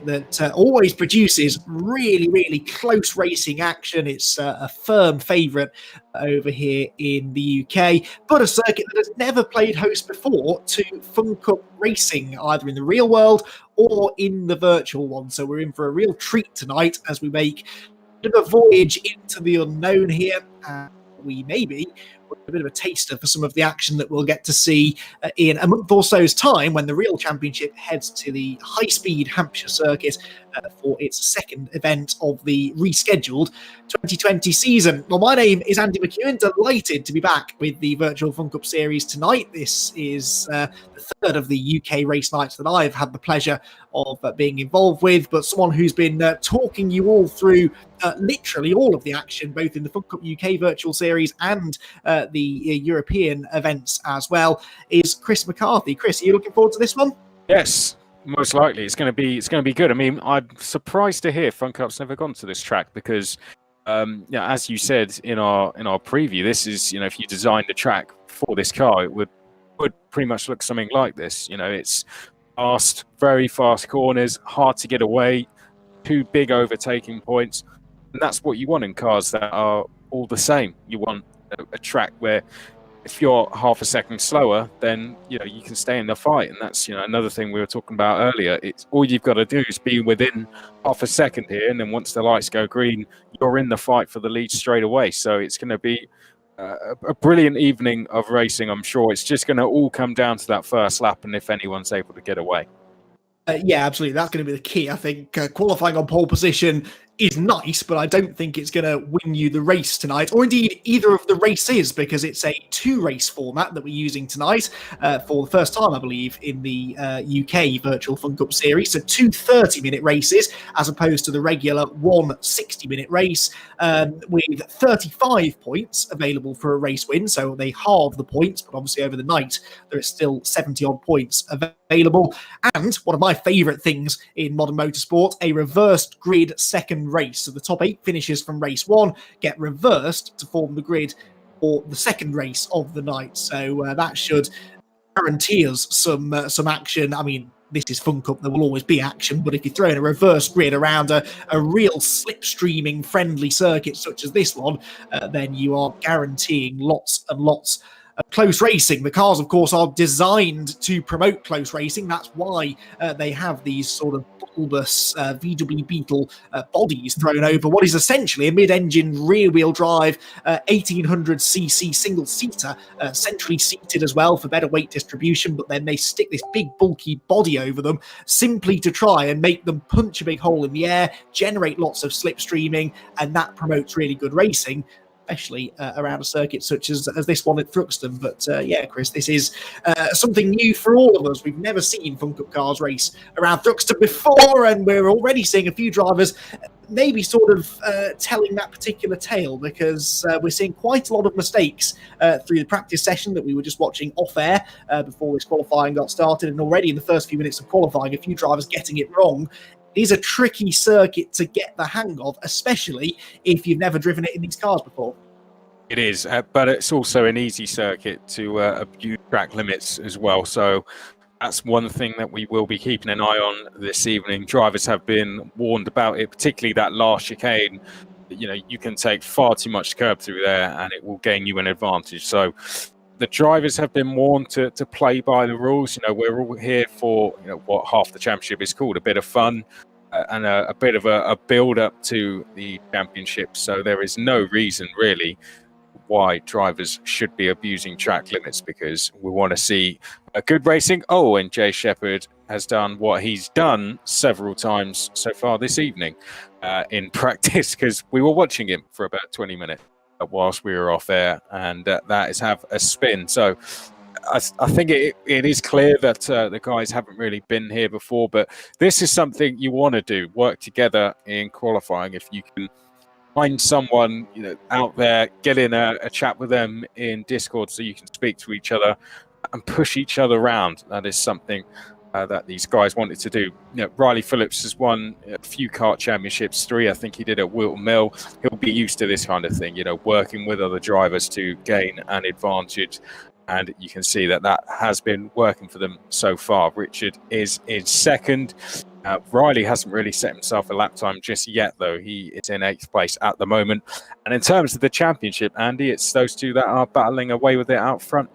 that always produces really, really close racing action. It's a firm favourite over here in the UK, but a circuit that has never played host before to Funcup racing, either in the real world or in the virtual one. So we're in for a real treat tonight as we make a bit of a voyage into the unknown here. We maybe a bit of a taster for some of the action that we'll get to see in a month or so's time when the real championship heads to the high-speed Hampshire circuit for its second event of the rescheduled 2020 season. Well, my name is Andy McEwan, delighted to be back with the Virtual Funcup series tonight. This is the third of the UK race nights that I've had the pleasure of being involved with, but someone who's been talking you all through literally all of the action, both in the Funcup UK virtual series and the European events as well, is Chris McCarthy. Chris, are you looking forward to this one? Yes, most likely. It's going to be good. I mean, I'm surprised to hear Funcup's never gone to this track because, as you said in our preview, this is, if you designed a track for this car, it would pretty much look something like this. It's fast, very fast corners, hard to get away, two big overtaking points, and that's what you want in cars that are all the same. You want a track where if you're half a second slower, then you can stay in the fight, and that's another thing we were talking about earlier. It's all you've got to do is be within half a second here, and then once the lights go green, you're in the fight for the lead straight away. So it's going to be a brilliant evening of racing. I'm sure it's just going to all come down to that first lap, and if anyone's able to get away. Yeah, absolutely. That's going to be the key. I think qualifying on pole position is nice, but I don't think it's going to win you the race tonight, or indeed either of the races, because it's a two-race format that we're using tonight for the first time, I believe, in the UK Virtual Funcup series. So two 30-minute races as opposed to the regular one 60-minute race with 35 points available for a race win. So they halve the points, but obviously over the night there is still 70-odd points available. And one of my favourite things in modern motorsport, a reversed grid second race. So the top 8 finishes from race 1 get reversed to form the grid for the second race of the night. So that should guarantee us some action. I mean, this is Funcup, there will always be action, but if you're throwing a reverse grid around a real slipstreaming friendly circuit such as this one, then you are guaranteeing lots and lots close racing. The cars, of course, are designed to promote close racing. That's why they have these sort of bulbous VW Beetle bodies thrown over what is essentially a mid-engine rear-wheel drive 1800cc single-seater, centrally seated as well for better weight distribution, but then they stick this big bulky body over them simply to try and make them punch a big hole in the air, generate lots of slipstreaming, and that promotes really good racing, especially around a circuit such as this one at Thruxton. But yeah, Chris, this is something new for all of us. We've never seen Funcup cars race around Thruxton before, and we're already seeing a few drivers maybe sort of telling that particular tale, because we're seeing quite a lot of mistakes through the practice session that we were just watching off air before this qualifying got started, and already in the first few minutes of qualifying, a few drivers getting it wrong. It is a tricky circuit to get the hang of, especially if you've never driven it in these cars before. It is, but it's also an easy circuit to abuse track limits as well. So that's one thing that we will be keeping an eye on this evening. Drivers have been warned about it, particularly that last chicane. You can take far too much curb through there and it will gain you an advantage. So the drivers have been warned to play by the rules. We're all here for what half the championship is called, a bit of fun and a bit of a build-up to the championship. So there is no reason really why drivers should be abusing track limits, because we want to see a good racing. Oh, and Jay Shepherd has done what he's done several times so far this evening in practice, because we were watching him for about 20 minutes whilst we were off air, and that is have a spin. So I think it is clear that the guys haven't really been here before, but this is something you want to do, work together in qualifying. If you can find someone out there, get in a chat with them in Discord so you can speak to each other and push each other around. That is something that these guys wanted to do. Riley Phillips has won a few kart championships, 3 I think he did at Wilton Mill. He'll be used to this kind of thing, working with other drivers to gain an advantage. And you can see that has been working for them so far. Richard is in second. Riley hasn't really set himself a lap time just yet, though. He is in 8th place at the moment. And in terms of the championship, Andy, it's those two that are battling away with it out front.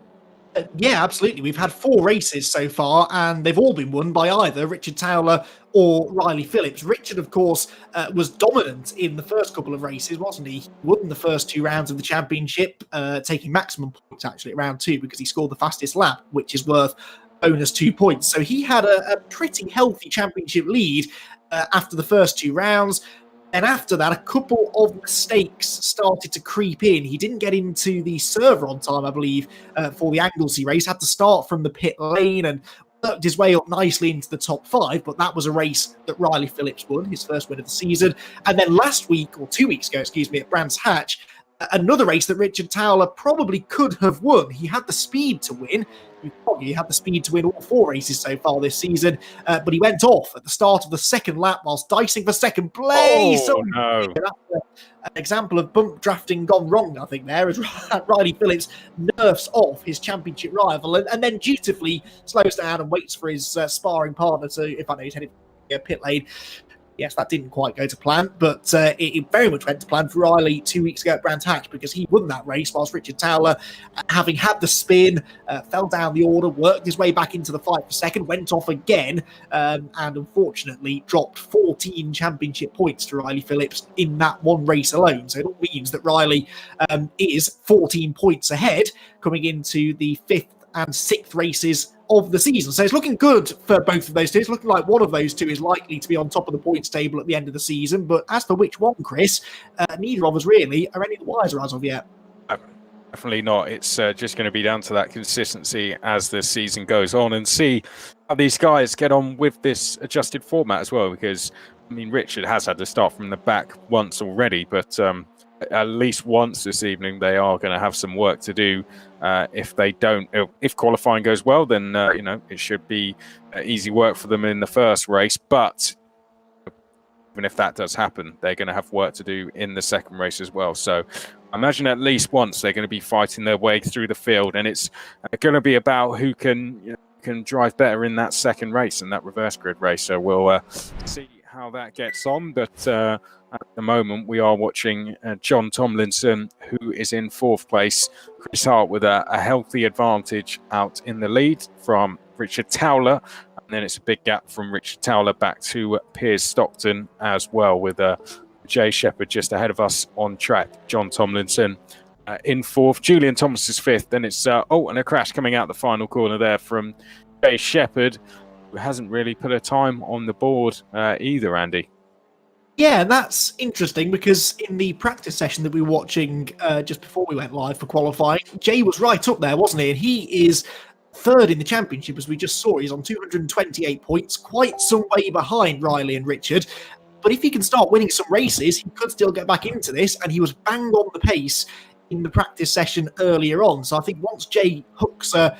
Yeah, absolutely. We've had 4 races so far, and they've all been won by either Richard Towler or Riley Phillips. Richard, of course, was dominant in the first couple of races, wasn't he? He won the first 2 rounds of the championship, taking maximum points actually at round 2 because he scored the fastest lap, which is worth bonus 2 points. So he had a pretty healthy championship lead after the first 2 rounds. And after that, a couple of mistakes started to creep in. He didn't get into the server on time, I believe, for the Anglesey race. Had to start from the pit lane and worked his way up nicely into the top 5. But that was a race that Riley Phillips won, his first win of the season. And then last week, or 2 weeks ago, at Brands Hatch, another race that Richard Towler probably could have won. He had the speed to win. He probably had the speed to win all 4 races so far this season, but he went off at the start of the second lap whilst dicing for second place. Oh, no. That's an example of bump drafting gone wrong, I think, there, as Riley Phillips nerfs off his championship rival and then dutifully slows down and waits for his sparring partner to, if I know he's headed to pit lane. Yes, that didn't quite go to plan, but it very much went to plan for Riley 2 weeks ago at Brands Hatch because he won that race whilst Richard Towler, having had the spin, fell down the order, worked his way back into the fight for second, went off again, and unfortunately dropped 14 championship points to Riley Phillips in that one race alone. So it all means that Riley is 14 points ahead coming into the 5th and 6th races of the season. So it's looking good for both of those two. It's looking like one of those two is likely to be on top of the points table at the end of the season. But as for which one, Chris, neither of us really are any the wiser as of yet. Definitely not. It's just going to be down to that consistency as the season goes on and see how these guys get on with this adjusted format as well. Because, I mean, Richard has had to start from the back once already, but at least once this evening they are going to have some work to do. If qualifying goes well, then it should be easy work for them in the first race. But even if that does happen, they're going to have work to do in the second race as well. So I imagine at least once they're going to be fighting their way through the field, and it's going to be about who can drive better in that second race and that reverse grid race. So we'll see how that gets on. But at the moment, we are watching John Tomlinson, who is in 4th place. Chris Hart with a healthy advantage out in the lead from Richard Towler. And then it's a big gap from Richard Towler back to Piers Stockton as well, with Jay Shepherd just ahead of us on track. John Tomlinson in 4th. Julian Thomas is 5th. Then it's, and a crash coming out the final corner there from Jay Shepherd, who hasn't really put a time on the board either, Andy. Yeah, and that's interesting because in the practice session that we were watching just before we went live for qualifying, Jay was right up there, wasn't he? And he is 3rd in the championship, as we just saw. He's on 228 points, quite some way behind Riley and Richard. But if he can start winning some races, he could still get back into this, and he was bang on the pace in the practice session earlier on. So I think once Jay hooks a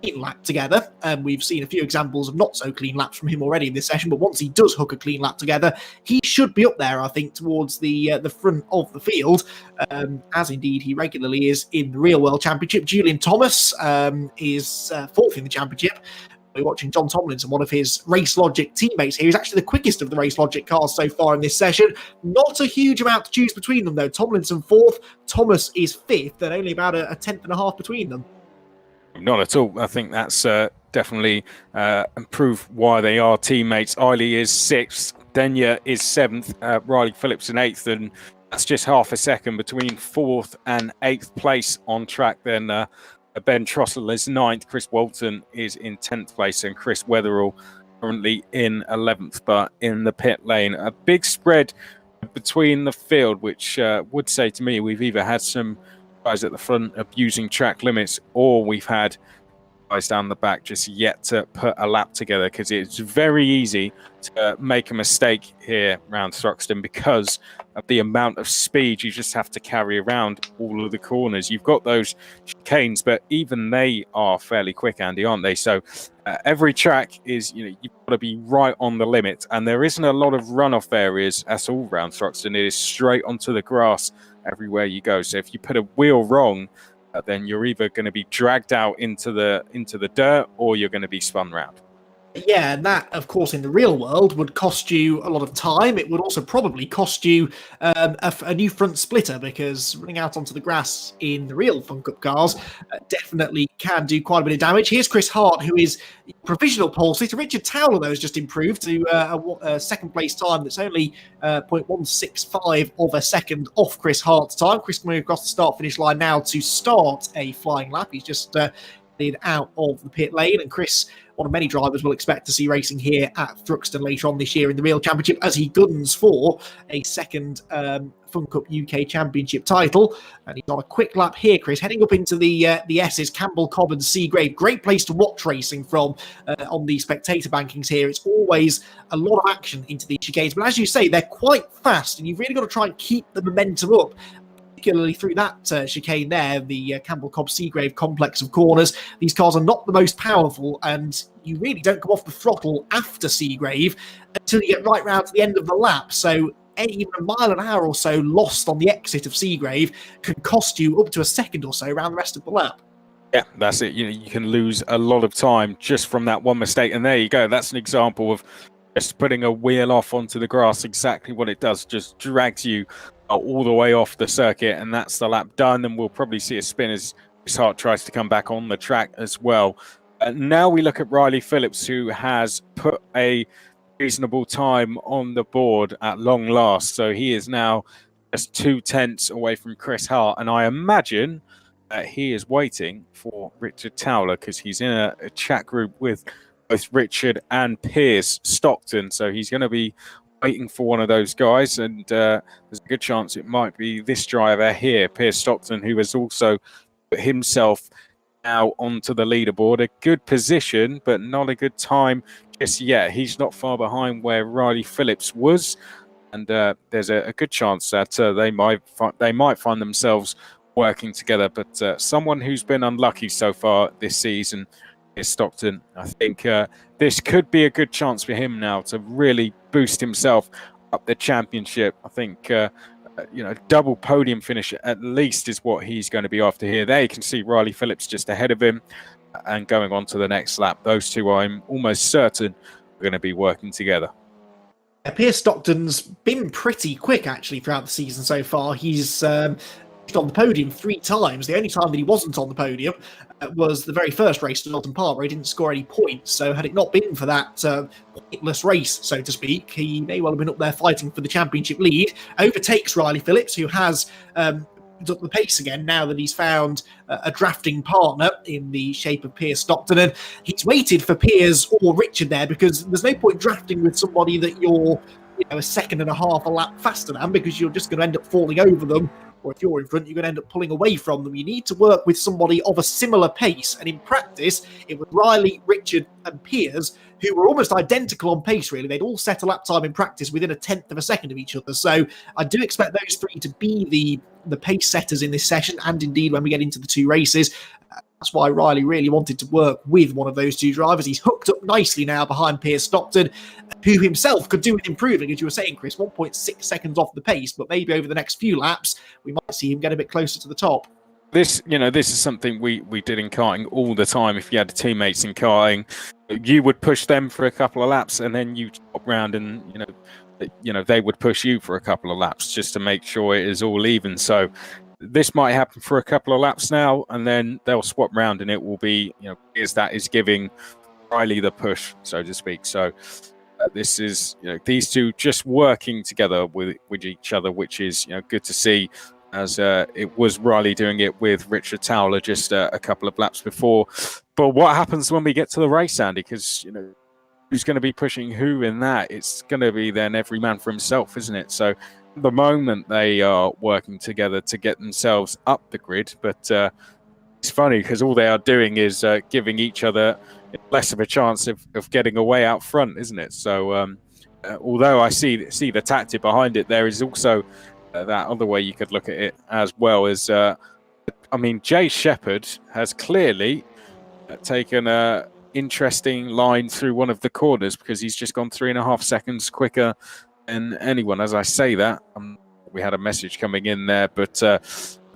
clean lap together, and we've seen a few examples of not so clean laps from him already in this session, but once he does hook a clean lap together, he should be up there, I think, towards the front of the field, as indeed he regularly is in the real world championship. Julian Thomas is 4th in the championship. We're watching John Tomlinson, one of his Race Logic teammates here. He's actually the quickest of the Race Logic cars so far in this session. Not a huge amount to choose between them, though. Tomlinson 4th, Thomas is 5th, and only about a tenth and a half between them. Not at all. I think that's definitely proof why they are teammates. Eiley is 6th, Denya is 7th, Riley Phillips in 8th, and that's just half a second between 4th and 8th place on track. Then Ben Trossel is 9th, Chris Walton is in 10th place, and Chris Wetherall currently in 11th, but in the pit lane. A big spread between the field, which would say to me we've either had some guys at the front abusing track limits, or we've had guys down the back just yet to put a lap together, because it's very easy to make a mistake here around Thruxton because of the amount of speed you just have to carry around all of the corners. You've got those chicanes, but even they are fairly quick, Andy, aren't they? So every track is, you've got to be right on the limit, and there isn't a lot of runoff areas at all around Thruxton. It is straight onto the grass everywhere you go. So if you put a wheel wrong, then you're either going to be dragged out into the dirt or you're going to be spun round. Yeah, and that, of course, in the real world would cost you a lot of time. It would also probably cost you a new front splitter, because running out onto the grass in the real Funcup cars definitely can do quite a bit of damage. Here's Chris Hart, who is provisional pole sitter. Richard Towler, though, has just improved to a second place time that's only 0.165 of a second off Chris Hart's time. Chris coming across the start-finish line now to start a flying lap. He's just out of the pit lane, and Chris, one of many drivers we'll expect to see racing here at Thruxton later on this year in the Real Championship, as he guns for a second Funcup UK Championship title. And he's on a quick lap here, Chris, heading up into the S's, Campbell, Cobb and Seagrave. Great place to watch racing from on the spectator bankings here. It's always a lot of action into these chicanes, but as you say, they're quite fast, and you've really got to try and keep the momentum up, particularly through that chicane there, the Campbell Cobb Seagrave complex of corners. These cars are not the most powerful, and you really don't come off the throttle after Seagrave until you get right round to the end of the lap. So even a mile an hour or so lost on the exit of Seagrave can cost you up to a second or so around the rest of the lap. Yeah, that's it. You can lose a lot of time just from that one mistake. And there you go. That's an example of just putting a wheel off onto the grass. Exactly what it does. Just drags you all the way off the circuit, and that's the lap done. And we'll probably see a spin as Chris Hart tries to come back on the track as well. Now we look at Riley Phillips, who has put a reasonable time on the board at long last. So he is now just 2/10 away from Chris Hart, and I imagine that he is waiting for Richard Towler, because he's in a chat group with both Richard and Piers Stockton. So he's going to be waiting for one of those guys, and there's a good chance it might be this driver here, Piers Stockton, who has also put himself now onto the leaderboard. A good position, but not a good time just yet. He's not far behind where Riley Phillips was, and there's a good chance that they might find themselves working together. But someone who's been unlucky so far this season is Stockton. I think this could be a good chance for him now to really boost himself up the championship. I think double podium finish at least is what he's going to be after here. There you can see Riley Phillips just ahead of him and going on to the next lap. Those two, I'm almost certain, are going to be working together. Piers Stockton's been pretty quick actually throughout the season so far. He's on the podium 3 times. The only time that he wasn't on the podium was the very first race at Alton Park, where he didn't score any points. So had it not been for that pointless race, so to speak, he may well have been up there fighting for the championship lead. Overtakes Riley Phillips, who has up the pace again now that he's found a drafting partner in the shape of Piers Stockton. And he's waited for Piers or Richard there, because there's no point drafting with somebody that you're a second and a half a lap faster than, because you're just going to end up falling over them. Or if you're in front, you're going to end up pulling away from them. You need to work with somebody of a similar pace. And in practice, it was Riley, Richard and Piers, who were almost identical on pace, really. They'd all set a lap time in practice within a tenth of a second of each other. So I do expect those three to be the pace setters in this session, and indeed when we get into the 2 races. That's why Riley really wanted to work with one of those 2 drivers. He's hooked up nicely now behind Piers Stockton, who himself could do with improving, as you were saying, Chris, 1.6 seconds off the pace, but maybe over the next few laps, we might see him get a bit closer to the top. This is something we did in karting all the time. If you had teammates in karting, you would push them for a couple of laps, and then you top round, and they would push you for a couple of laps just to make sure it is all even. So this might happen for a couple of laps now, and then they'll swap round, and it will be, that is giving Riley the push, so to speak. So this is, these two just working together with each other, which is, good to see, as it was Riley doing it with Richard Towler just a couple of laps before. But what happens when we get to the race, Andy? Because, who's going to be pushing who in that? It's going to be then every man for himself, isn't it? So the moment they are working together to get themselves up the grid, but it's funny because all they are doing is giving each other less of a chance of getting away out front, isn't it? So although I see the tactic behind it, there is also that other way you could look at it as well. As Jay Shepherd has clearly taken a interesting line through one of the corners, because he's just gone 3.5 seconds quicker than anyone. As I say that, we had a message coming in there, but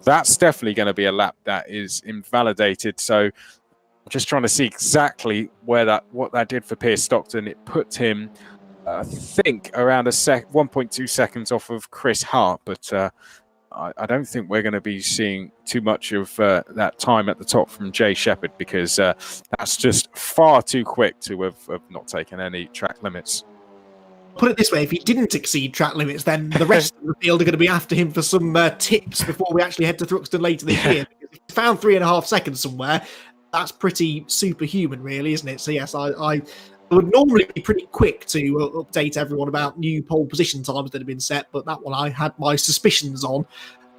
That's definitely going to be a lap that is invalidated. So I'm just trying to see exactly what that did for Piers Stockton. It put him, I think, around 1.2 seconds off of Chris Hart, but I don't think we're going to be seeing too much of that time at the top from Jay Shepherd, because that's just far too quick to have not taken any track limits. Put it this way, if he didn't exceed track limits, then the rest of the field are going to be after him for some tips before we actually head to Thruxton later this year. If he found 3.5 seconds somewhere, that's pretty superhuman, really, isn't it? So yes, I would normally be pretty quick to update everyone about new pole position times that have been set, but that one I had my suspicions on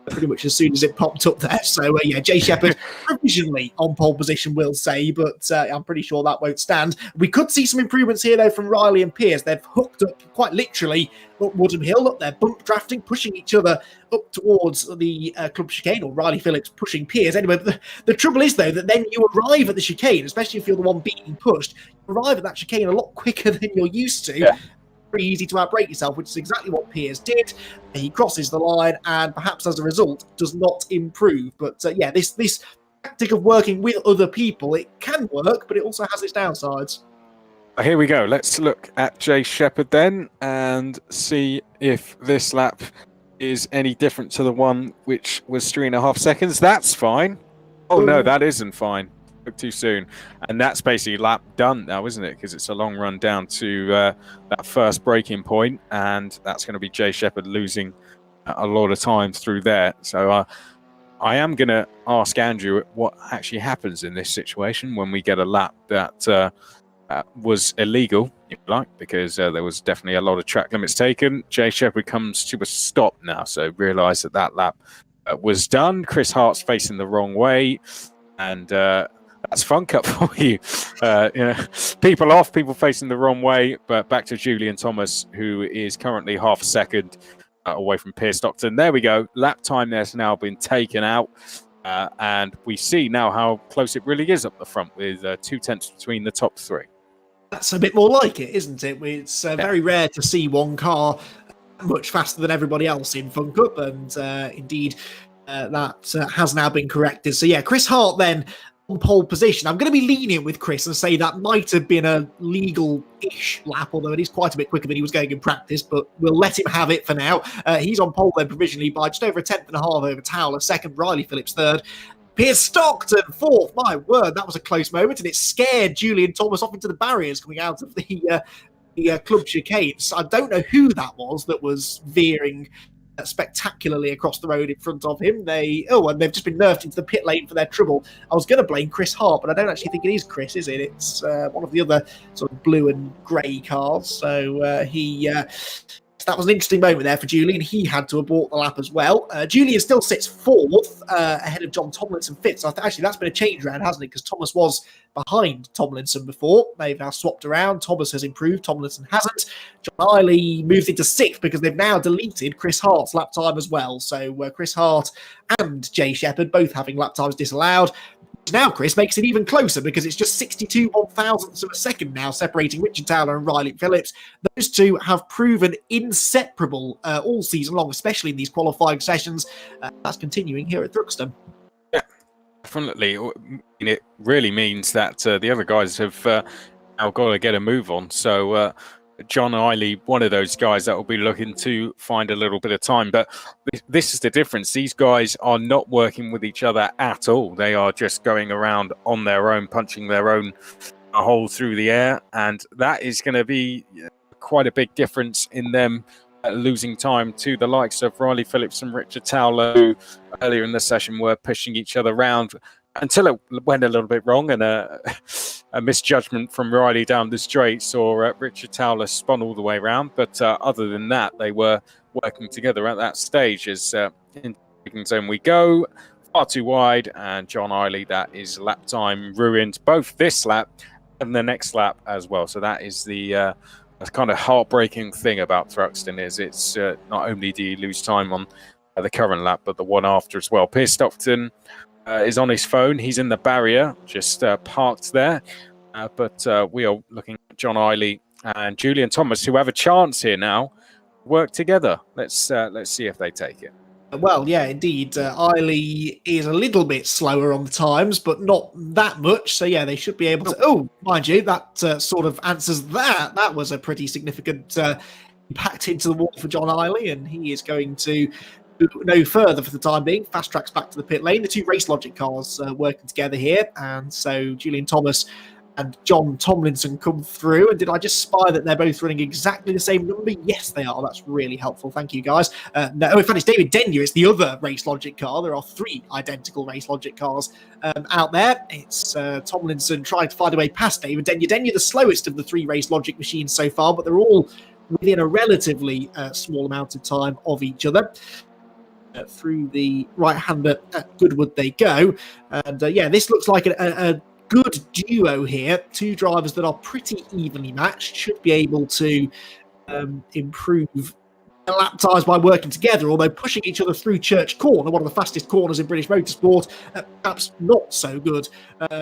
pretty much as soon as it popped up there. So yeah, Jay Shepherd provisionally on pole position, we'll say, but I'm pretty sure that won't stand. We could see some improvements here though from Riley and Piers. They've hooked up quite literally up Woodham Hill, up there, bump drafting, pushing each other up towards the club chicane, or Riley Phillips pushing Piers. Anyway, the trouble is though that then you arrive at the chicane, especially if you're the one being pushed, you arrive at that chicane a lot quicker than you're used to. Yeah. Pretty easy to outbrake yourself, which is exactly what Piers did. He crosses the line and perhaps as a result does not improve. But yeah, this tactic of working with other people, it can work, but it also has its downsides. Here we go. Let's look at Jay Shepherd then and see if this lap is any different to the one which was 3.5 seconds. That's fine. Oh no, that isn't fine. Too soon, and that's basically lap done now, isn't it? Because it's a long run down to that first braking point, and that's going to be Jay Shepherd losing a lot of time through there. So I am going to ask Andrew what actually happens in this situation when we get a lap that was illegal, if you like, because there was definitely a lot of track limits taken. Jay Shepherd comes to a stop now, so realise that lap was done. Chris Hart's facing the wrong way, and that's Funcup for you. People off, people facing the wrong way, but back to Julian Thomas, who is currently half a second away from Piers Stockton. There we go. Lap time there's now been taken out, and we see now how close it really is up the front, with 2 tenths between the top three. That's a bit more like it, isn't it? It's very rare to see one car much faster than everybody else in Funcup, and indeed that has now been corrected. So yeah, Chris Hart then on pole position. I'm going to be lenient with Chris and say that might have been a legal-ish lap, although it is quite a bit quicker than he was going in practice, but we'll let him have it for now. He's on pole then provisionally by just over 1.5 tenths over Towler, second, Riley Phillips third. Piers Stockton fourth. My word, that was a close moment, and it scared Julian Thomas off into the barriers coming out of the club chicanes. I don't know who that was veering spectacularly across the road in front of him. And they've just been nerfed into the pit lane for their trouble. I was going to blame Chris Hart, but I don't actually think it is Chris, is it? It's one of the other sort of blue and grey cars. So that was an interesting moment there for Julian. He had to abort the lap as well. Julian still sits fourth ahead of John Tomlinson fifth. So actually that's been a change around, hasn't it? Because Thomas was behind Tomlinson before. They've now swapped around. Thomas has improved. Tomlinson hasn't. John Eiley moved into sixth because they've now deleted Chris Hart's lap time as well. So Chris Hart and Jay Shepherd both having lap times disallowed. Now, Chris, makes it even closer because it's just 62 1,000ths of a second now separating Richard Towler and Riley Phillips. Those two have proven inseparable all season long, especially in these qualifying sessions. That's continuing here at Thruxton. Yeah, definitely. It really means that the other guys have now got to get a move on. So John Eiley, one of those guys that will be looking to find a little bit of time. But this is the difference. These guys are not working with each other at all. They are just going around on their own, punching their own hole through the air. And that is going to be quite a big difference in them losing time to the likes of Riley Phillips and Richard Towler, who earlier in the session were pushing each other around until it went a little bit wrong, and a misjudgment from Riley down the straight saw Richard Towler spun all the way around. But other than that, they were working together at that stage. As in the zone we go, far too wide, and John Eiley, that is lap time ruined, both this lap and the next lap as well. So that is the kind of heartbreaking thing about Thruxton, is it's not only do you lose time on the current lap, but the one after as well. Piers Stockton is on his phone. He's in the barrier, just parked there. But we are looking at John Eiley and Julian Thomas, who have a chance here now. Work together. Let's see if they take it. Well, yeah, indeed. Eiley is a little bit slower on the times, but not that much. So, yeah, they should be able to. Oh, mind you, that sort of answers that. That was a pretty significant impact into the wall for John Eiley, and he is going to go no further for the time being. Fast tracks back to the pit lane. The two Race Logic cars working together here. And so Julian Thomas and John Tomlinson come through. And did I just spy that they're both running exactly the same number? Yes, they are. That's really helpful. Thank you, guys. No, in fact, it's David Denyer. It's the other Race Logic car. There are 3 identical Race Logic cars out there. It's Tomlinson trying to find a way past David Denyer. Denyer, the slowest of the 3 Race Logic machines so far, but they're all within a relatively small amount of time of each other. Through the right-hander at Goodwood they go. And yeah, this looks like a good duo here. 2 drivers that are pretty evenly matched, should be able to improve their lap times by working together, although pushing each other through Church Corner, one of the fastest corners in British motorsport, perhaps not so good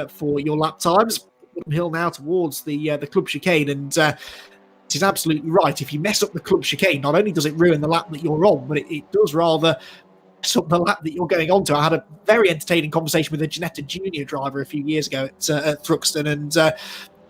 for your lap times. Hill now towards the club chicane, and it is absolutely right. If you mess up the club chicane, not only does it ruin the lap that you're on, but it does rather up the lap that you're going on to. I had a very entertaining conversation with a Ginetta Junior driver a few years ago at Thruxton, and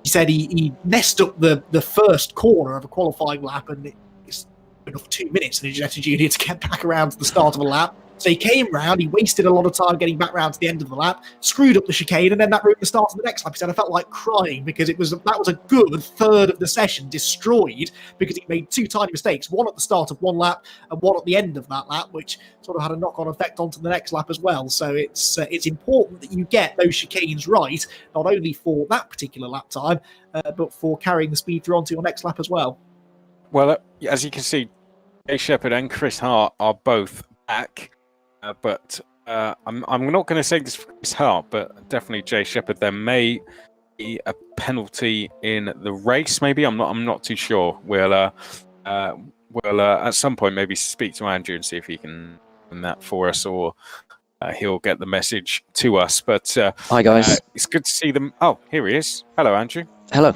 he said he messed up the first corner of a qualifying lap, and it's enough 2 minutes in a Ginetta Junior to get back around to the start of a lap. So he came round, he wasted a lot of time getting back round to the end of the lap, screwed up the chicane, and then that ruined the start of the next lap. He said, I felt like crying because that was a good third of the session destroyed because he made 2 tiny mistakes, one at the start of one lap and one at the end of that lap, which sort of had a knock-on effect onto the next lap as well. So it's important that you get those chicanes right, not only for that particular lap time, but for carrying the speed through onto your next lap as well. Well, as you can see, Jay Shepherd and Chris Hart are both back. But I'm not going to say this for Chris Hart, but definitely Jay Shepherd. There may be a penalty in the race. Maybe I'm not too sure. We'll at some point maybe speak to Andrew and see if he can do that for us, or he'll get the message to us. But hi guys, it's good to see them. Oh, here he is. Hello, Andrew. Hello.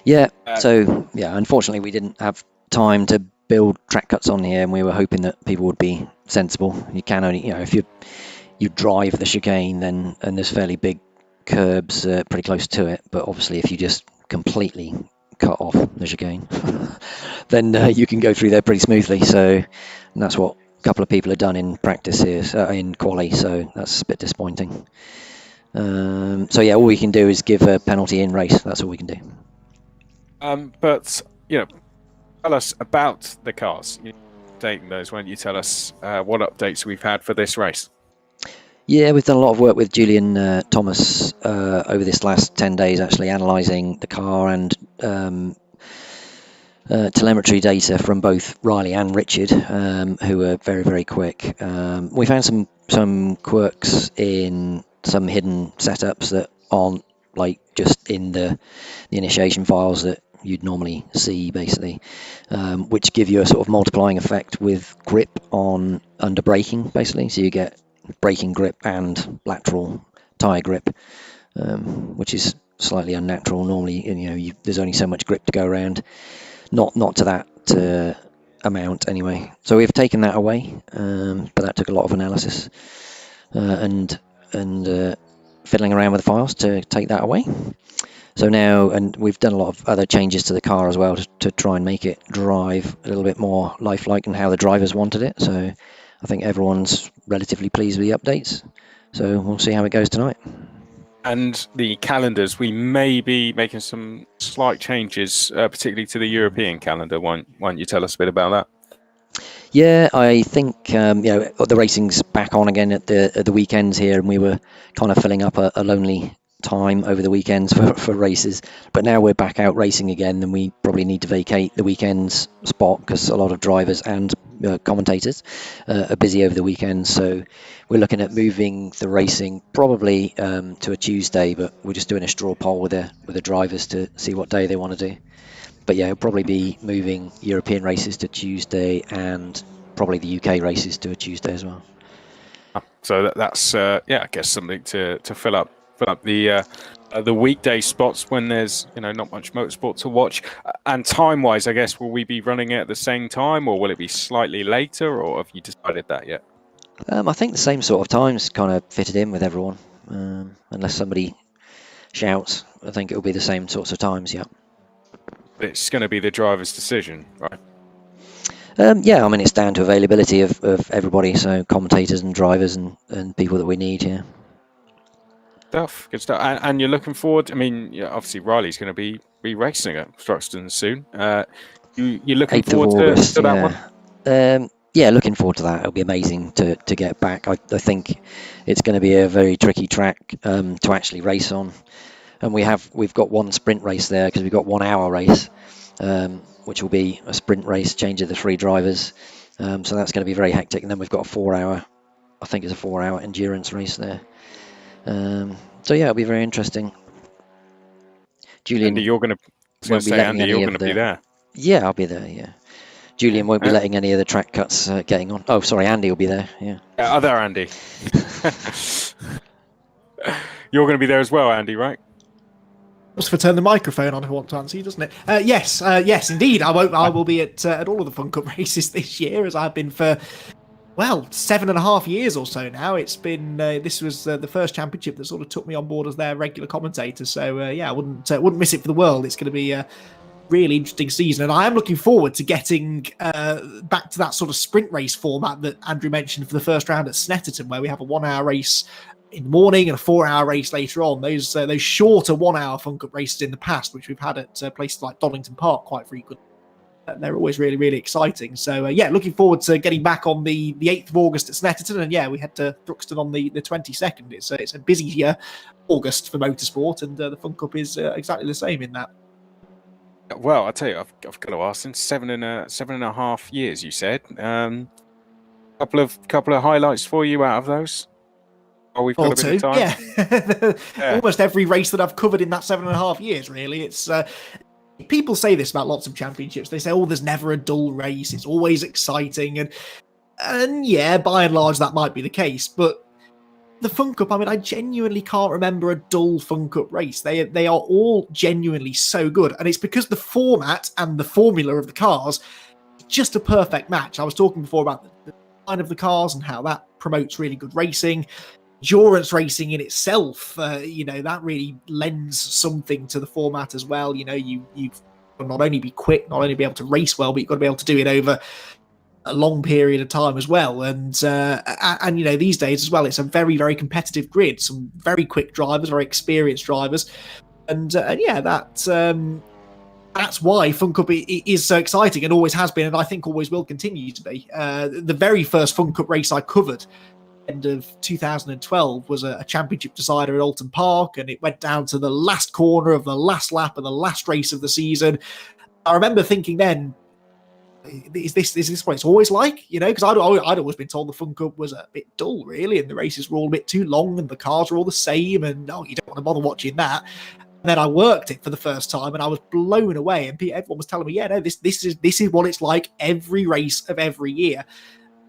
Yeah. So yeah, unfortunately we didn't have time to build track cuts on here, and we were hoping that people would be sensible. You can only, if you drive the chicane, then and there's fairly big curbs pretty close to it, but obviously if you just completely cut off the chicane then you can go through there pretty smoothly. So that's what a couple of people have done in practice here, in quali, so that's a bit disappointing. So yeah, all we can do is give a penalty in race. That's all we can do. But tell us about the cars. Dating those, won't you tell us what updates we've had for this race? Yeah, we've done a lot of work with Julian Thomas over this last 10 days, actually analysing the car and telemetry data from both Riley and Richard, who are very, very quick. We found some quirks in some hidden setups that aren't like just in the initiation files that you'd normally see, basically, which give you a sort of multiplying effect with grip on under braking, basically. So you get braking grip and lateral tyre grip, which is slightly unnatural. Normally, there's only so much grip to go around. Not to that amount, anyway. So we've taken that away, but that took a lot of analysis and fiddling around with the files to take that away. So now, and we've done a lot of other changes to the car as well to try and make it drive a little bit more lifelike and how the drivers wanted it. So I think everyone's relatively pleased with the updates. So we'll see how it goes tonight. And the calendars, we may be making some slight changes, particularly to the European calendar. Won't you tell us a bit about that? Yeah, I think the racing's back on again at the weekends here, and we were kind of filling up a lonely time over the weekends for races, but now we're back out racing again, and we probably need to vacate the weekends spot because a lot of drivers and commentators are busy over the weekends. So we're looking at moving the racing probably to a Tuesday, but we're just doing a straw poll with the drivers to see what day they want to do. But yeah, it'll probably be moving European races to Tuesday and probably the UK races to a Tuesday as well. So that's I guess something to fill up the the weekday spots when there's not much motorsport to watch? And time-wise, I guess, will we be running it at the same time, or will it be slightly later, or have you decided that yet? I think the same sort of times kind of fitted in with everyone, unless somebody shouts. I think it'll be the same sorts of times, yeah. It's going to be the driver's decision, right? Yeah, I mean, it's down to availability of everybody, so commentators and drivers and people that we need, yeah. Good stuff. And you're looking forward, I mean, obviously Riley's going to be racing at Thruxton soon. You're looking 8th forward of August, to that one? Yeah, looking forward to that. It'll be amazing to get back. I think it's going to be a very tricky track to actually race on. And we've got one sprint race there because we've got 1 hour race, which will be a sprint race, change of the 3 drivers. So that's going to be very hectic. And then we've got a 4 hour, I think it's a 4 hour endurance race there. So yeah, it'll be very interesting. Julian, Andy, you're going to be there. Yeah, I'll be there. Yeah, Julian won't be letting any of the track cuts getting on. Oh, sorry, Andy will be there. Yeah. Other Andy. You're going to be there as well, Andy, right? Must have turned the microphone on if I want to answer you, doesn't it? Yes, indeed. I will be at all of the Funcup races this year, as I've been for 7.5 years or so now. It's been this was the first championship that sort of took me on board as their regular commentator. So I wouldn't miss it for the world. It's going to be a really interesting season, and I am looking forward to getting back to that sort of sprint race format that Andrew mentioned for the first round at Snetterton, where we have a 1 hour race in the morning and a 4 hour race later on. Those shorter 1 hour Funcup races in the past, which we've had at places like Donington Park quite frequently. They're always really, really exciting. So, looking forward to getting back on the 8th of August at Snetterton. And, we head to Thruxton on the 22nd. It's a busy August for motorsport, and the Funcup is exactly the same in that. Well, I'll tell you, I've got to ask, since 7.5 years, you said. Couple of highlights for you out of those? Oh, we've got a bit of time. Yeah. Almost every race that I've covered in that 7.5 years, really. It's... people say this about lots of championships. They say, there's never a dull race. It's always exciting. And yeah, by and large, that might be the case. But the Funcup, I mean, I genuinely can't remember a dull Funcup race. They are all genuinely so good. And it's because the format and the formula of the cars is just a perfect match. I was talking before about the design of the cars and how that promotes really good racing. Endurance racing in itself, that really lends something to the format as well. You've not only be quick, not only be able to race well, but you've got to be able to do it over a long period of time as well. And these days as well, it's a very, very competitive grid. Some very quick drivers, very experienced drivers, and that's why Funcup is so exciting and always has been, and I think always will continue to be. The very first Funcup race I covered, end of 2012, was a championship decider at Alton Park, and it went down to the last corner of the last lap of the last race of the season. I remember thinking then, is this what it's always like? Because I'd always been told the Funcup was a bit dull, really, and the races were all a bit too long and the cars were all the same, and you don't want to bother watching that. And then I worked it for the first time, and I was blown away, and everyone was telling me, this is what it's like every race of every year.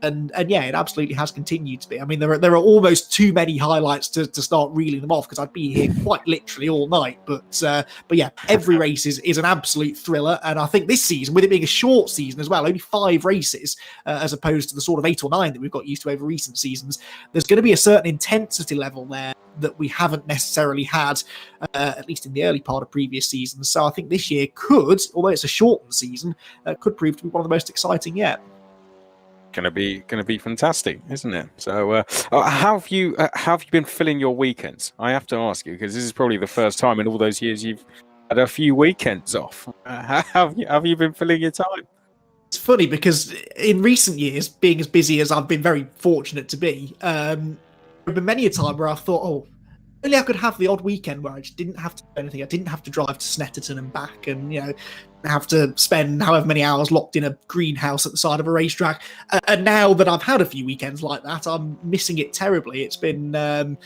And it absolutely has continued to be. I mean, there are almost too many highlights to start reeling them off, because I'd be here quite literally all night. But every race is an absolute thriller. And I think this season, with it being a short season as well, only 5 races, as opposed to the sort of 8 or 9 that we've got used to over recent seasons, there's going to be a certain intensity level there that we haven't necessarily had, at least in the early part of previous seasons. So I think this year could, although it's a shortened season, could prove to be one of the most exciting yet. Going to be fantastic, isn't it? So how have you been filling your weekends? I have to ask you, because this is probably the first time in all those years you've had a few weekends off. How have you been filling your time? It's funny, because in recent years, being as busy as I've been very fortunate to be, there have been many a time where I've thought, only I could have the odd weekend where I just didn't have to do anything. I didn't have to drive to Snetterton and back, and have to spend however many hours locked in a greenhouse at the side of a racetrack. And now that I've had a few weekends like that, I'm missing it terribly. It's been a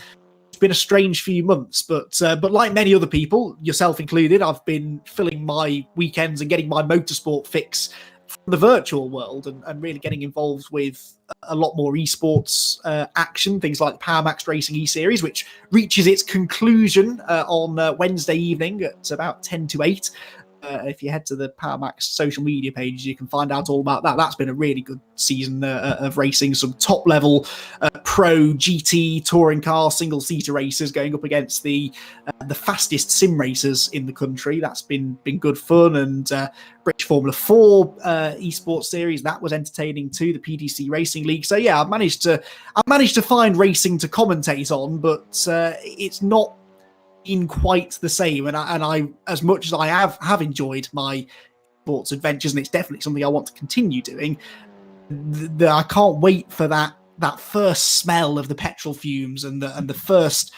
strange few months, but like many other people, yourself included, I've been filling my weekends and getting my motorsport fix the virtual world and really getting involved with a lot more esports action, things like the Power Max Racing E-Series, which reaches its conclusion on Wednesday evening at about 10 to 8. If you head to the Power Max social media pages, you can find out all about that. That's been a really good season of racing. Some top-level pro GT touring car single-seater racers going up against the fastest sim racers in the country. That's been good fun. And British Formula 4 esports series, that was entertaining too. The PDC Racing League. So yeah, I've managed to find racing to commentate on, but it's not been quite the same, and I as much as I have enjoyed my sports adventures, and it's definitely something I want to continue doing, I can't wait for that first smell of the petrol fumes and the first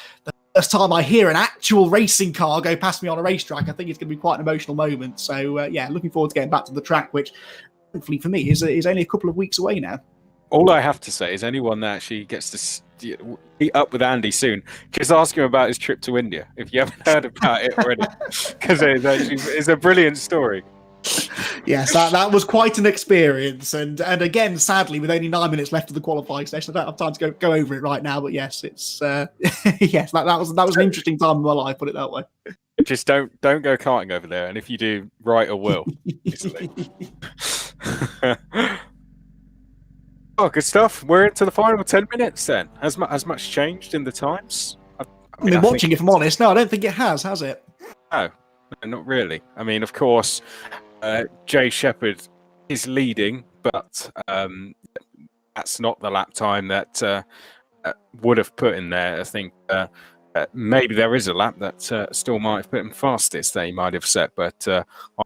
time I hear an actual racing car go past me on a racetrack. I think it's going to be quite an emotional moment. So yeah, looking forward to getting back to the track, which hopefully for me is only a couple of weeks away now. All I have to say is anyone that actually gets to meet up with Andy soon, just ask him about his trip to India, if you haven't heard about it already, because it's a brilliant story. Yes, that was quite an experience, and again, sadly, with only 9 minutes left of the qualifying session, I don't have time to go over it right now. But yes, it's yes, that was an interesting time in my life, put it that way. Just don't go karting over there, and if you do, write a will. Oh, good stuff. We're into the final 10 minutes then. Has much changed in the times? I've been watching, if I'm honest. No, I don't think it has it? No, not really. I mean, of course, Jay Shepherd is leading, but that's not the lap time that would have put in there. I think maybe there is a lap that still might have put him fastest that he might have set, but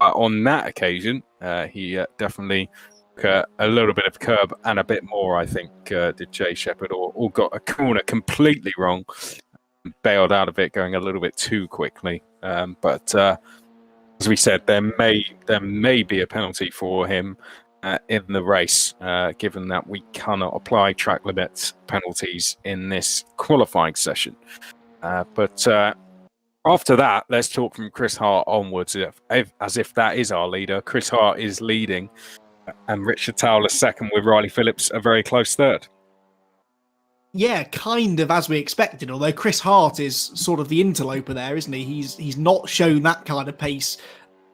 on that occasion, he definitely a little bit of curb and a bit more, I think, did Jay Shepherd, or got a corner completely wrong, bailed out of it going a little bit too quickly. But as we said, there may be a penalty for him in the race, given that we cannot apply track limit penalties in this qualifying session. But after that, let's talk from Chris Hart onwards, as if that is our leader. Chris Hart is leading, and Richard Towler second, with Riley Phillips a very close third. Yeah, kind of as we expected, although Chris Hart is sort of the interloper there, isn't he? He's not shown that kind of pace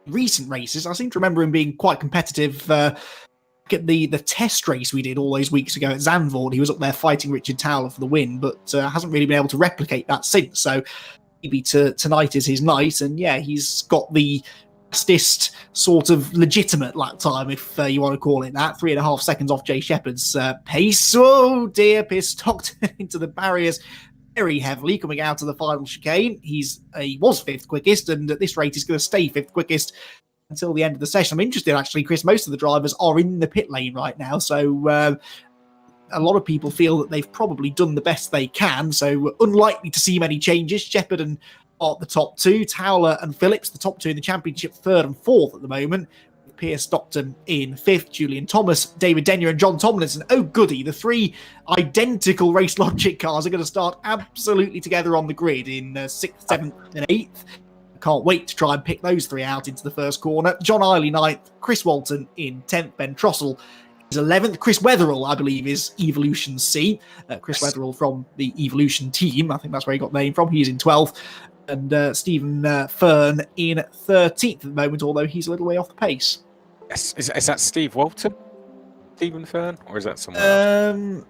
in recent races. I seem to remember him being quite competitive at the test race we did all those weeks ago at Zandvoort. He was up there fighting Richard Towler for the win, but hasn't really been able to replicate that since. So maybe tonight is his night, and yeah, he's got the fastest sort of legitimate lap time, if you want to call it that. 3.5 seconds off Jay Shepherd's pace. Oh dear, Pierce knocked into the barriers very heavily coming out of the final chicane. He was fifth quickest, and at this rate he's going to stay fifth quickest until the end of the session. I'm interested, actually, Chris. Most of the drivers are in the pit lane right now, so a lot of people feel that they've probably done the best they can, so unlikely to see many changes. Shepherd and Hart the top two, Towler and Phillips the top two in the championship, third and fourth at the moment. Pierce Stockton in fifth, Julian Thomas, David Denyer and John Tomlinson. Oh goody, the three identical Race Logic cars are going to start absolutely together on the grid in 6th, 7th and 8th. Can't wait to try and pick those three out into the first corner. John Eiley 9th, Chris Walton in 10th, Ben Trossel is 11th. Chris Wetherall, I believe, is Evolution C. Chris Wetherall from the Evolution team. I think that's where he got the name from. He's in 12th. And Stephen Fern in 13th at the moment, although he's a little way off the pace. Yes. Is that Steve Walton? Stephen Fern? Or is that someone else?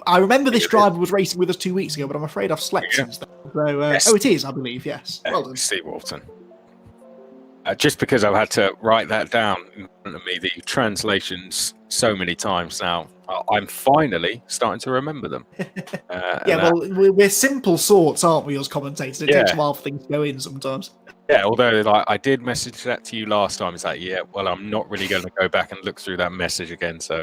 I remember this driver was racing with us 2 weeks ago, but I'm afraid I've slept since then. So, yes. Oh, it is, I believe, yes. Well done. Steve Walton. Just because I've had to write that down in front of me, the translations, so many times now, I'm finally starting to remember them. We're simple sorts, aren't we, as commentators? It takes a while for things to go in sometimes. Yeah, although I did message that to you last time. It's like, I'm not really going to go back and look through that message again. So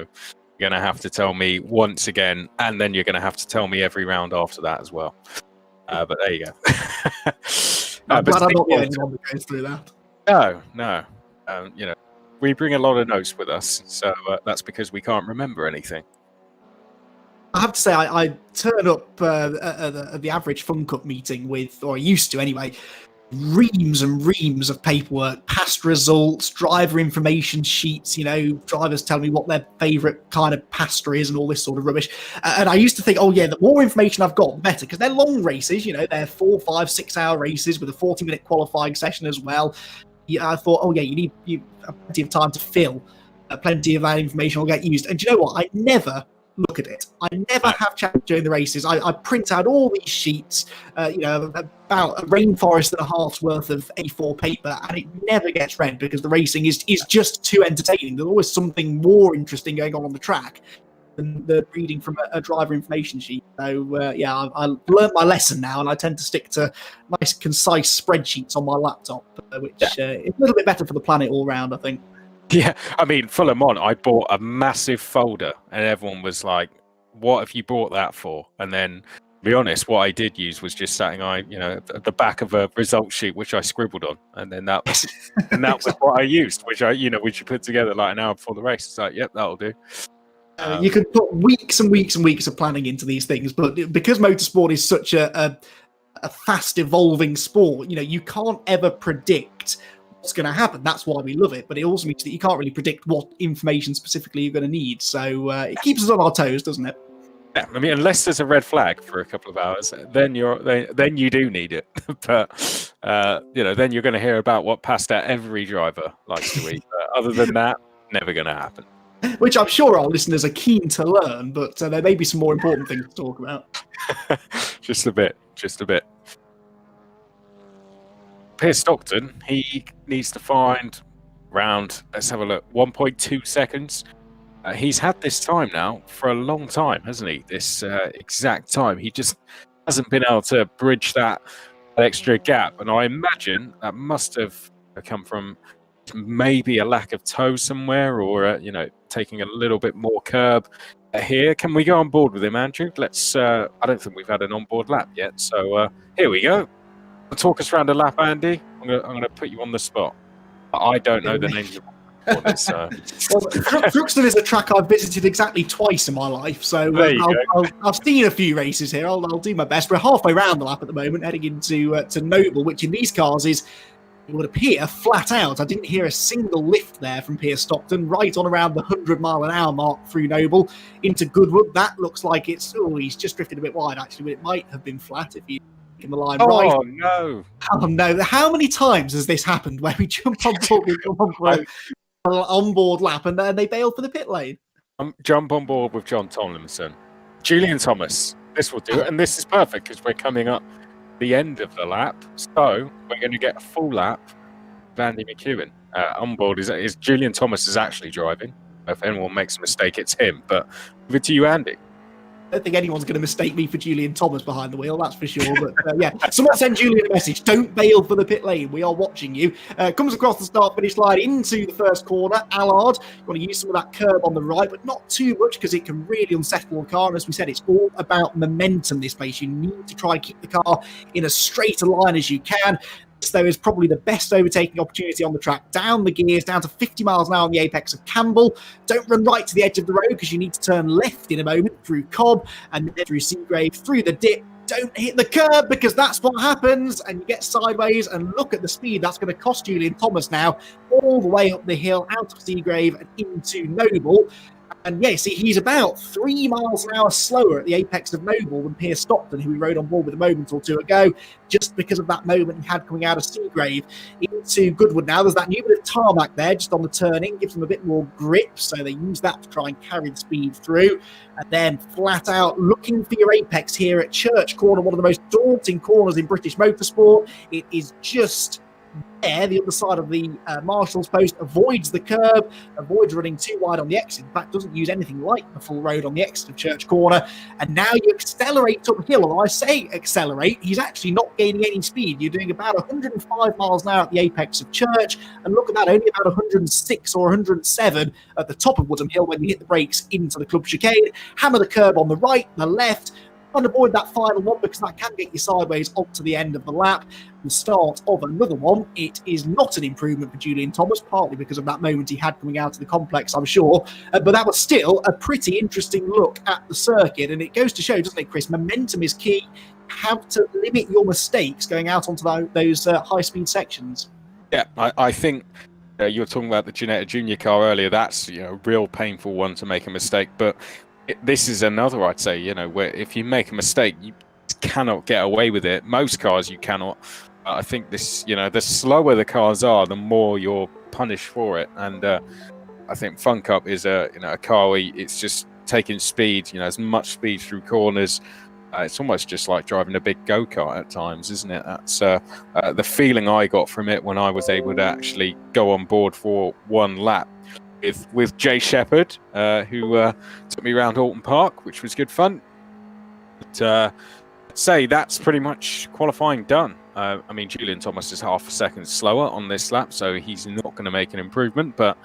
you're going to have to tell me once again, and then you're going to have to tell me every round after that as well. But there you go. I'm glad I'm not the only one that goes through that. No. We bring a lot of notes with us, so that's because we can't remember anything. I have to say, I turn up at the average Funcup meeting with, or I used to anyway, reams and reams of paperwork, past results, driver information sheets, drivers telling me what their favorite kind of pasta is and all this sort of rubbish. And I used to think, oh yeah, the more information I've got, the better, because they're long races, they're 4, 5, 6 hour races with a 40-minute qualifying session as well. Yeah, I thought, oh yeah, you need plenty of time to fill. Plenty of that information will get used. And do you know what? I never look at it. I never have chat during the races. I print out all these sheets, about a rainforest and a half's worth of A4 paper, and it never gets read because the racing is just too entertaining. There's always something more interesting going on the track than the reading from a driver information sheet. So, I've learned my lesson now, and I tend to stick to nice, concise spreadsheets on my laptop, which is a little bit better for the planet all round, I think. Yeah, I mean, Fulham on, I bought a massive folder and everyone was like, what have you bought that for? And then, to be honest, what I did use was just something at the back of a result sheet, which I scribbled on. And then that was what I used, which which you put together like an hour before the race. It's like, yep, that'll do. You could put weeks and weeks and weeks of planning into these things, but because motorsport is such a fast evolving sport, you can't ever predict what's going to happen. That's why we love it, but it also means that you can't really predict what information specifically you're going to need. So it keeps us on our toes, doesn't it? Yeah, I mean, unless there's a red flag for a couple of hours, then you do need it. But then you're going to hear about what pasta every driver likes to eat. Other than that, never going to happen. Which I'm sure our listeners are keen to learn, but there may be some more important things to talk about. Just a bit. Pierce Stockton, he needs to find around, let's have a look, 1.2 seconds. He's had this time now for a long time, hasn't he? This exact time. He just hasn't been able to bridge that extra gap. And I imagine that must have come from maybe a lack of toe somewhere or, taking a little bit more curb here. Can we go on board with him, Andrew? Let's, I don't think we've had an onboard lap yet. So here we go. Talk us around a lap, Andy. I'm going to put you on the spot. I don't know the names of this. Thruxton is a track I've visited exactly twice in my life, so I've seen a few races here. I'll do my best. We're halfway around the lap at the moment, heading into to Noble, which in these cars it would appear flat out. I didn't hear a single lift there from Pierce Stockton, right on around the 100-mile-an-hour mark through Noble into Goodwood. That looks like he's just drifted a bit wide, actually, but it might have been flat if you in the line right. Oh no! How many times has this happened where we jump on board, an onboard lap, and then they bail for the pit lane? Jump on board with John Tomlinson, Julian Thomas. This will do it, and this is perfect because we're coming up the end of the lap, so we're going to get a full lap. Andy McEwan on board is Julian Thomas is actually driving. If anyone makes a mistake, it's him. But over to you, Andy. I don't think anyone's going to mistake me for Julian Thomas behind the wheel, that's for sure. But someone send Julian a message. Don't bail for the pit lane. We are watching you. Comes across the start-finish line into the first corner. Allard, you want to use some of that curb on the right, but not too much because it can really unsettle the car. And as we said, it's all about momentum, this place. You need to try and keep the car in as straight a line as you can. Though is probably the best overtaking opportunity on the track. Down the gears, down to 50 miles an hour on the apex of Campbell. Don't run right to the edge of the road because you need to turn left in a moment through Cobb and then through Seagrave, through the dip. Don't hit the curb because that's what happens and you get sideways and look at the speed that's going to cost Julian Thomas now all the way up the hill out of Seagrave and into Noble. And yeah, see, he's about 3 miles an hour slower at the apex of Noble than Pierce Stockton, who we rode on board with a moment or two ago, just because of that moment he had coming out of Seagrave into Goodwood. Now there's that new bit of tarmac there just on the turning, gives them a bit more grip, so they use that to try and carry the speed through. And then flat out looking for your apex here at Church Corner, one of the most daunting corners in British motorsport. It is just there, the other side of the marshal's post, avoids the curb, avoids running too wide on the exit. In fact, doesn't use anything like the full road on the exit of Church Corner. And now you accelerate uphill. And I say accelerate, he's actually not gaining any speed. You're doing about 105 miles an hour at the apex of Church. And look at that, only about 106 or 107 at the top of Woodham Hill when you hit the brakes into the club chicane. Hammer the curb on the right, the left, and avoid that final one because that can get you sideways up to the end of the lap. The start of another one. It is not an improvement for Julian Thomas, partly because of that moment he had coming out of the complex, I'm sure. But that was still a pretty interesting look at the circuit. And it goes to show, doesn't it, Chris? Momentum is key. You have to limit your mistakes going out onto those high-speed sections. Yeah, I think you were talking about the Ginetta Junior car earlier. That's a real painful one to make a mistake. But this is another, I'd say, where if you make a mistake, you cannot get away with it. Most cars you cannot. I think this, the slower the cars are, the more you're punished for it. And I think Funcup is a car where it's just taking speed, as much speed through corners. It's almost just like driving a big go-kart at times, isn't it? That's the feeling I got from it when I was able to actually go on board for one lap with Jay Shepherd, who took me around Alton Park, which was good fun. But I'd say that's pretty much qualifying done. Julian Thomas is half a second slower on this lap, so he's not going to make an improvement, but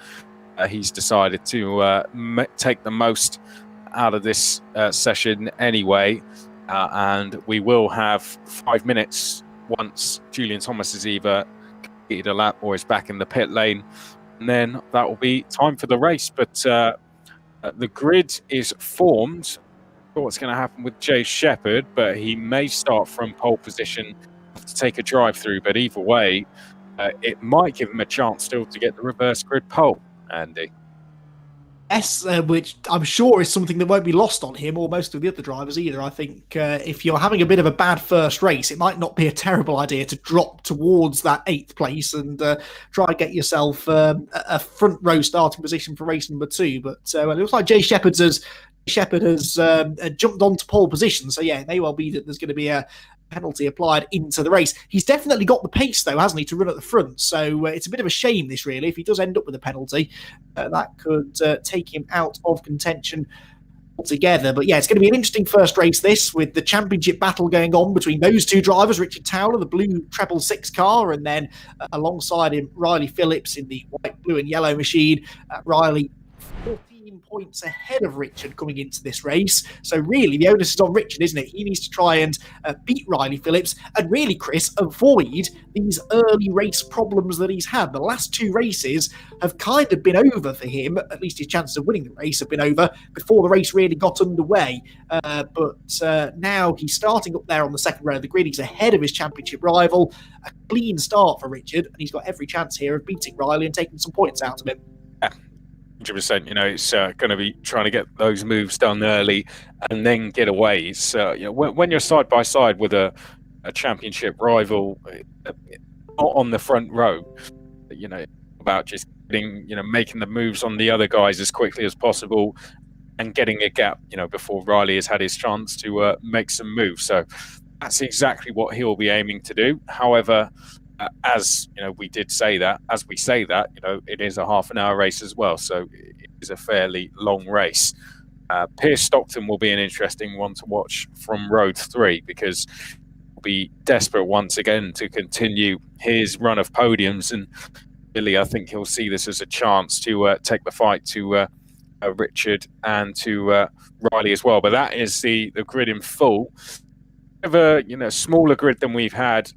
he's decided to take the most out of this session anyway. And we will have 5 minutes once Julian Thomas has either completed a lap or is back in the pit lane. And then that will be time for the race. But the grid is formed. What's going to happen with Jay Shepherd, but he may start from pole position to take a drive through. But either way, it might give him a chance still to get the reverse grid pole, Andy. Yes, which I'm sure is something that won't be lost on him or most of the other drivers either. I think if you're having a bit of a bad first race, it might not be a terrible idea to drop towards that 8th place and try and get yourself a front row starting position for race number 2. But it looks like Jay Shepherd has jumped onto pole position. So yeah, it may well be that there's going to be a penalty applied into the race. He's definitely got the pace though, hasn't he, to run at the front. So it's a bit of a shame this really. If he does end up with a penalty, that could take him out of contention altogether. But yeah, it's going to be an interesting first race this, with the championship battle going on between those two drivers, Richard Towler, the blue treble 6 car, and then alongside him Riley Phillips in the white, blue and yellow machine. Riley 14 points ahead of Richard coming into this race. So really the onus is on Richard, isn't it? He needs to try and beat Riley Phillips and really, Chris, avoid these early race problems that he's had. The last 2 races have kind of been over for him. At least his chances of winning the race have been over before the race really got underway. But now he's starting up there on the second row of the grid. He's ahead of his championship rival. A clean start for Richard, and he's got every chance here of beating Riley and taking some points out of him. 100%. It's going to be trying to get those moves done early and then get away. So when you're side by side with a championship rival on the front row, about just getting, making the moves on the other guys as quickly as possible and getting a gap, before Riley has had his chance to make some moves. So that's exactly what he'll be aiming to do. However, as we say that, it is a half an hour race as well, so it is a fairly long race. Pierce Stockton will be an interesting one to watch from road 3, because he'll be desperate once again to continue his run of podiums, and really I think he'll see this as a chance to take the fight to Richard and to Riley as well. But that is the grid in full. Of a smaller grid than we've had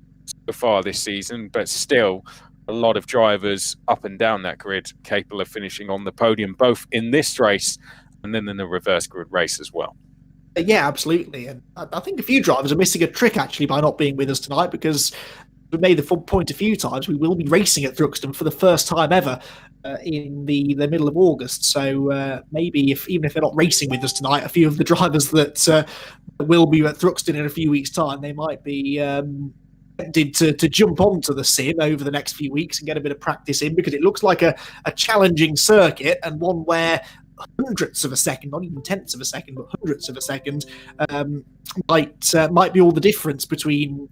so far this season, but still a lot of drivers up and down that grid capable of finishing on the podium, both in this race and then in the reverse grid race as well. Yeah, absolutely. And I think a few drivers are missing a trick actually by not being with us tonight, because we made the point a few times. We will be racing at Thruxton for the first time ever in the middle of August. So maybe even if they're not racing with us tonight, a few of the drivers that will be at Thruxton in a few weeks' time, they might be to jump onto the sim over the next few weeks and get a bit of practice in, because it looks like a challenging circuit, and one where hundredths of a second, not even tenths of a second, but hundredths of a second might be all the difference between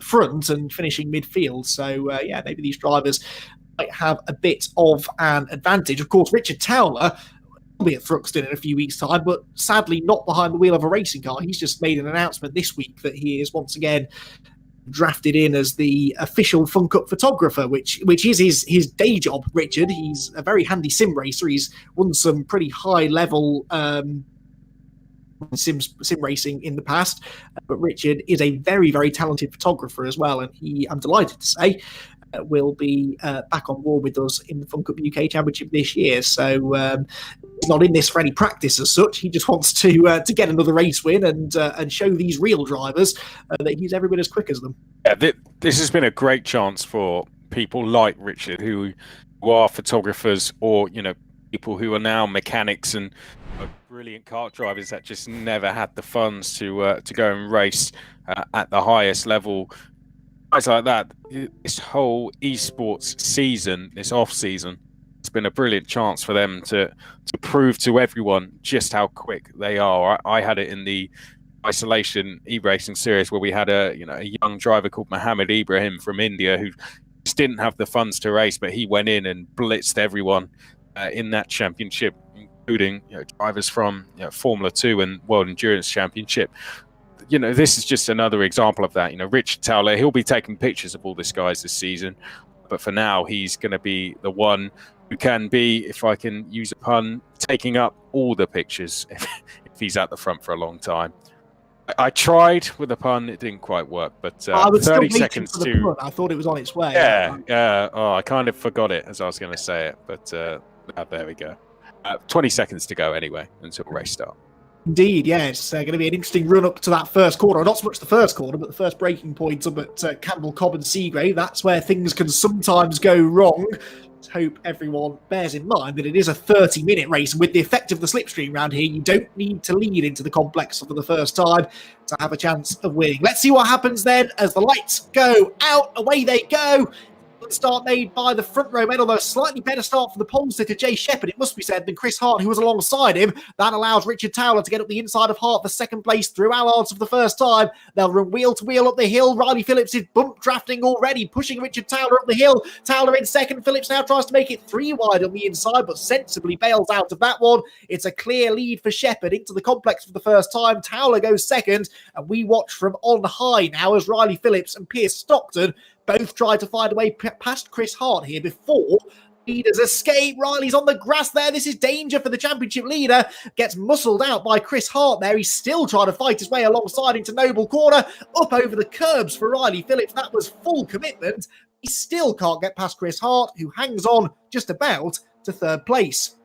front and finishing midfield. So yeah, maybe these drivers might have a bit of an advantage. Of course, Richard Towler will be at Thruxton in a few weeks' time, but sadly not behind the wheel of a racing car. He's just made an announcement this week that he is once again drafted in as the official Funcup photographer, which is his day job. Richard, he's a very handy sim racer. He's won some pretty high level sim racing in the past, but Richard is a very, very talented photographer as well, and I'm delighted to say will be back on board with us in the Funcup UK Championship this year. So He's not in this for any practice as such. He just wants to get another race win and show these real drivers that he's every bit as quick as them. Yeah, this has been a great chance for people like Richard, who are photographers, or people who are now mechanics and brilliant kart drivers that just never had the funds to go and race at the highest level. Guys like that, this whole esports season, this off season, it's been a brilliant chance for them to prove to everyone just how quick they are. I had it in the isolation e-racing series where we had a young driver called Mohammed Ibrahim from India who just didn't have the funds to race, but he went in and blitzed everyone in that championship, including drivers from Formula 2 and World Endurance Championship. This is just another example of that. Richard Towler, he'll be taking pictures of all these guys this season, but for now he's going to be the one who can be, if I can use a pun, taking up all the pictures if he's at the front for a long time. I tried with a pun, it didn't quite work, but I was 30 still seconds for the to... pun. I thought it was on its way. Yeah. Oh, I kind of forgot it as I was going to say it, but there we go. 20 seconds to go anyway until race start. Indeed, yeah, it's going to be an interesting run up to that first corner. Not so much the first corner, but the first braking point up at Campbell Cobb and Seagrave. That's where things can sometimes go wrong. Let's hope everyone bears in mind that it is a 30-minute race. And with the effect of the slipstream around here, you don't need to lead into the complex for the first time to have a chance of winning. Let's see what happens then as the lights go out. Away they go. Start made by the front row men, although a slightly better start for the pole sitter Jay Shepherd, it must be said, than Chris Hart, who was alongside him. That allows Richard Towler to get up the inside of Hart for second place through Allards for the first time. They'll run wheel to wheel up the hill. Riley Phillips is bump drafting already, pushing Richard Towler up the hill. Towler in second. Phillips now tries to make it 3 wide on the inside, but sensibly bails out of that one. It's a clear lead for Shepherd into the complex for the first time. Towler goes second, and we watch from on high now as Riley Phillips and Pierce Stockton both tried to find a way past Chris Hart here before leaders escape. Riley's on the grass there. This is danger for the championship leader. Gets muscled out by Chris Hart there. He's still trying to fight his way alongside into Noble Corner. Up over the curbs for Riley Phillips. That was full commitment. He still can't get past Chris Hart, who hangs on just about to third place.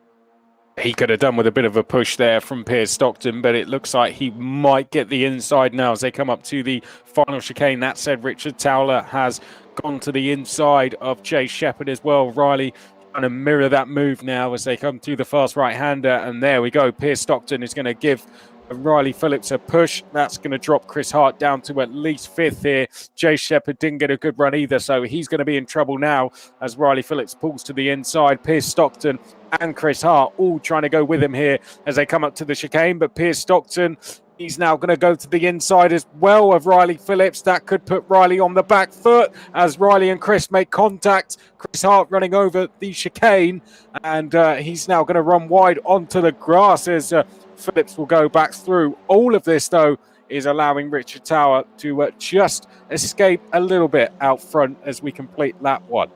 He could have done with a bit of a push there from Piers Stockton, but it looks like he might get the inside now as they come up to the final chicane. That said, Richard Towler has gone to the inside of Jay Shepherd as well. Riley trying to mirror that move now as they come to the fast right-hander. And there we go. Piers Stockton is going to give Riley Phillips a push. That's going to drop Chris Hart down to at least 5th here. Jay Shepherd didn't get a good run either, so he's going to be in trouble now as Riley Phillips pulls to the inside. Piers Stockton and Chris Hart all trying to go with him here as they come up to the chicane, but Piers Stockton, he's now going to go to the inside as well of Riley Phillips. That could put Riley on the back foot as Riley and Chris make contact. Chris Hart running over the chicane, and he's now going to run wide onto the grass as Phillips will go back through. All of this, though, is allowing Richard Towler to just escape a little bit out front as we complete lap 1.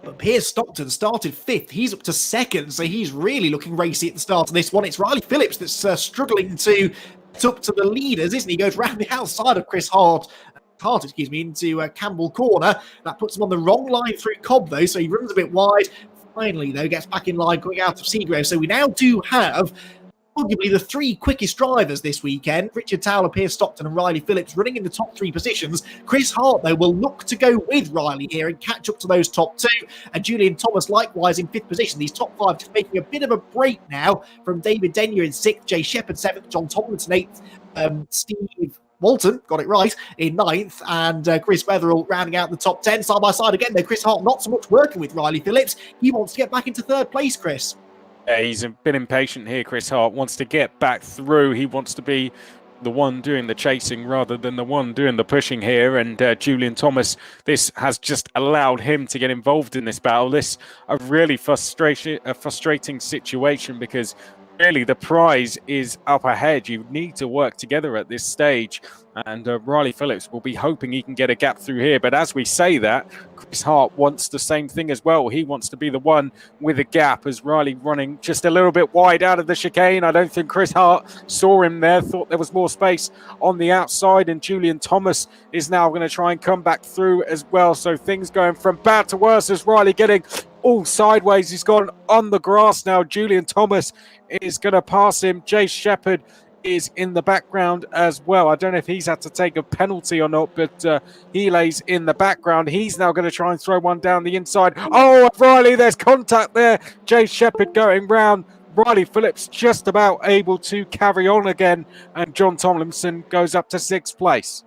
But Piers Stockton started 5th. He's up to 2nd, so he's really looking racy at the start of this one. It's Riley Phillips that's struggling to get up to the leaders, isn't he? Goes round the outside of Chris Hart, into Campbell Corner. That puts him on the wrong line through Cobb, though, so he runs a bit wide. Finally, though, gets back in line going out of Seagrave. So we now do have arguably the 3 quickest drivers this weekend. Richard Towler, Piers Stockton and Riley Phillips running in the top 3 positions. Chris Hart, though, will look to go with Riley here and catch up to those top 2. And Julian Thomas likewise in 5th position. These top 5 just making a bit of a break now from David Denyer in 6th, Jay Shepherd 7th, John Tomlinson 8th, Steve Walton, got it right, in 9th, and Chris Wetherall rounding out the top 10. Side by side again, though, Chris Hart not so much working with Riley Phillips. He wants to get back into 3rd place, Chris. He's been impatient here, Chris Hart. Wants to get back through. He wants to be the one doing the chasing rather than the one doing the pushing here. And Julian Thomas, this has just allowed him to get involved in this battle. This a really frustrating situation because really the prize is up ahead. You need to work together at this stage. And Riley Phillips will be hoping he can get a gap through here. But as we say that, Chris Hart wants the same thing as well. He wants to be the one with a gap as Riley running just a little bit wide out of the chicane. I don't think Chris Hart saw him there, thought there was more space on the outside. And Julian Thomas is now going to try and come back through as well. So things going from bad to worse as Riley getting all sideways. He's gone on the grass now. Julian Thomas is going to pass him. Jay Shepherd is in the background as well. I don't know if he's had to take a penalty or not, but he lays in the background. He's now going to try and throw one down the inside. Oh, Riley, there's contact there. Jay Shepherd going round. Riley Phillips just about able to carry on again, and John Tomlinson goes up to 6th place.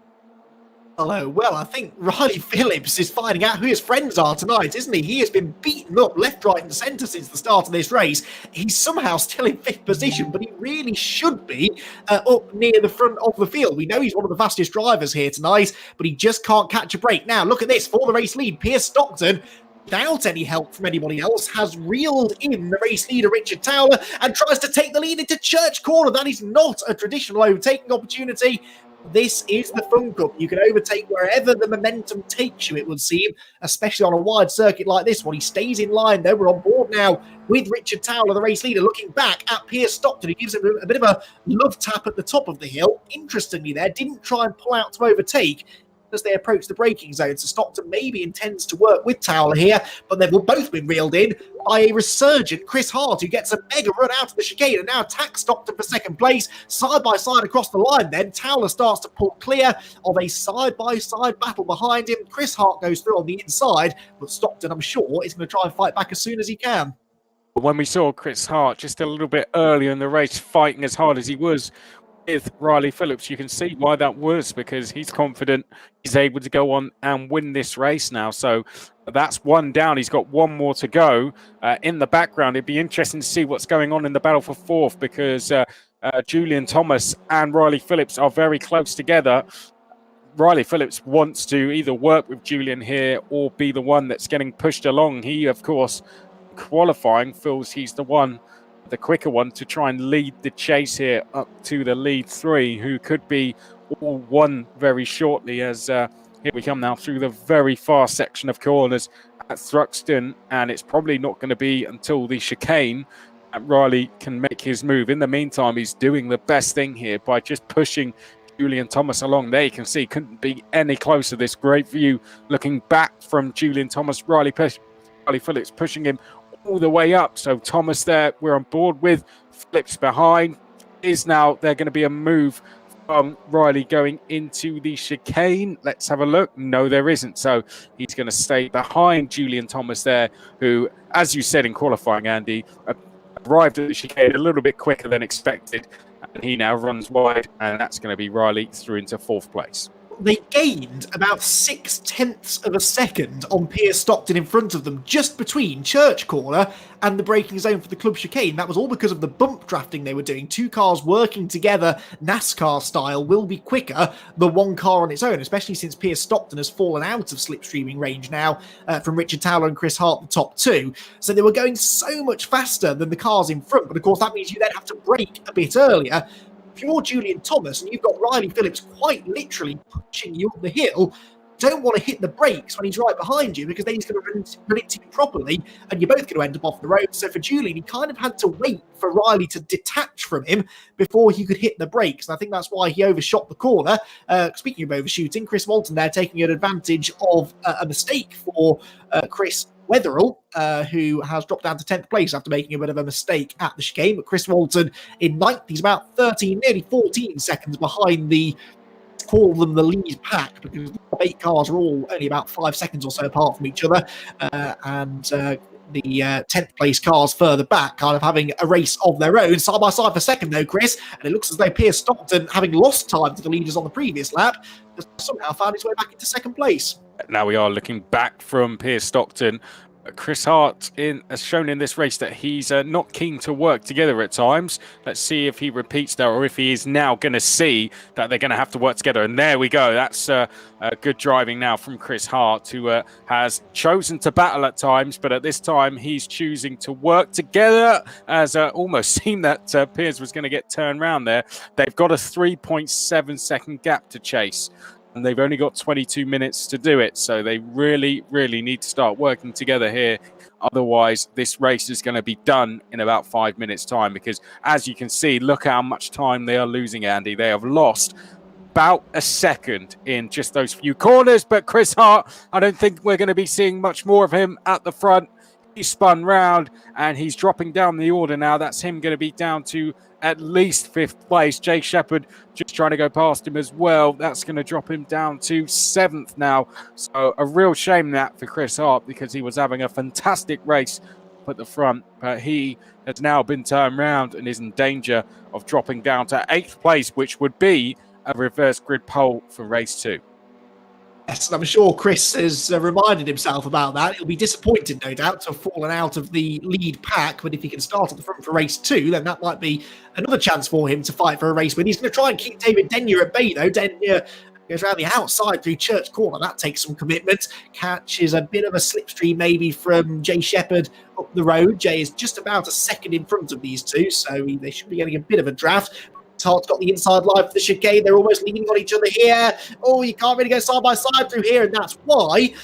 Hello. Well, I think Riley Phillips is finding out who his friends are tonight, isn't he? He has been beaten up left, right and centre since the start of this race. He's somehow still in 5th position, but he really should be up near the front of the field. We know he's one of the fastest drivers here tonight, but he just can't catch a break. Now, look at this. For the race lead, Piers Stockton, without any help from anybody else, has reeled in the race leader, Richard Towler, and tries to take the lead into Church Corner. That is not a traditional overtaking opportunity. This is the Funcup. You can overtake wherever the momentum takes you, it would seem, especially on a wide circuit like this one. He stays in line, though. We're on board now with Richard Towler, the race leader, looking back at Piers Stockton. He gives him a bit of a love tap at the top of the hill. Interestingly there, didn't try and pull out to overtake as they approach the braking zone. So Stockton maybe intends to work with Towler here, but they've both been reeled in by a resurgent Chris Hart, who gets a mega run out of the chicane and now attacks Stockton for 2nd place. Side by side across the line then, Towler starts to pull clear of a side-by-side battle behind him. Chris Hart goes through on the inside, but Stockton, I'm sure, is going to try and fight back as soon as he can. When we saw Chris Hart just a little bit earlier in the race fighting as hard as he was with Riley Phillips, you can see why that was, because he's confident he's able to go on and win this race now. So that's one down. He's got one more to go. In the background, it'd be interesting to see what's going on in the battle for 4th, because Julian Thomas and Riley Phillips are very close together. Riley Phillips wants to either work with Julian here or be the one that's getting pushed along. He, of course, qualifying, feels he's the quicker one to try and lead the chase here up to the lead 3, who could be all one very shortly, as here we come now through the very fast section of corners at Thruxton, and it's probably not going to be until the chicane that Riley can make his move. In the meantime, he's doing the best thing here by just pushing Julian Thomas along. There you can see, couldn't be any closer. This great view looking back from Julian Thomas. Riley Phillips pushing him all the way up. So Thomas there, we're on board with. Phillips behind. Is now there going to be a move from Riley going into the chicane? Let's have a look. No, there isn't. So he's going to stay behind Julian Thomas there, who, as you said in qualifying, Andy, arrived at the chicane a little bit quicker than expected. And he now runs wide, and that's going to be Riley through into 4th place. They gained about 0.6 of a second on Piers Stockton in front of them, just between Church Corner and the braking zone for the club chicane. That was all because of the bump drafting they were doing. 2 cars working together, NASCAR style, will be quicker than 1 car on its own, especially since Piers Stockton has fallen out of slipstreaming range now from Richard Towler and Chris Hart, the top 2. So they were going so much faster than the cars in front, but of course that means you then have to brake a bit earlier. If you're Julian Thomas and you've got Riley Phillips quite literally pushing you up the hill, don't want to hit the brakes when he's right behind you, because then he's going to run into you properly and you're both going to end up off the road. So for Julian, he kind of had to wait for Riley to detach from him before he could hit the brakes. And I think that's why he overshot the corner. Speaking of overshooting, Chris Walton there taking an advantage of a mistake for Chris Wetherill, who has dropped down to 10th place after making a bit of a mistake at the chicane. But Chris Walton in 9th, he's about 13, nearly 14 seconds behind the, call them the lead pack, because the 8 cars are all only about 5 seconds or so apart from each other. The 10th place cars further back, kind of having a race of their own. Side by side for 2nd though, Chris, and it looks as though Piers Stockton, having lost time to the leaders on the previous lap, has somehow found his way back into 2nd place. Now we are looking back from Piers Stockton. Chris Hart has shown in this race that he's not keen to work together at times. Let's see if he repeats that, or if he is now going to see that they're going to have to work together. And there we go. That's good driving now from Chris Hart, who has chosen to battle at times, but at this time he's choosing to work together, as almost seemed that Piers was going to get turned around there. They've got a 3.7 second gap to chase, and they've only got 22 minutes to do it. So they really, really need to start working together here. Otherwise, this race is going to be done in about 5 minutes' time, because as you can see, look how much time they are losing, Andy. They have lost about a second in just those few corners. But Chris Hart, I don't think we're going to be seeing much more of him at the front. He spun round and he's dropping down the order now. That's him going to be down to at least 5th place. Jay Shepherd just trying to go past him as well. That's going to drop him down to 7th now. So a real shame that for Chris Hart, because he was having a fantastic race at the front, but he has now been turned round and is in danger of dropping down to 8th place, which would be a reverse grid pole for race 2. Yes, and I'm sure Chris has reminded himself about that. He'll be disappointed, no doubt, to have fallen out of the lead pack. But if he can start at the front for race 2, then that might be another chance for him to fight for a race win. He's going to try and keep David Denyer at bay, though. Denyer goes around the outside through Church Corner. That takes some commitment. Catches a bit of a slipstream maybe from Jay Shepherd up the road. Jay is just about a second in front of these two, so they should be getting a bit of a draft. Hart's got the inside line for the chicane. They're almost leaning on each other here. Oh, you can't really go side by side through here, and that's why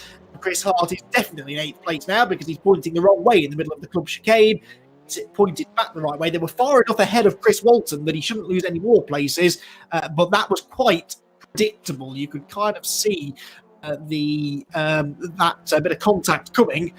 Chris Hart is definitely in 8th place now, because he's pointing the wrong way in the middle of the club chicane. It's pointed back the right way. They were far enough ahead of Chris Walton that he shouldn't lose any more places, but that was quite predictable. You could kind of see that bit of contact coming,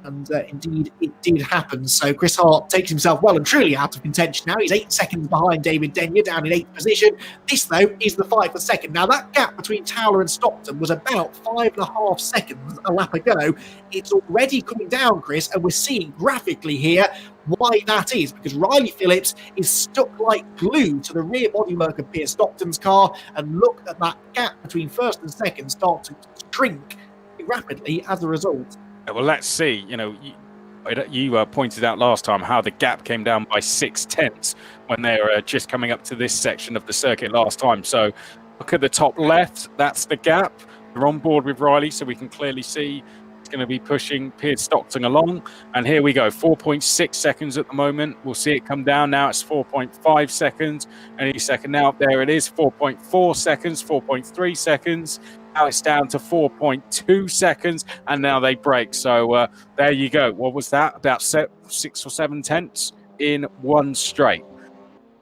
and indeed it did happen. So Chris Hart takes himself well and truly out of contention now. He's 8 seconds behind David Denyer, down in 8th position. This, though, is the fight for second. Now, that gap between Towler and Stockton was about 5.5 seconds a lap ago. It's already coming down, Chris, and we're seeing graphically here why that is, because Riley Phillips is stuck like glue to the rear bodywork of Pierce Stockton's car, and look at that gap between first and second start to shrink rapidly as a result. Well, let's see. You pointed out last time how the gap came down by 6/10 when they were just coming up to this section of the circuit last time. So look at the top left. That's the gap. We're on board with Riley, so we can clearly see it's going to be pushing Piers Stockton along. And here we go, 4.6 seconds at the moment. We'll see it come down now. It's 4.5 seconds. Any second now, there it is, 4.4 seconds, 4.3 seconds. Now it's down to 4.2 seconds, and now they break. So there you go. What was that? About 6 or 7 tenths in one straight.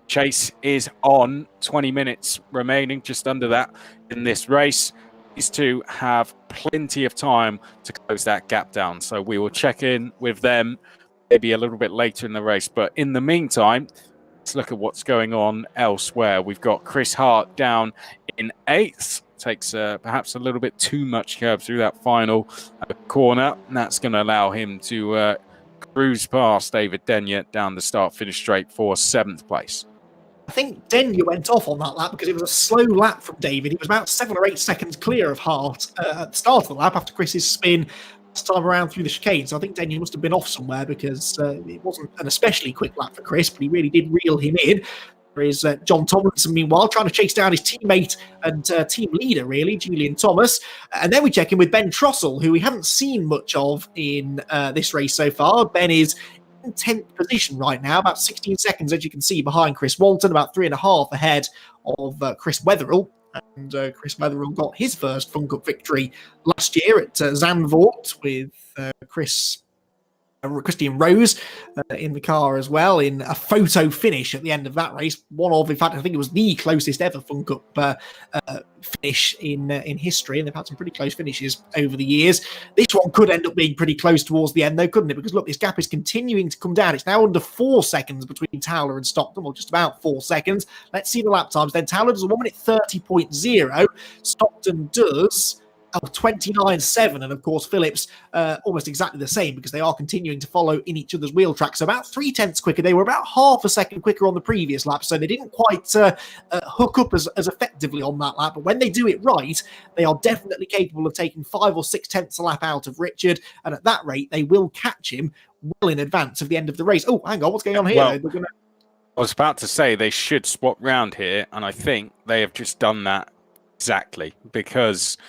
Chase is on. 20 minutes remaining, just under that in this race. These two have plenty of time to close that gap down. So we will check in with them maybe a little bit later in the race. But in the meantime, let's look at what's going on elsewhere. We've got Chris Hart down in 8th. Takes perhaps a little bit too much curve through that final corner, and that's going to allow him to cruise past David Denyer down the start-finish straight for 7th place. I think Denyer went off on that lap because it was a slow lap from David. He was about 7 or 8 seconds clear of Hart at the start of the lap after Chris's spin last time around through the chicane. So I think Denyer must have been off somewhere, because it wasn't an especially quick lap for Chris, but he really did reel him in. There is John Tomlinson, meanwhile, trying to chase down his teammate and team leader, really, Julian Thomas. And then we check in with Ben Trossel, who we haven't seen much of in this race so far. Ben is in 10th position right now, about 16 seconds, as you can see, behind Chris Walton, about 3.5 ahead of Chris Wetherill. And Chris Wetherill got his first Funcup victory last year at Zandvoort with Christian Rose in the car as well, in a photo finish at the end of that race. In fact, I think it was the closest ever Funcup finish in history, and they've had some pretty close finishes over the years. This one could end up being pretty close towards the end, though, couldn't it? Because look, this gap is continuing to come down. It's now under 4 seconds between Towler and Stockton, or just about 4 seconds. Let's see the lap times then. Towler does a 1:30.0. Stockton does 29.7, and of course Phillips almost exactly the same, because they are continuing to follow in each other's wheel tracks. So about 3 tenths quicker. They were about half a second quicker on the previous lap, so they didn't quite hook up as effectively on that lap. But when they do it right, they are definitely capable of taking 5 or 6 tenths a lap out of Richard, and at that rate they will catch him well in advance of the end of the race. Oh, hang on, what's going on here? Well, I was about to say they should swap round here, and I think they have just done that exactly, because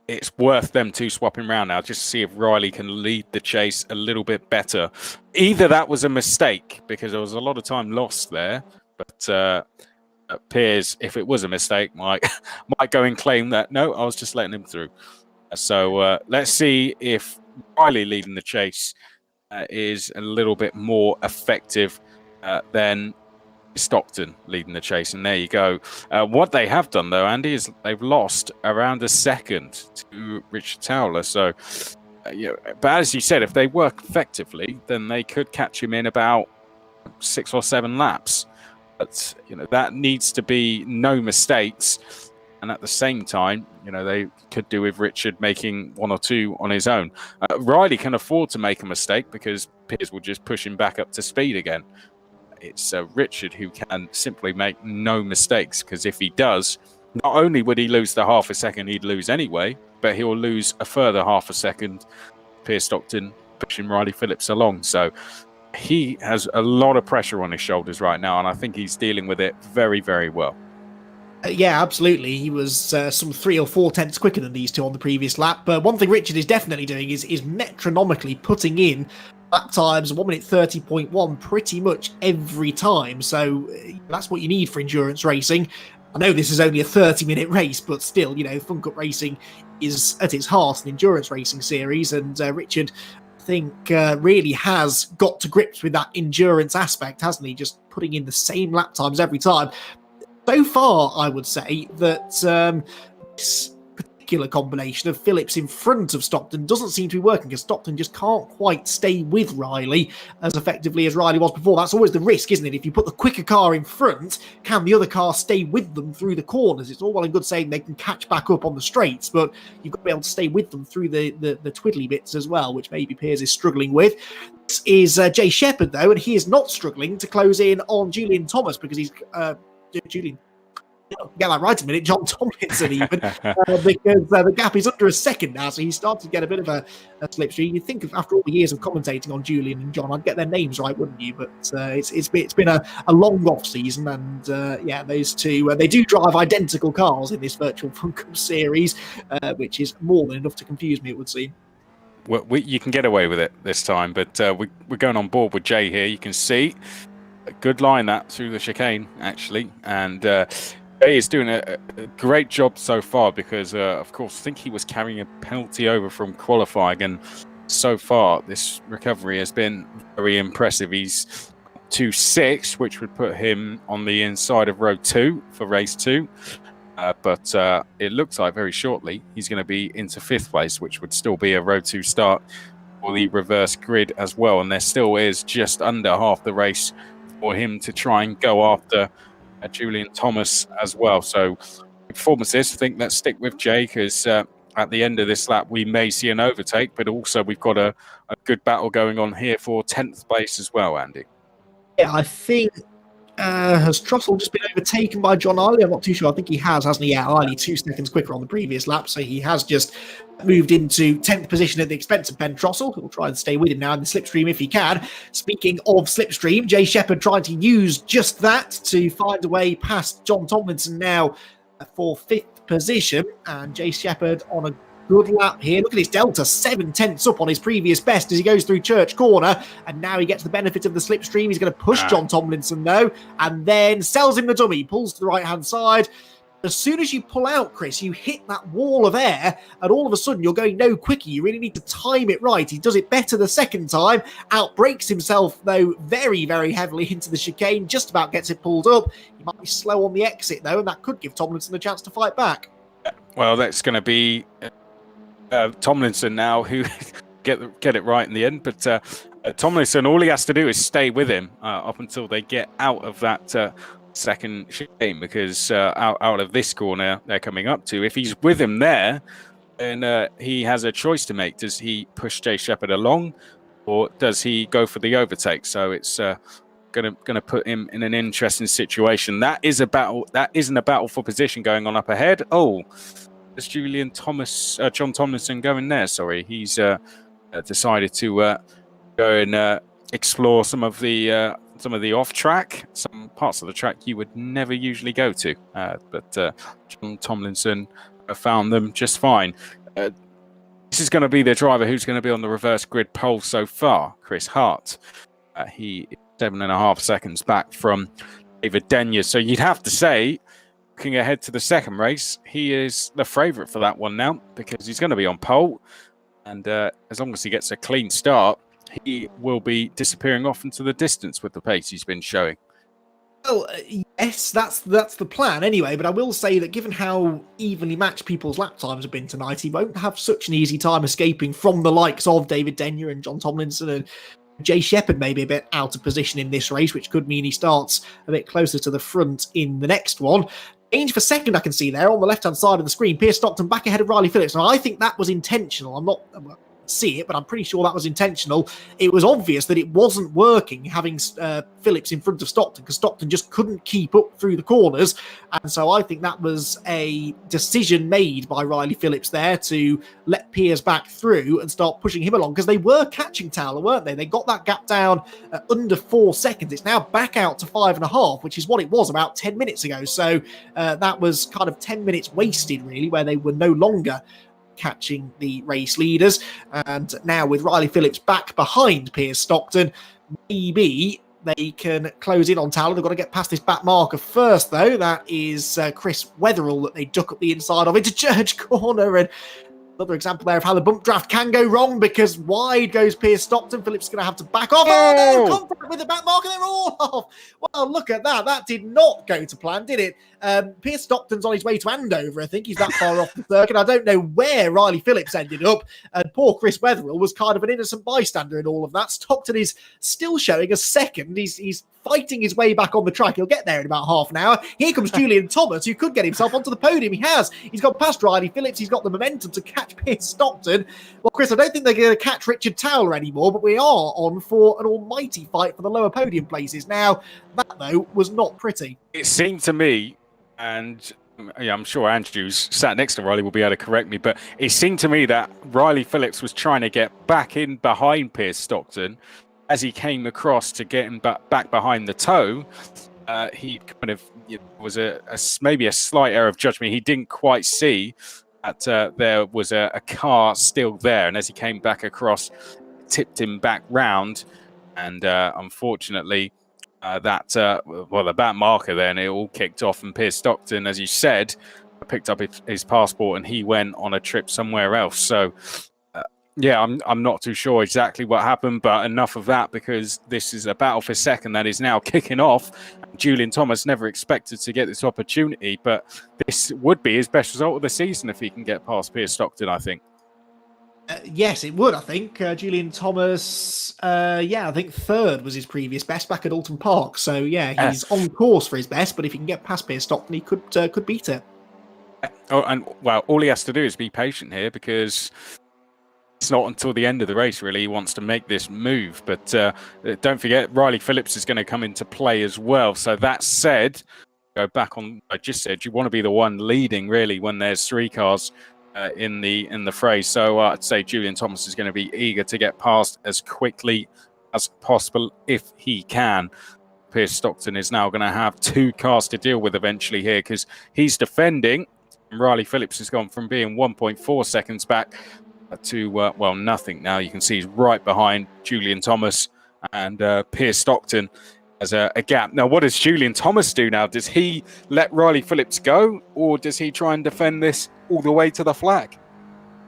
it's worth them two swapping around now, just to see if Riley can lead the chase a little bit better. Either that was a mistake, because there was a lot of time lost there, but Piers, if it was a mistake, might go and claim that, no, I was just letting him through. So let's see if Riley leading the chase is a little bit more effective than Stockton leading the chase. And there you go. What they have done, though, Andy, is they've lost around a second to Richard Towler. So But as you said, if they work effectively, then they could catch him in about 6 or 7 laps. But that needs to be no mistakes, and at the same time, they could do with Richard making 1 or 2 on his own. Riley can afford to make a mistake because Piers will just push him back up to speed again. It's Richard who can simply make no mistakes, because if he does, not only would he lose the half a second he'd lose anyway, but he'll lose a further half a second. Piers Stockton pushing Riley Phillips along. So he has a lot of pressure on his shoulders right now, and I think he's dealing with it very, very well. Yeah, absolutely. He was some 3 or 4 tenths quicker than these two on the previous lap. But one thing Richard is definitely doing is metronomically putting in lap times 1 minute 30.1 pretty much every time. So that's what you need for endurance racing. I know this is only a 30-minute race, but still, Funcup racing is at its heart an endurance racing series, and Richard, I think, really has got to grips with that endurance aspect, hasn't he? Just putting in the same lap times every time. So far, I would say that this particular combination of Phillips in front of Stockton doesn't seem to be working, because Stockton just can't quite stay with Riley as effectively as Riley was before. That's always the risk, isn't it? If you put the quicker car in front, can the other car stay with them through the corners? It's all well and good saying they can catch back up on the straights, but you've got to be able to stay with them through the twiddly bits as well, which maybe Piers is struggling with. This is Jay Shepherd, though, and he is not struggling to close in on Julian Thomas, because he's Julian. Get that right a minute, John Tomlinson even, because the gap is under a second now, so he's starting to get a bit of a slipstream. You'd think after all the years of commentating on Julian and John, I'd get their names right, wouldn't you? But it's been a long off season, and those two they do drive identical cars in this virtual Funcup series, which is more than enough to confuse me, it would seem. Well, you can get away with it this time, but we're going on board with Jay here. You can see a good line that through the chicane, actually, and Jay is doing a great job so far, because, of course, I think he was carrying a penalty over from qualifying, and so far this recovery has been very impressive. He's 2.6, which would put him on the inside of row 2 for race 2. But it looks like very shortly he's going to be into 5th place, which would still be a row 2 start for the reverse grid as well. And there still is just under half the race for him to try and go after Julian Thomas as well. So performances, I think let's stick with Jay, because at the end of this lap we may see an overtake, but also we've got a good battle going on here for 10th place as well, Andy. Yeah, I think has Trussell just been overtaken by John Eiley? I'm not too sure. I think he has, hasn't he? Yeah, Eiley 2 seconds quicker on the previous lap, so he has just moved into 10th position at the expense of Ben Trussell, who will try and stay with him now in the slipstream if he can. Speaking of slipstream, Jay Shepherd trying to use just that to find a way past John Tomlinson now for 5th position, and Jay Shepherd on a good lap here. Look at his delta, 7 tenths up on his previous best as he goes through Church Corner, and now he gets the benefit of the slipstream. He's going to push John Tomlinson though, and then sells him the dummy, pulls to the right hand side. As soon as you pull out, Chris, you hit that wall of air, and all of a sudden you're going no quicker. You really need to time it right. He does it better the second time, outbrakes himself though very, very heavily into the chicane, just about gets it pulled up. He might be slow on the exit though, and that could give Tomlinson a chance to fight back. Well, that's going to be Tomlinson now who get it right in the end, but Tomlinson, all he has to do is stay with him up until they get out of that second chicane, because out of this corner they're coming up to, if he's with him there, then he has a choice to make. Does he push Jay Shepherd along, or does he go for the overtake? So it's gonna put him in an interesting situation. That is a battle. That isn't a battle for position going on up ahead. Oh, there's Julian Thomas, John Tomlinson going there. Sorry, he's decided to go and explore some of the off track, some parts of the track you would never usually go to. But John Tomlinson found them just fine. This is going to be the driver who's going to be on the reverse grid pole so far, Chris Hart. He is 7.5 seconds back from David Denyer. So you'd have to say, looking ahead to the second race, he is the favourite for that one now, because he's going to be on pole, and as long as he gets a clean start, he will be disappearing off into the distance with the pace he's been showing. Well, Yes, that's the plan anyway. But I will say that given how evenly matched people's lap times have been tonight, he won't have such an easy time escaping from the likes of David Denyer and John Tomlinson and Jay Shepherd. Maybe a bit out of position in this race, which could mean he starts a bit closer to the front in the next one. Change for second, I can see there on the left-hand side of the screen. Pierce Stockton back ahead of Riley Phillips. Now, I think that was intentional. I'm not see it, but I'm pretty sure that was intentional. It was obvious that it wasn't working having Phillips in front of Stockton because Stockton just couldn't keep up through the corners. And so I think that was a decision made by Riley Phillips there to let Piers back through and start pushing him along because they were catching Towler, weren't they? They got that gap down under 4 seconds. It's now back out to 5.5, which is what it was about 10 minutes ago. So that was kind of 10 minutes wasted, really, where they were no longer catching the race leaders. And now with Riley Phillips back behind Piers Stockton, maybe they can close in on Towler. They've got to get past this back marker first, though. That is Chris Wetherill that they duck up the inside of into Church Corner. And another example there of how the bump draft can go wrong because wide goes Piers Stockton. Phillips is going to have to back off. Oh, no, contact with the back marker. They're all off. Well, look at that. That did not go to plan, did it? Piers Stockton's on his way to Andover. I think he's that far off the circuit. I don't know where Riley Phillips ended up. And poor Chris Wetherill was kind of an innocent bystander in all of that. Stockton is still showing a second. He's fighting his way back on the track. He'll get there in about half an hour. Here comes Julian Thomas, who could get himself onto the podium. He has. He's got past Riley Phillips. He's got the momentum to catch Piers Stockton. Well, Chris, I don't think they're going to catch Richard Towler anymore, but we are on for an almighty fight for the lower podium places. Now, that, though, was not pretty. It seemed to me, and yeah, I'm sure Andrew's sat next to Riley will be able to correct me, but it seemed to me that Riley Phillips was trying to get back in behind Piers Stockton as he came across to get him back behind the toe. He kind of was maybe a slight error of judgment. He didn't quite see that there was a car still there, and as he came back across, tipped him back round, and unfortunately the back marker then it all kicked off, and Piers Stockton, as you said, picked up his passport and he went on a trip somewhere else. So yeah, I'm not too sure exactly what happened, but enough of that because this is a battle for second that is now kicking off. Julian Thomas never expected to get this opportunity, but this would be his best result of the season if he can get past Piers Stockton, I think. Yes, it would, I think. Julian Thomas, I think third was his previous best back at Alton Park. So, yeah, he's on course for his best, but if he can get past Piers Stockton, he could beat it. Oh, and, well, all he has to do is be patient here because it's not until the end of the race, really, he wants to make this move. But don't forget, Riley Phillips is going to come into play as well. So that said, go back on what I just said, you want to be the one leading, really, when there's three cars in the fray. So I'd say Julian Thomas is going to be eager to get past as quickly as possible if he can. Piers Stockton is now going to have two cars to deal with eventually here because he's defending. Riley Phillips has gone from being 1.4 seconds back to, nothing now. You can see he's right behind Julian Thomas, and Piers Stockton has a gap. Now, what does Julian Thomas do now? Does he let Riley Phillips go, or does he try and defend this all the way to the flag?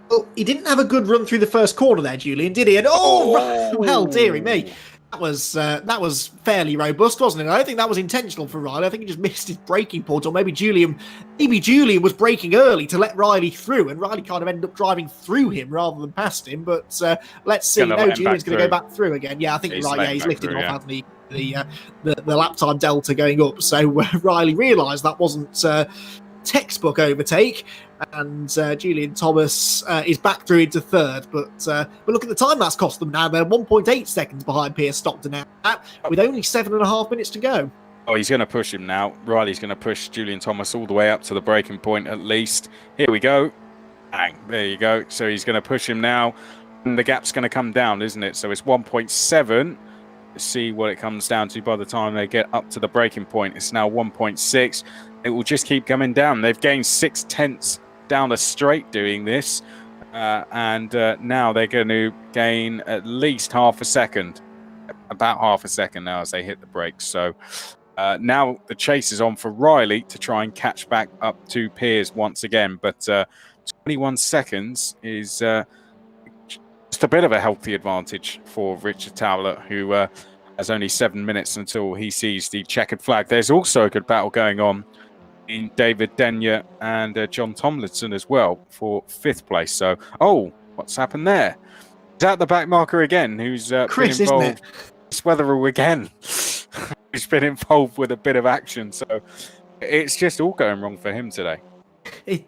Well, he didn't have a good run through the first corner there, Julian, did he? And well, dearie me. That was fairly robust, wasn't it? I don't think that was intentional for Riley. I think he just missed his braking point, or maybe Julian was braking early to let Riley through, and Riley kind of ended up driving through him rather than past him. But let's see. No, Julian's going to go back through again. Yeah, I think you're right. Yeah, he's lifted him off, hasn't he? The lap time delta going up. So Riley realised that wasn't textbook overtake, and Julian Thomas is back through into third. But look at the time that's cost them now. They're 1.8 seconds behind Piers Stockton now, with only 7.5 minutes to go. Oh, he's going to push him now. Riley's going to push Julian Thomas all the way up to the braking point at least. Here we go. Bang, there you go. So he's going to push him now, and the gap's going to come down, isn't it? So it's 1.7. Let's see what it comes down to by the time they get up to the braking point. It's now 1.6. It will just keep coming down. They've gained 0.6 down the straight doing this. And now they're going to gain at least half a second. About half a second now as they hit the brakes. So now the chase is on for Riley to try and catch back up to Piers once again. But 21 seconds is just a bit of a healthy advantage for Richard Towler, who There's only 7 minutes until he sees the checkered flag. There's also a good battle going on in David Denyer and John Tomlinson as well for 5th place. So, what's happened there? Is that the back marker again? Who's Chris, been involved? isn't it? Chris Weatherall again. Who's been involved with a bit of action. So it's just all going wrong for him today.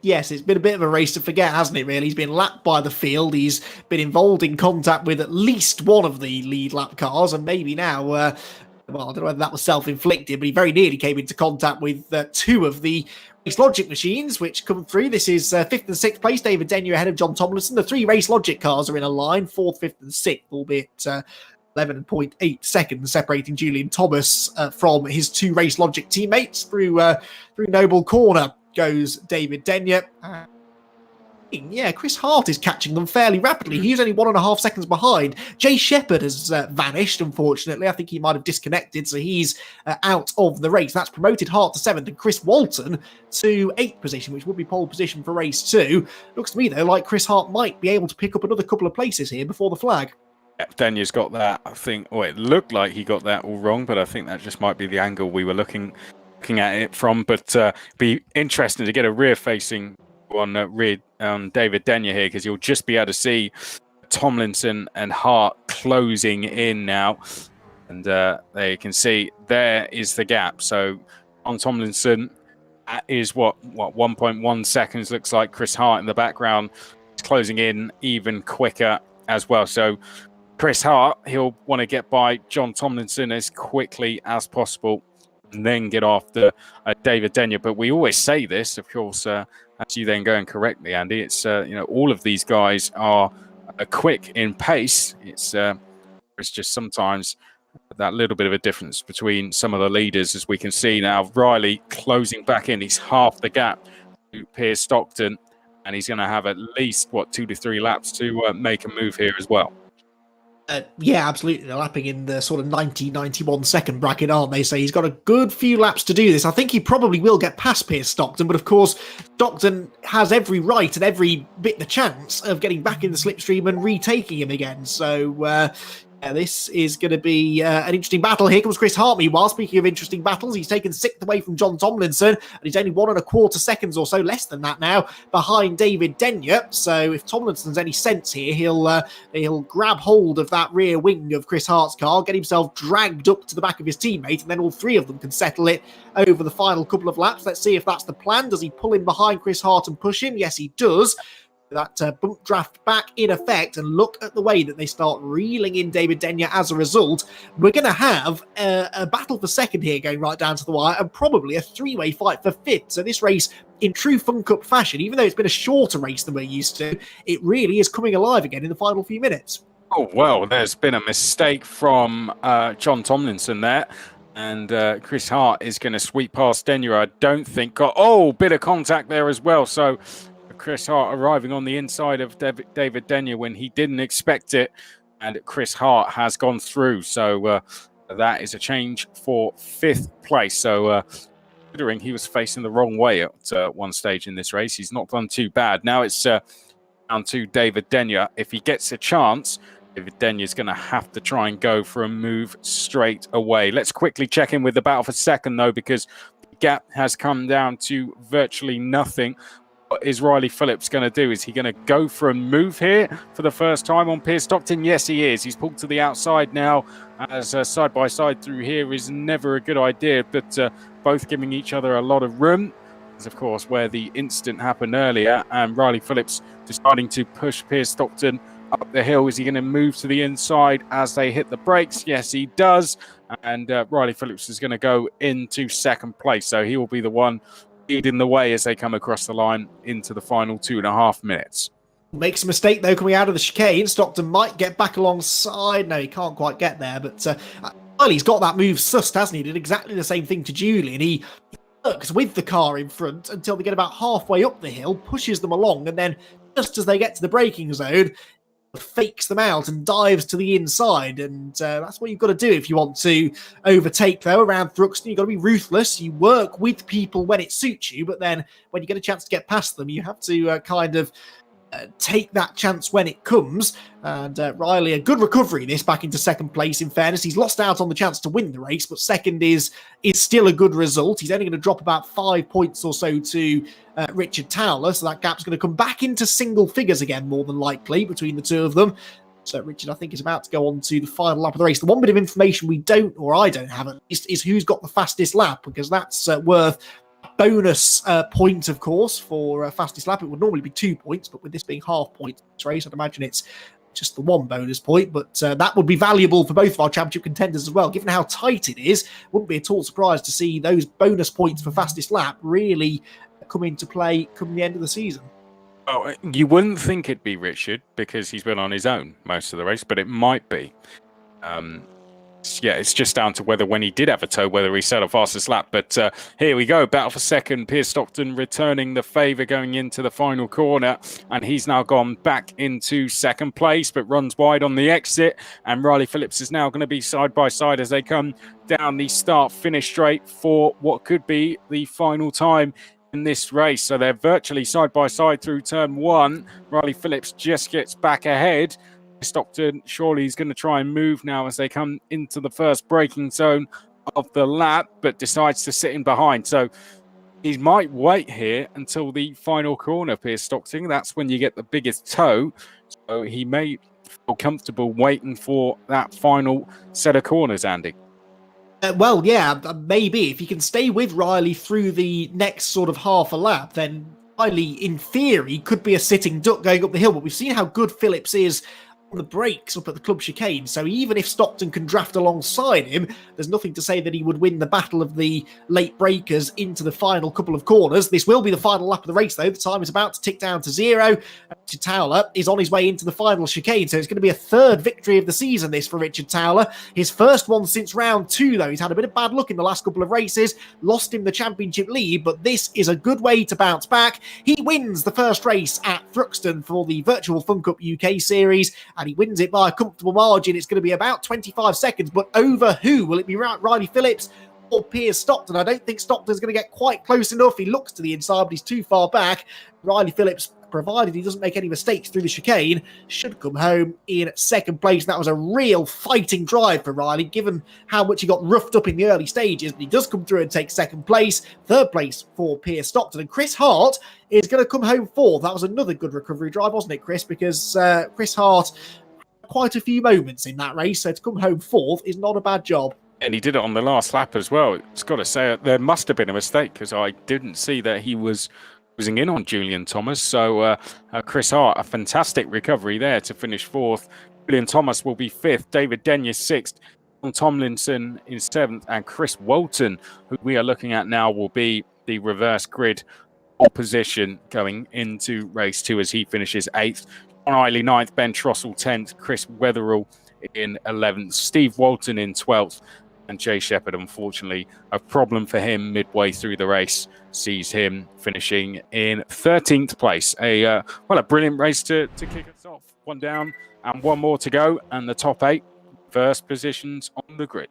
Yes, it's been a bit of a race to forget, hasn't it, really? He's been lapped by the field. He's been involved in contact with at least one of the lead lap cars, and maybe now, well, I don't know whether that was self-inflicted, but he very nearly came into contact with 2 of the Race Logic machines, which come through. This is 5th and 6th place, David Denyer ahead of John Tomlinson. The 3 Race Logic cars are in a line, 4th, 5th and 6th, albeit 11.8 seconds separating Julian Thomas from his 2 Race Logic teammates. Through Noble Corner goes David Denyer. Chris Hart is catching them fairly rapidly. He's only 1.5 seconds behind. Jay Shepherd has vanished, unfortunately. I think he might have disconnected, so he's out of the race. That's promoted Hart to 7th and Chris Walton to 8th position, which would be pole position for race 2. Looks to me, though, like Chris Hart might be able to pick up another couple of places here before the flag. Denier's got that, I think. It looked like he got that all wrong, but I think that just might be the angle we were looking at it from. But be interesting to get a rear-facing on David Denyer here, because you'll just be able to see Tomlinson and Hart closing in now, and there you can see there is the gap. So on Tomlinson is what 1.1 seconds looks like. Chris Hart in the background is closing in even quicker as well. So Chris Hart, he'll want to get by John Tomlinson as quickly as possible and then get after David Denyer. But we always say this, of course, as you then going correctly, Andy. It's all of these guys are quick in pace. It's just sometimes that little bit of a difference between some of the leaders, as we can see now. Riley closing back in. He's half the gap to Piers Stockton, and he's going to have at least 2 to 3 laps to make a move here as well. Absolutely. They're lapping in the sort of 90-91 second bracket, aren't they? So he's got a good few laps to do this. I think he probably will get past Piers Stockton, but of course, Stockton has every right and every bit the chance of getting back in the slipstream and retaking him again. So this is going to be an interesting battle. Here comes Chris Hart, meanwhile. Speaking of interesting battles, he's taken 6th away from John Tomlinson, and he's only 1.25 seconds or so, less than that now, behind David Denyer. So if Tomlinson's any sense here, he'll grab hold of that rear wing of Chris Hart's car, get himself dragged up to the back of his teammate, and then all 3 of them can settle it over the final couple of laps. Let's see if that's the plan. Does he pull in behind Chris Hart and push him? Yes, he does. That bump draft back in effect, and look at the way that they start reeling in David Denyer as a result. We're going to have a battle for second here going right down to the wire, and probably a 3-way fight for 5th. So this race, in true Funcup fashion, even though it's been a shorter race than we're used to, it really is coming alive again in the final few minutes. Oh, well, there's been a mistake from John Tomlinson there. And Chris Hart is going to sweep past Denyer. I don't think. Bit of contact there as well. So Chris Hart arriving on the inside of David Denyer when he didn't expect it, and Chris Hart has gone through. So that is a change for 5th place. So considering he was facing the wrong way at one stage in this race, he's not done too bad. Now it's down to David Denyer. If he gets a chance, David Denyer's going to have to try and go for a move straight away. Let's quickly check in with the battle for second, though, because the gap has come down to virtually nothing. What is Riley Phillips going to do? Is he going to go for a move here for the first time on Piers Stockton? Yes, he is. He's pulled to the outside now, as side-by-side through here is never a good idea, but both giving each other a lot of room. Is, of course, where the incident happened earlier, and Riley Phillips deciding to push Piers Stockton up the hill. Is he going to move to the inside as they hit the brakes? Yes, he does. And Riley Phillips is going to go into second place, so he will be the one leading the way as they come across the line into the final 2.5 minutes. Makes a mistake, though, coming out of the chicane. Stockton might get back alongside. No, he can't quite get there, but Riley's got that move sussed, hasn't he? Did exactly the same thing to Julian. He works with the car in front until they get about halfway up the hill, pushes them along, and then just as they get to the braking zone, fakes them out and dives to the inside. And that's what you've got to do if you want to overtake, though, around Thruxton. You've got to be ruthless. You work with people when it suits you, but then when you get a chance to get past them, you have to kind of take that chance when it comes. And Riley, a good recovery this back into second place. In fairness, he's lost out on the chance to win the race, but second is still a good result. He's only going to drop about 5 points or so to Richard Towler, so that gap's going to come back into single figures again, more than likely, between the two of them. So Richard, I think, is about to go on to the final lap of the race. The one bit of information we don't, or I don't have at least, is who's got the fastest lap, because that's worth bonus point, of course, for fastest lap. It would normally be 2 points, but with this being half point race, I'd imagine it's just the one bonus point. But that would be valuable for both of our championship contenders as well. Given how tight it is, wouldn't be at all surprised to see those bonus points for fastest lap really come into play come the end of the season. Oh, you wouldn't think it'd be Richard because he's been on his own most of the race, but it might be. Yeah, it's just down to whether when he did have a tow, whether he set a fastest lap. But here we go, battle for second. Piers Stockton returning the favour going into the final corner. And he's now gone back into second place, but runs wide on the exit. And Riley Phillips is now going to be side by side as they come down the start-finish straight for what could be the final time in this race. So they're virtually side by side through turn one. Riley Phillips just gets back ahead. Stockton surely he's going to try and move now as they come into the first braking zone of the lap, but decides to sit in behind. So he might wait here until the final corner, Piers Stockton. That's when you get the biggest tow. So he may feel comfortable waiting for that final set of corners, Andy. Well, yeah, maybe. If he can stay with Riley through the next sort of half a lap, then Riley, in theory, could be a sitting duck going up the hill. But we've seen how good Phillips is on the brakes up at the club chicane, so even if Stockton can draft alongside him, there's nothing to say that he would win the battle of the late breakers into the final couple of corners. This will be the final lap of the race, though. The time is about to tick down to 0. Richard Towler is on his way into the final chicane, so it's going to be a third victory of the season, this, for Richard Towler. His first one since round 2, though. He's had a bit of bad luck in the last couple of races, lost him the championship lead, but this is a good way to bounce back. He wins the first race at Thruxton for the virtual Funcup UK series, and he wins it by a comfortable margin. It's going to be about 25 seconds, but over who? Will it be Riley Phillips or Piers Stockton? I don't think Stockton's going to get quite close enough. He looks to the inside, but he's too far back. Riley Phillips, provided he doesn't make any mistakes through the chicane, should come home in second place. That was a real fighting drive for Riley, given how much he got roughed up in the early stages. But he does come through and take second place. Third place for Piers Stockton. And Chris Hart is going to come home fourth. That was another good recovery drive, wasn't it, Chris? Because Chris Hart had quite a few moments in that race, so to come home fourth is not a bad job. And he did it on the last lap as well. It's got to say, there must have been a mistake because I didn't see that he was closing in on Julian Thomas. So Chris Hart, a fantastic recovery there to finish fourth. Julian Thomas will be fifth. David Denyer sixth. John Tomlinson in seventh. And Chris Walton, who we are looking at now, will be the reverse grid position going into race 2 as he finishes 8th. John Eiley 9th. Ben Trossel 10th. Chris Wetherall in 11th. Steve Walton in 12th. And Jay Shepherd, unfortunately, a problem for him midway through the race sees him finishing in 13th place. A brilliant race to kick us off. One down and one more to go, and the top 8 first positions on the grid.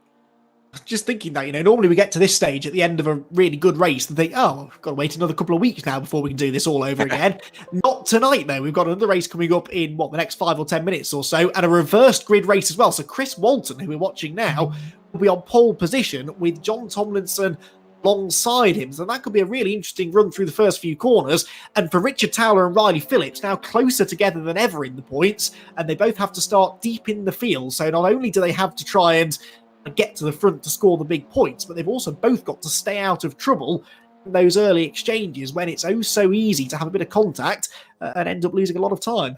Just thinking that, normally we get to this stage at the end of a really good race and think, oh, we've got to wait another couple of weeks now before we can do this all over again. Not tonight, though. We've got another race coming up in, the next 5 or 10 minutes or so, and a reversed grid race as well. So Chris Walton, who we're watching now, will be on pole position with John Tomlinson alongside him. So that could be a really interesting run through the first few corners. And for Richard Towler and Riley Phillips, now closer together than ever in the points, and they both have to start deep in the field. So not only do they have to try and get to the front to score the big points, but they've also both got to stay out of trouble in those early exchanges when it's oh so easy to have a bit of contact and end up losing a lot of time.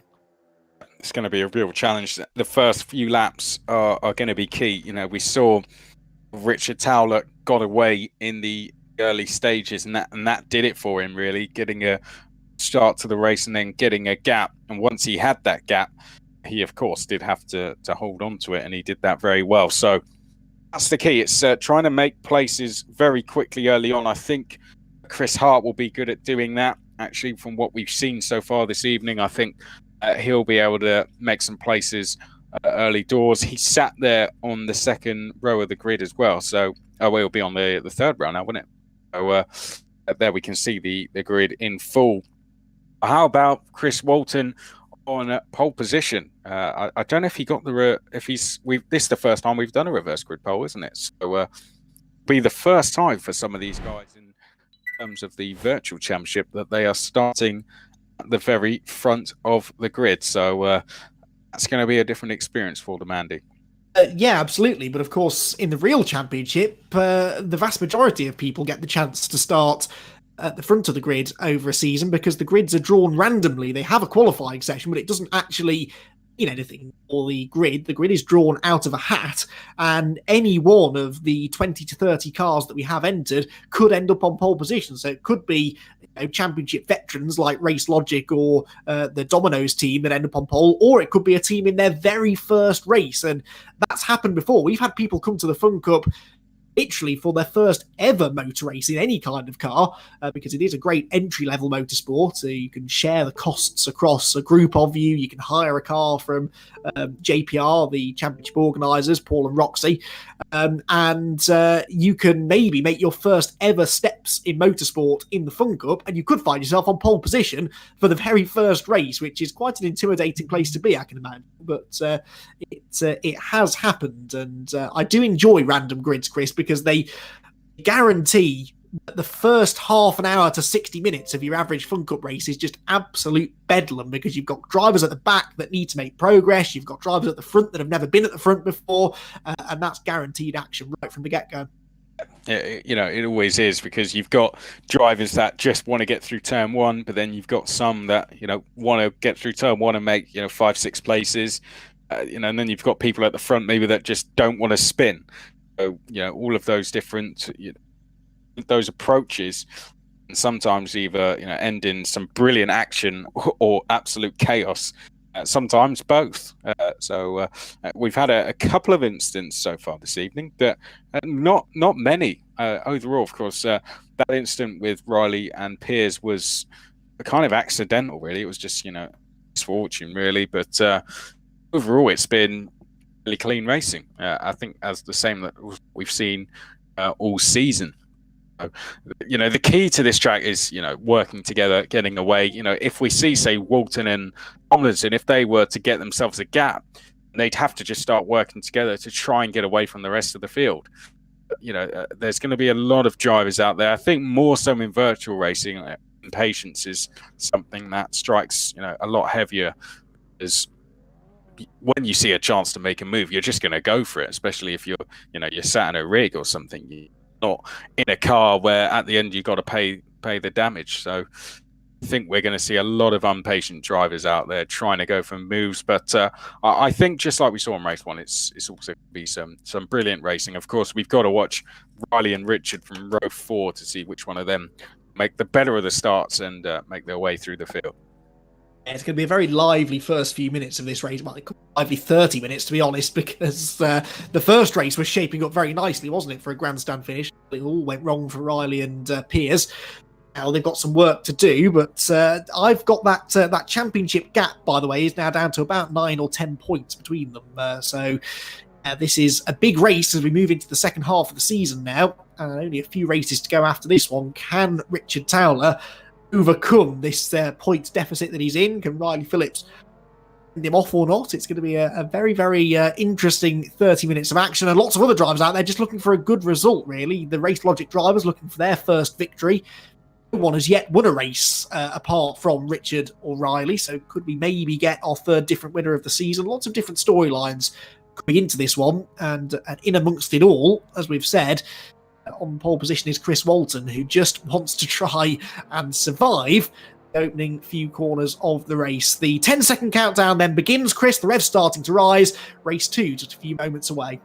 It's going to be a real challenge. The first few laps are going to be key. We saw Richard Towler got away in the early stages, and that did it for him, really, getting a start to the race and then getting a gap. And once he had that gap, he, of course, did have to hold on to it, and he did that very well. So that's the key. It's trying to make places very quickly early on. I think Chris Hart will be good at doing that. Actually, from what we've seen so far this evening, I think he'll be able to make some places early doors. He sat there on the second row of the grid as well. So, he'll be on the third row now, wouldn't it? So there we can see the grid in full. How about Chris Walton on pole position? I don't know if he got this is the first time we've done a reverse grid pole, isn't it? So be the first time for some of these guys in terms of the virtual championship that they are starting at the very front of the grid. So that's going to be a different experience for them, Andy. Yeah, absolutely. But of course, in the real championship, the vast majority of people get the chance to start at the front of the grid over a season because the grids are drawn randomly. They have a qualifying session, but it doesn't actually mean anything for the grid. The grid is drawn out of a hat, and any one of the 20 to 30 cars that we have entered could end up on pole position. So it could be championship veterans like Race Logic or the Domino's team that end up on pole, or it could be a team in their very first race. And that's happened before. We've had people come to the Funcup literally for their first ever motor race in any kind of car, because it is a great entry-level motorsport. So you can share the costs across a group of you. You can hire a car from JPR, the championship organisers, Paul and Roxy, and you can maybe make your first ever steps in motorsport in the Funcup, and you could find yourself on pole position for the very first race, which is quite an intimidating place to be, I can imagine. But it has happened, and I do enjoy random grids, Chris, because they guarantee that the first half an hour to 60 minutes of your average Funcup race is just absolute bedlam, because you've got drivers at the back that need to make progress, you've got drivers at the front that have never been at the front before, and that's guaranteed action right from the get-go. It always is, because you've got drivers that just want to get through turn one, but then you've got some that want to get through turn one and make 5-6 places, and then you've got people at the front maybe that just don't want to spin. So all of those different those approaches, and sometimes either end in some brilliant action or absolute chaos. Sometimes both. So we've had a couple of instances so far this evening, that not many overall. Of course, that incident with Riley and Piers was kind of accidental, really. It was just misfortune, really. But overall, it's been really clean racing. I think as the same that we've seen all season. The key to this track is working together, getting away. If we see, say, Walton and Tomlinson, if they were to get themselves a gap, they'd have to just start working together to try and get away from the rest of the field. There's going to be a lot of drivers out there. I think more so in virtual racing, impatience is something that strikes a lot heavier, as when you see a chance to make a move, you're just going to go for it, especially if you're sat in a rig or something. You're not in a car where at the end you've got to pay the damage. So I think we're going to see a lot of impatient drivers out there trying to go for moves. But I think, just like we saw in race one, it's also going to be some brilliant racing. Of course, we've got to watch Riley and Richard from row 4 to see which one of them make the better of the starts and make their way through the field. It's going to be a very lively first few minutes of this race. Well, it could be lively 30 minutes, to be honest, because the first race was shaping up very nicely, wasn't it, for a grandstand finish? It all went wrong for Riley and Piers. Now they've got some work to do, but I've got that championship gap, by the way, is now down to about 9 or 10 points between them. So this is a big race as we move into the second half of the season now, and only a few races to go after this one. Can Richard Towler overcome this points deficit that he's in? Can Riley Phillips send him off or not? It's going to be a very, very interesting 30 minutes of action, and lots of other drivers out there just looking for a good result, really. The Race Logic drivers looking for their first victory. No one has yet won a race apart from Richard or Riley, so could we maybe get our third different winner of the season? Lots of different storylines coming into this one, and in amongst it all, as we've said, on pole position is Chris Walton, who just wants to try and survive the opening few corners of the race. The 10-second countdown then begins, Chris. The rev's starting to rise. Race 2 just a few moments away.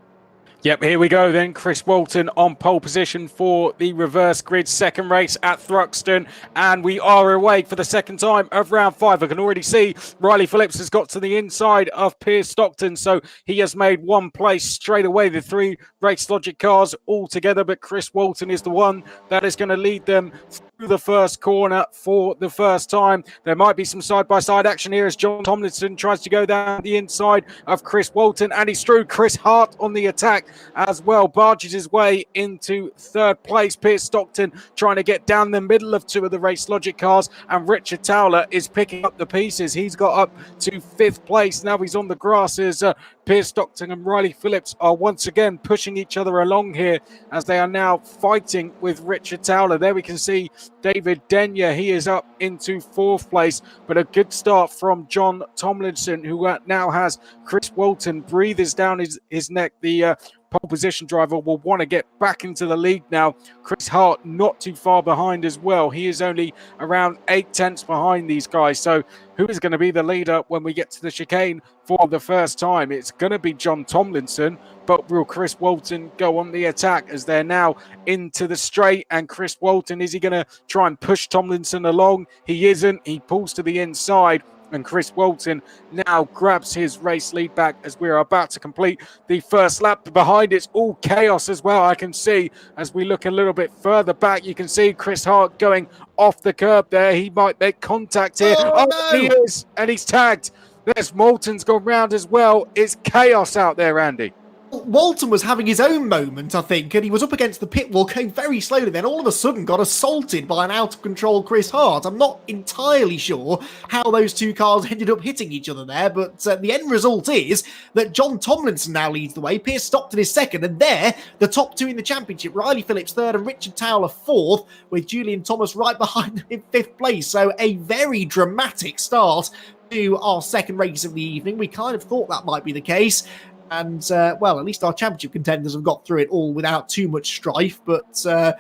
Yep, here we go then. Chris Walton on pole position for the reverse grid second race at Thruxton. And we are awake for the second time of round 5. I can already see Riley Phillips has got to the inside of Piers Stockton. So he has made one place straight away. The 3 Race Logic cars all together. But Chris Walton is the one that is going to lead them the first corner for the first time. There might be some side-by-side action here as John Tomlinson tries to go down the inside of Chris Walton, and he's through. Chris Hart on the attack as well, barges his way into third place. Piers Stockton trying to get down the middle of two of the Race Logic cars, and Richard Towler is picking up the pieces. He's got up to fifth place. Now he's on the grass as Piers Stockton and Riley Phillips are once again pushing each other along here as they are now fighting with Richard Towler. There we can see David Denyer. He is up into fourth place, but a good start from John Tomlinson, who now has Chris Walton breathers down his neck. The pole position driver will want to get back into the lead now. Chris Hart not too far behind as well. He is only around 8/10 behind these guys. So who is going to be the leader when we get to the chicane for the first time? It's going to be John Tomlinson, but will Chris Walton go on the attack as they're now into the straight? And Chris Walton, is he going to try and push Tomlinson along? He isn't. He pulls to the inside, and Chris Walton now grabs his race lead back as we're about to complete the first lap. Behind it's all chaos as well. I can see as we look a little bit further back, you can see Chris Hart going off the curb there. He might make contact here. Oh, no. He is, and he's tagged. There's Moulton's gone round as well. It's chaos out there, Andy. Walton was having his own moment, I think, and he was up against the pit wall going very slowly, then all of a sudden got assaulted by an out-of-control Chris Hart. I'm not entirely sure how those two cars ended up hitting each other there, but the end result is that John Tomlinson now leads the way, Piers Stockton is second, and they're the top two in the championship. Riley Phillips third and Richard Towler fourth, with Julian Thomas right behind them in fifth place. So a very dramatic start to our second race of the evening. We kind of thought that might be the case. And, well, at least our championship contenders have got through it all without too much strife. But I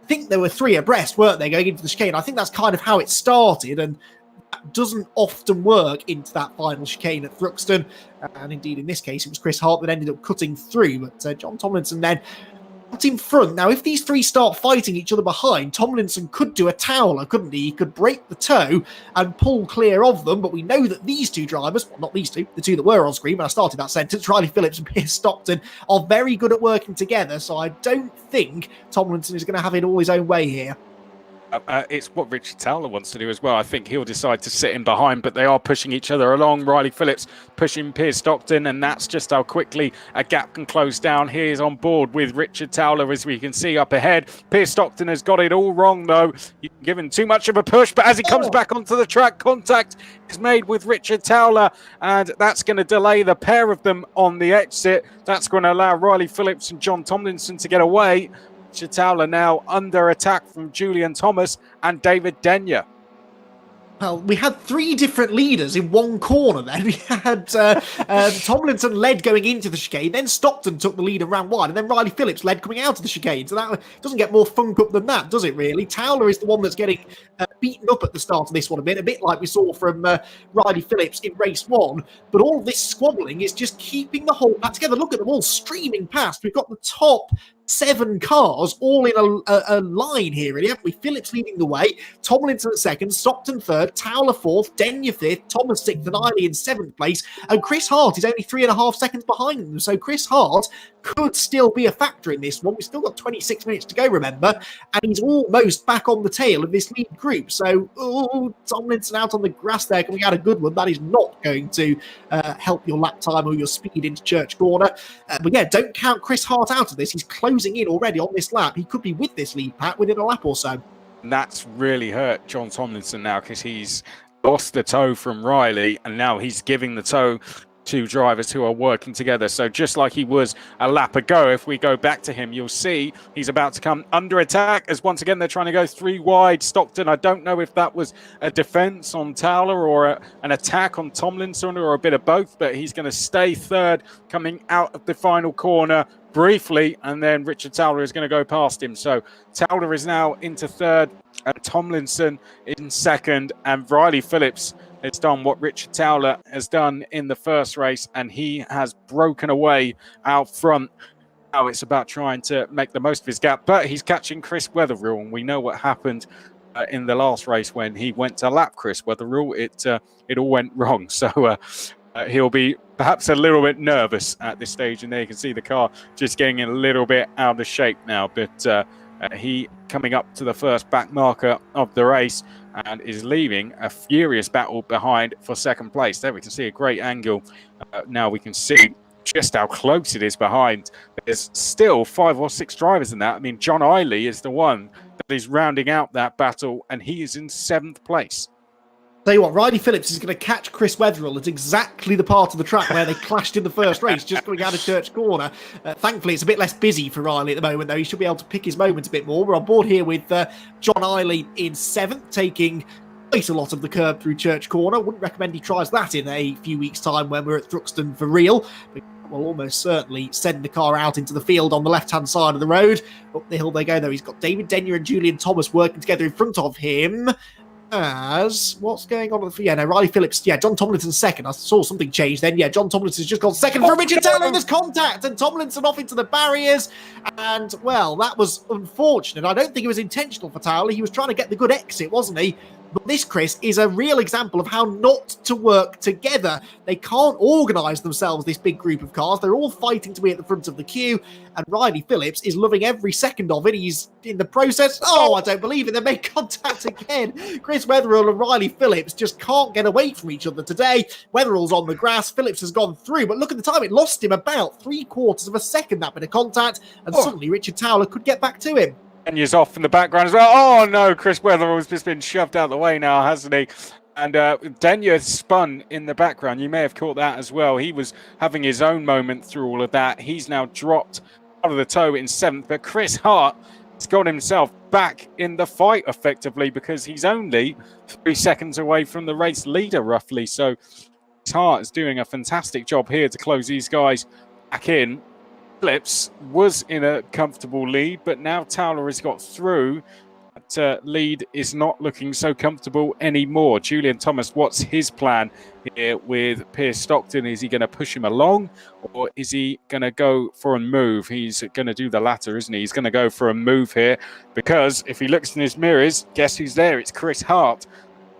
think there were three abreast, weren't they, going into the chicane? I think that's kind of how it started. And that doesn't often work into that final chicane at Thruxton. And indeed, in this case, it was Chris Hart that ended up cutting through. But John Tomlinson then got in front. Now, if these three start fighting each other behind, Tomlinson could do a Towler, couldn't he? He could break the toe and pull clear of them, but we know that these two drivers, well, not these two, the two that were on screen when I started that sentence, Riley Phillips and Piers Stockton, are very good at working together, so I don't think Tomlinson is going to have it all his own way here. It's what Richard Towler wants to do as well. I think he'll decide to sit in behind, but they are pushing each other along. Riley Phillips pushing Piers Stockton, and that's just how quickly a gap can close down. He is on board with Richard Towler, as we can see up ahead. Piers Stockton has got it all wrong, though. He's given too much of a push, but as he comes back onto the track, contact is made with Richard Towler, and that's going to delay the pair of them on the exit. That's going to allow Riley Phillips and John Tomlinson to get away. Richard Towler now under attack from Julian Thomas and David Denyer. Well, we had three different leaders in one corner then. We had Tomlinson led going into the chicane, then Stockton took the lead and ran wide, and then Riley Phillips led coming out of the chicane. So that doesn't get more Funcup than that, does it really? Towler is the one that's getting beaten up at the start of this one a bit like we saw from Riley Phillips in race one. But all this squabbling is just keeping the whole pack together. Look at them all streaming past. We've got the top 7 cars all in a line here, really, haven't we? Phillips leading the way, Tomlinson at second, Stockton third, Towler fourth, Denyer fifth, Thomas sixth, and Eiley in seventh place. And Chris Hart is only 3.5 seconds behind them. So Chris Hart could still be a factor in this one. We've still got 26 minutes to go, remember, and he's almost back on the tail of this lead group. So Tomlinson out on the grass there, coming out a good one. That is not going to help your lap time or your speed into Church Corner. But yeah, don't count Chris Hart out of this. He's closing in already on this lap. He could be with this lead pack within a lap or so. And that's really hurt John Tomlinson now, because he's lost the toe from Riley, and now he's giving the toe to drivers who are working together. So just like he was a lap ago, if we go back to him, you'll see he's about to come under attack as once again they're trying to go 3 wide. Stockton, I don't know if that was a defense on Towler or an attack on Tomlinson or a bit of both, but he's going to stay third coming out of the final corner briefly, and then Richard Towler is going to go past him. So Towler is now into third and Tomlinson in second, and Riley Phillips has done what Richard Towler has done in the first race, and he has broken away out front. Now it's about trying to make the most of his gap, but he's catching Chris Wetherill, and we know what happened in the last race when he went to lap Chris Wetherill. It all went wrong. So he'll be perhaps a little bit nervous at this stage, and there you can see the car just getting a little bit out of shape now. But He coming up to the first back marker of the race and is leaving a furious battle behind for second place. There we can see a great angle. Now we can see just how close it is behind. There's still 5 or 6 drivers in that. I mean, John Eiley is the one that is rounding out that battle, and he is in 7th place. Tell you what, Riley Phillips is going to catch Chris Wetherill at exactly the part of the track where they clashed in the first race, just going out of Church Corner. Thankfully, it's a bit less busy for Riley at the moment, though. He should be able to pick his moments a bit more. We're on board here with John Eiley in 7th, taking quite a lot of the curb through Church Corner. Wouldn't recommend he tries that in a few weeks' time when we're at Thruxton for real. But will almost certainly send the car out into the field on the left-hand side of the road. Up the hill they go, though. He's got David Denyer and Julian Thomas working together in front of him. As what's going on? Riley Phillips. Yeah, John Tomlinson's second. I saw something change then. Yeah, John Tomlinson's just gone second for Richard Taylor. There's contact, and Tomlinson off into the barriers. And well, that was unfortunate. I don't think it was intentional for Towley. He was trying to get the good exit, wasn't he? But this, Chris, is a real example of how not to work together. They can't organise themselves, this big group of cars. They're all fighting to be at the front of the queue. And Riley Phillips is loving every second of it. He's in the process. Oh, I don't believe it. They made contact again. Chris Wetherill and Riley Phillips just can't get away from each other today. Wetherill's on the grass. Phillips has gone through. But look at the time. It lost him about 3/4 of a second, that bit of contact. And suddenly Richard Towler could get back to him. Denier's off in the background as well. Oh no, Chris Wetherill's just been shoved out of the way now, hasn't he? And Denyer spun in the background. You may have caught that as well. He was having his own moment through all of that. He's now dropped out of the tow in 7th. But Chris Hart has got himself back in the fight effectively because he's only 3 seconds away from the race leader roughly. So Chris Hart is doing a fantastic job here to close these guys back in. Phillips was in a comfortable lead, but now Towler has got through. That lead is not looking so comfortable anymore. Julian Thomas, what's his plan here with Piers Stockton? Is he going to push him along, or is he going to go for a move? He's going to do the latter, isn't he? He's going to go for a move here, because if he looks in his mirrors, guess who's there? It's Chris Hart.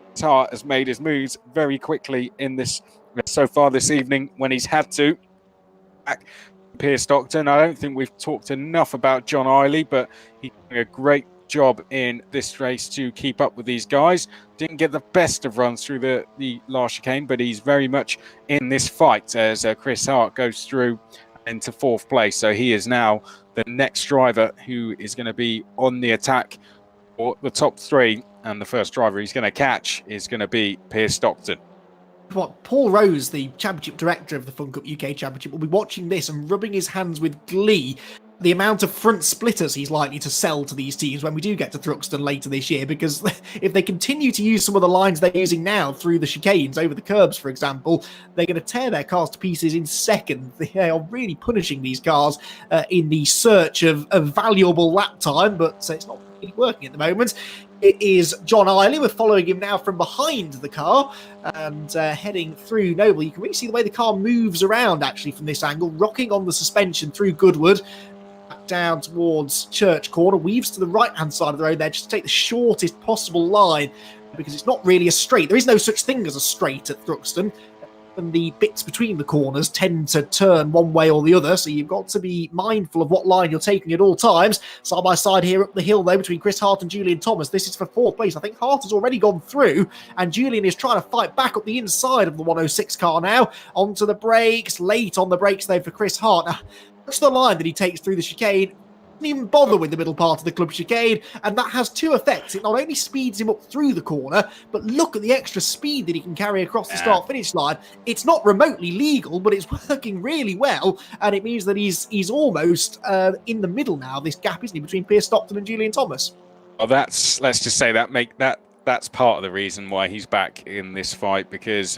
Chris Hart has made his moves very quickly in this so far this evening when he's had to. Back Piers Stockton. I don't think we've talked enough about John Eiley, but he's doing a great job in this race to keep up with these guys. Didn't get the best of runs through the last chicane, but he's very much in this fight as Chris Hart goes through into 4th place. So he is now the next driver who is going to be on the attack for the top 3, and the first driver he's going to catch is going to be Piers Stockton. Paul Rose, the championship director of the Funcup UK Championship, will be watching this and rubbing his hands with glee. The amount of front splitters he's likely to sell to these teams when we do get to Thruxton later this year, because if they continue to use some of the lines they're using now through the chicanes, over the curbs, for example, they're going to tear their cars to pieces in seconds. They are really punishing these cars in the search of valuable lap time, but it's not really working at the moment. It is John Eiley. We're following him now from behind the car and heading through Noble. You can really see the way the car moves around, actually, from this angle, rocking on the suspension through Goodwood, back down towards Church Corner, weaves to the right-hand side of the road there, just to take the shortest possible line, because it's not really a straight. There is no such thing as a straight at Thruxton, and the bits between the corners tend to turn one way or the other, so you've got to be mindful of what line you're taking at all times. Side by side here up the hill, though, between Chris Hart and Julian Thomas. This is for 4th place. I think Hart has already gone through, and Julian is trying to fight back up the inside of the 106 car now. Onto the brakes, late on the brakes, though, for Chris Hart. Now, watch the line that he takes through the chicane. Doesn't even bother with the middle part of the club chicane, and that has 2 effects. It not only speeds him up through the corner, but look at the extra speed that he can carry across the start-finish line. It's not remotely legal, but it's working really well, and it means that he's almost in the middle now, this gap, isn't he, between Piers Stockton and Julian Thomas? Well, let's just say that's part of the reason why he's back in this fight, because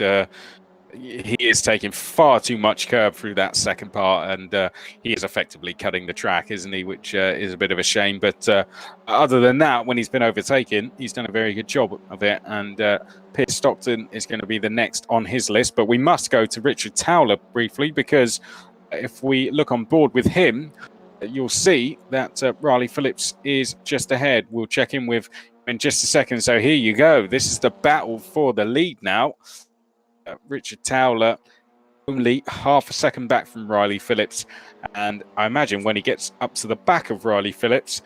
he is taking far too much curb through that second part, and he is effectively cutting the track, isn't he? Which is a bit of a shame. But other than that, when he's been overtaken, he's done a very good job of it. And Piers Stockton is going to be the next on his list. But we must go to Richard Towler briefly, because if we look on board with him, you'll see that Riley Phillips is just ahead. We'll check in with him in just a second. So here you go. This is the battle for the lead now. Richard Towler only half a second back from Riley Phillips, and I imagine when he gets up to the back of Riley Phillips,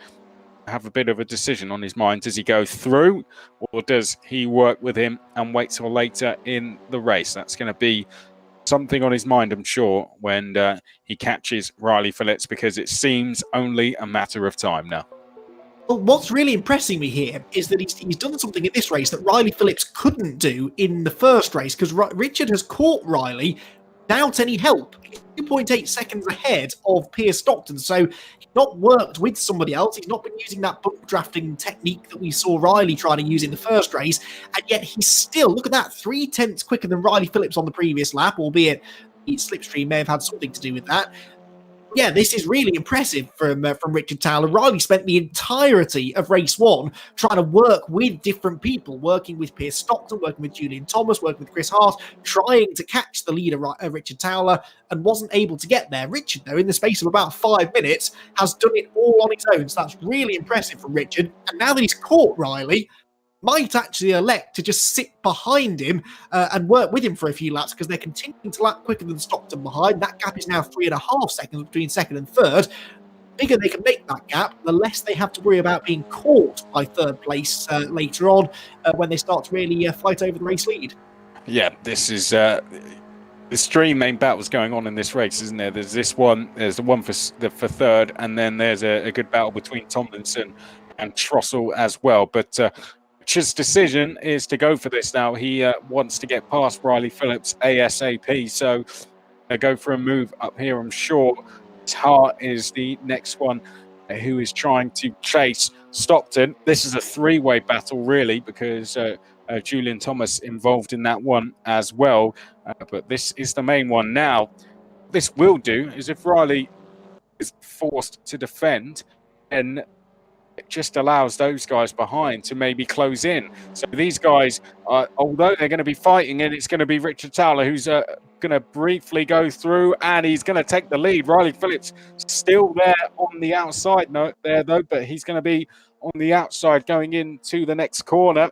have a bit of a decision on his mind. Does he go through, or does he work with him and wait till later in the race? That's going to be something on his mind, I'm sure, when he catches Riley Phillips, because it seems only a matter of time now. Well, what's really impressing me here is that he's done something in this race that Riley Phillips couldn't do in the first race, because Richard has caught Riley without any help. He's 2.8 seconds ahead of Piers Stockton, so he's not worked with somebody else. He's not been using that bump drafting technique that we saw Riley trying to use in the first race, and yet he's still, look at that, 0.3 quicker than Riley Phillips on the previous lap, albeit the slipstream may have had something to do with that. Yeah, this is really impressive from Richard Towler. Riley spent the entirety of race one trying to work with different people, working with Piers Stockton, working with Julian Thomas, working with Chris Hart, trying to catch the leader, Richard Towler, and wasn't able to get there. Richard, though, in the space of about 5 minutes, has done it all on his own. So that's really impressive from Richard. And now that he's caught Riley, might actually elect to just sit behind him and work with him for a few laps, because they're continuing to lap quicker than Stockton behind. That gap is now 3.5 seconds between second and third. The bigger they can make that gap, the less they have to worry about being caught by third place later on when they start to really fight over the race lead. Yeah, this is there's three main battles going on in this race, isn't there? There's this one, there's the one for third, and then there's a good battle between Tomlinson and Trossel as well. But Richard's decision is to go for this now. He wants to get past Riley Phillips ASAP, so go for a move up here, I'm sure. Hart is the next one who is trying to chase Stockton. This is a three-way battle, really, because Julian Thomas involved in that one as well. But this is the main one now. What this will do is, if Riley is forced to defend, then it just allows those guys behind to maybe close in. So these guys, although they're going to be fighting, and it's going to be Richard Towler who's going to briefly go through, and he's going to take the lead. Riley Phillips still there on the outside there, though, but he's going to be on the outside going into the next corner.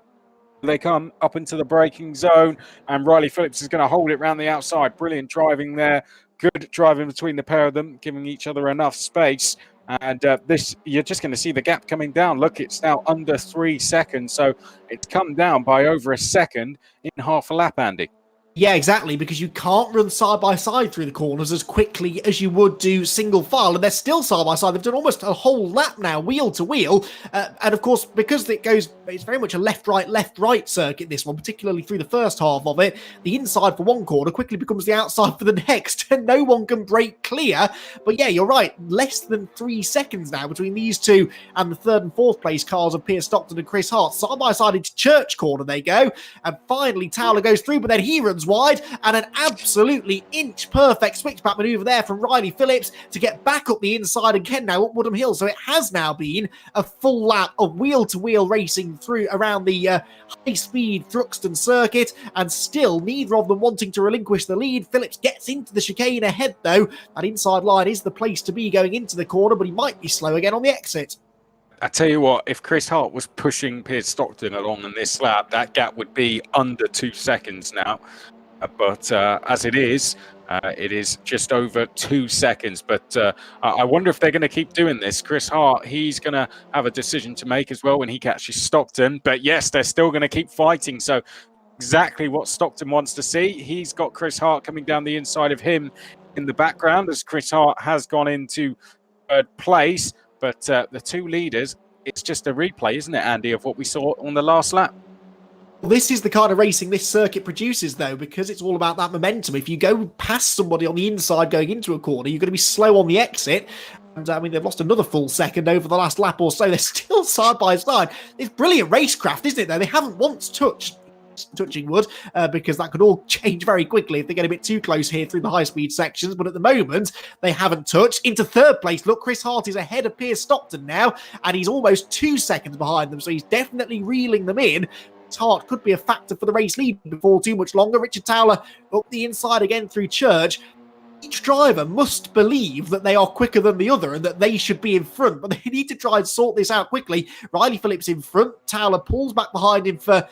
They come up into the braking zone, and Riley Phillips is going to hold it around the outside. Brilliant driving there. Good driving between the pair of them, giving each other enough space. And this, you're just going to see the gap coming down. Look, it's now under 3 seconds. So it's come down by over a second in half a lap, Andy. Yeah, exactly, because you can't run side by side through the corners as quickly as you would do single file, and they're still side by side. They've done almost a whole lap now, wheel to wheel, and of course, because it's very much a left-right circuit, this one, particularly through the first half of it. The inside for one corner quickly becomes the outside for the next, and no one can break clear. But yeah, you're right, less than 3 seconds now between these two and the third and fourth place cars of Piers Stockton and Chris Hart. Side by side into Church Corner they go, and finally Towler goes through, but then he runs wide, and an absolutely inch-perfect switchback manoeuvre there from Riley Phillips to get back up the inside again now up Woodham Hill. So it has now been a full lap of wheel-to-wheel racing through around the high-speed Thruxton circuit, and still neither of them wanting to relinquish the lead. Phillips gets into the chicane ahead, though. That inside line is the place to be going into the corner, but he might be slow again on the exit. I tell you what, if Chris Hart was pushing Piers Stockton along in this lap, that gap would be under 2 seconds now. But as it is just over 2 seconds. But I wonder if they're going to keep doing this. Chris Hart, he's going to have a decision to make as well when he catches Stockton. But yes, they're still going to keep fighting. So exactly what Stockton wants to see. He's got Chris Hart coming down the inside of him in the background, as Chris Hart has gone into third place. But the two leaders, it's just a replay, isn't it, Andy, of what we saw on the last lap? This is the kind of racing this circuit produces, though, because it's all about that momentum. If you go past somebody on the inside going into a corner, you're going to be slow on the exit. And I mean, they've lost another full second over the last lap or so. They're still side by side. It's brilliant racecraft, isn't it, though? They haven't once touching wood, because that could all change very quickly if they get a bit too close here through the high-speed sections. But at the moment, they haven't touched. Into third place, look, Chris Hart is ahead of Piers Stockton now, and he's almost 2 seconds behind them, so he's definitely reeling them in. Hart could be a factor for the race lead before too much longer. Richard Towler up the inside again through Church. Each driver must believe that they are quicker than the other and that they should be in front, but they need to try and sort this out quickly. Riley Phillips in front. Towler pulls back behind him for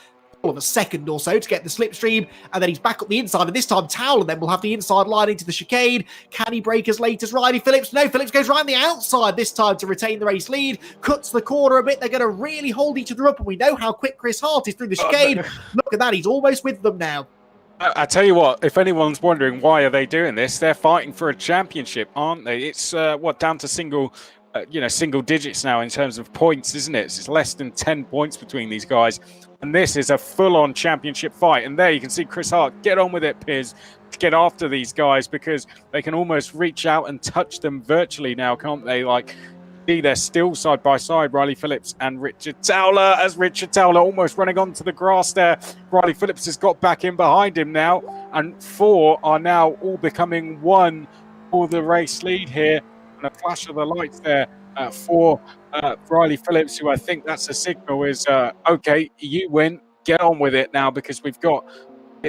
of a second or so to get the slipstream, and then he's back up the inside, and this time Towler then will have the inside line into the chicane. Can he break as late as Riley Phillips? No, Phillips goes right on the outside this time to retain the race lead, cuts the corner a bit. They're going to really hold each other up, and we know how quick Chris Hart is through the chicane. Look at that, he's almost with them now. I tell you what, if anyone's wondering why are they doing this, they're fighting for a championship, aren't they? It's down to single digits now in terms of points, isn't it? It's less than 10 points between these guys, and this is a full-on championship fight. And there you can see Chris Hart get on with it, Piers, to get after these guys, because they can almost reach out and touch them virtually now, can't they? Like, they're still side by side, Riley Phillips and Richard Towler, as Richard Towler almost running onto the grass there. Riley Phillips has got back in behind him now, and 4 are now all becoming 1 for the race lead here. And a flash of the lights there for Riley Phillips, who I think that's a signal is, okay, you win, get on with it now, because we've got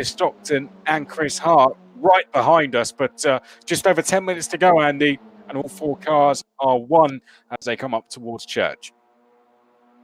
Stockton and Chris Hart right behind us. But just over 10 minutes to go, Andy, and all 4 cars are 1 as they come up towards Church.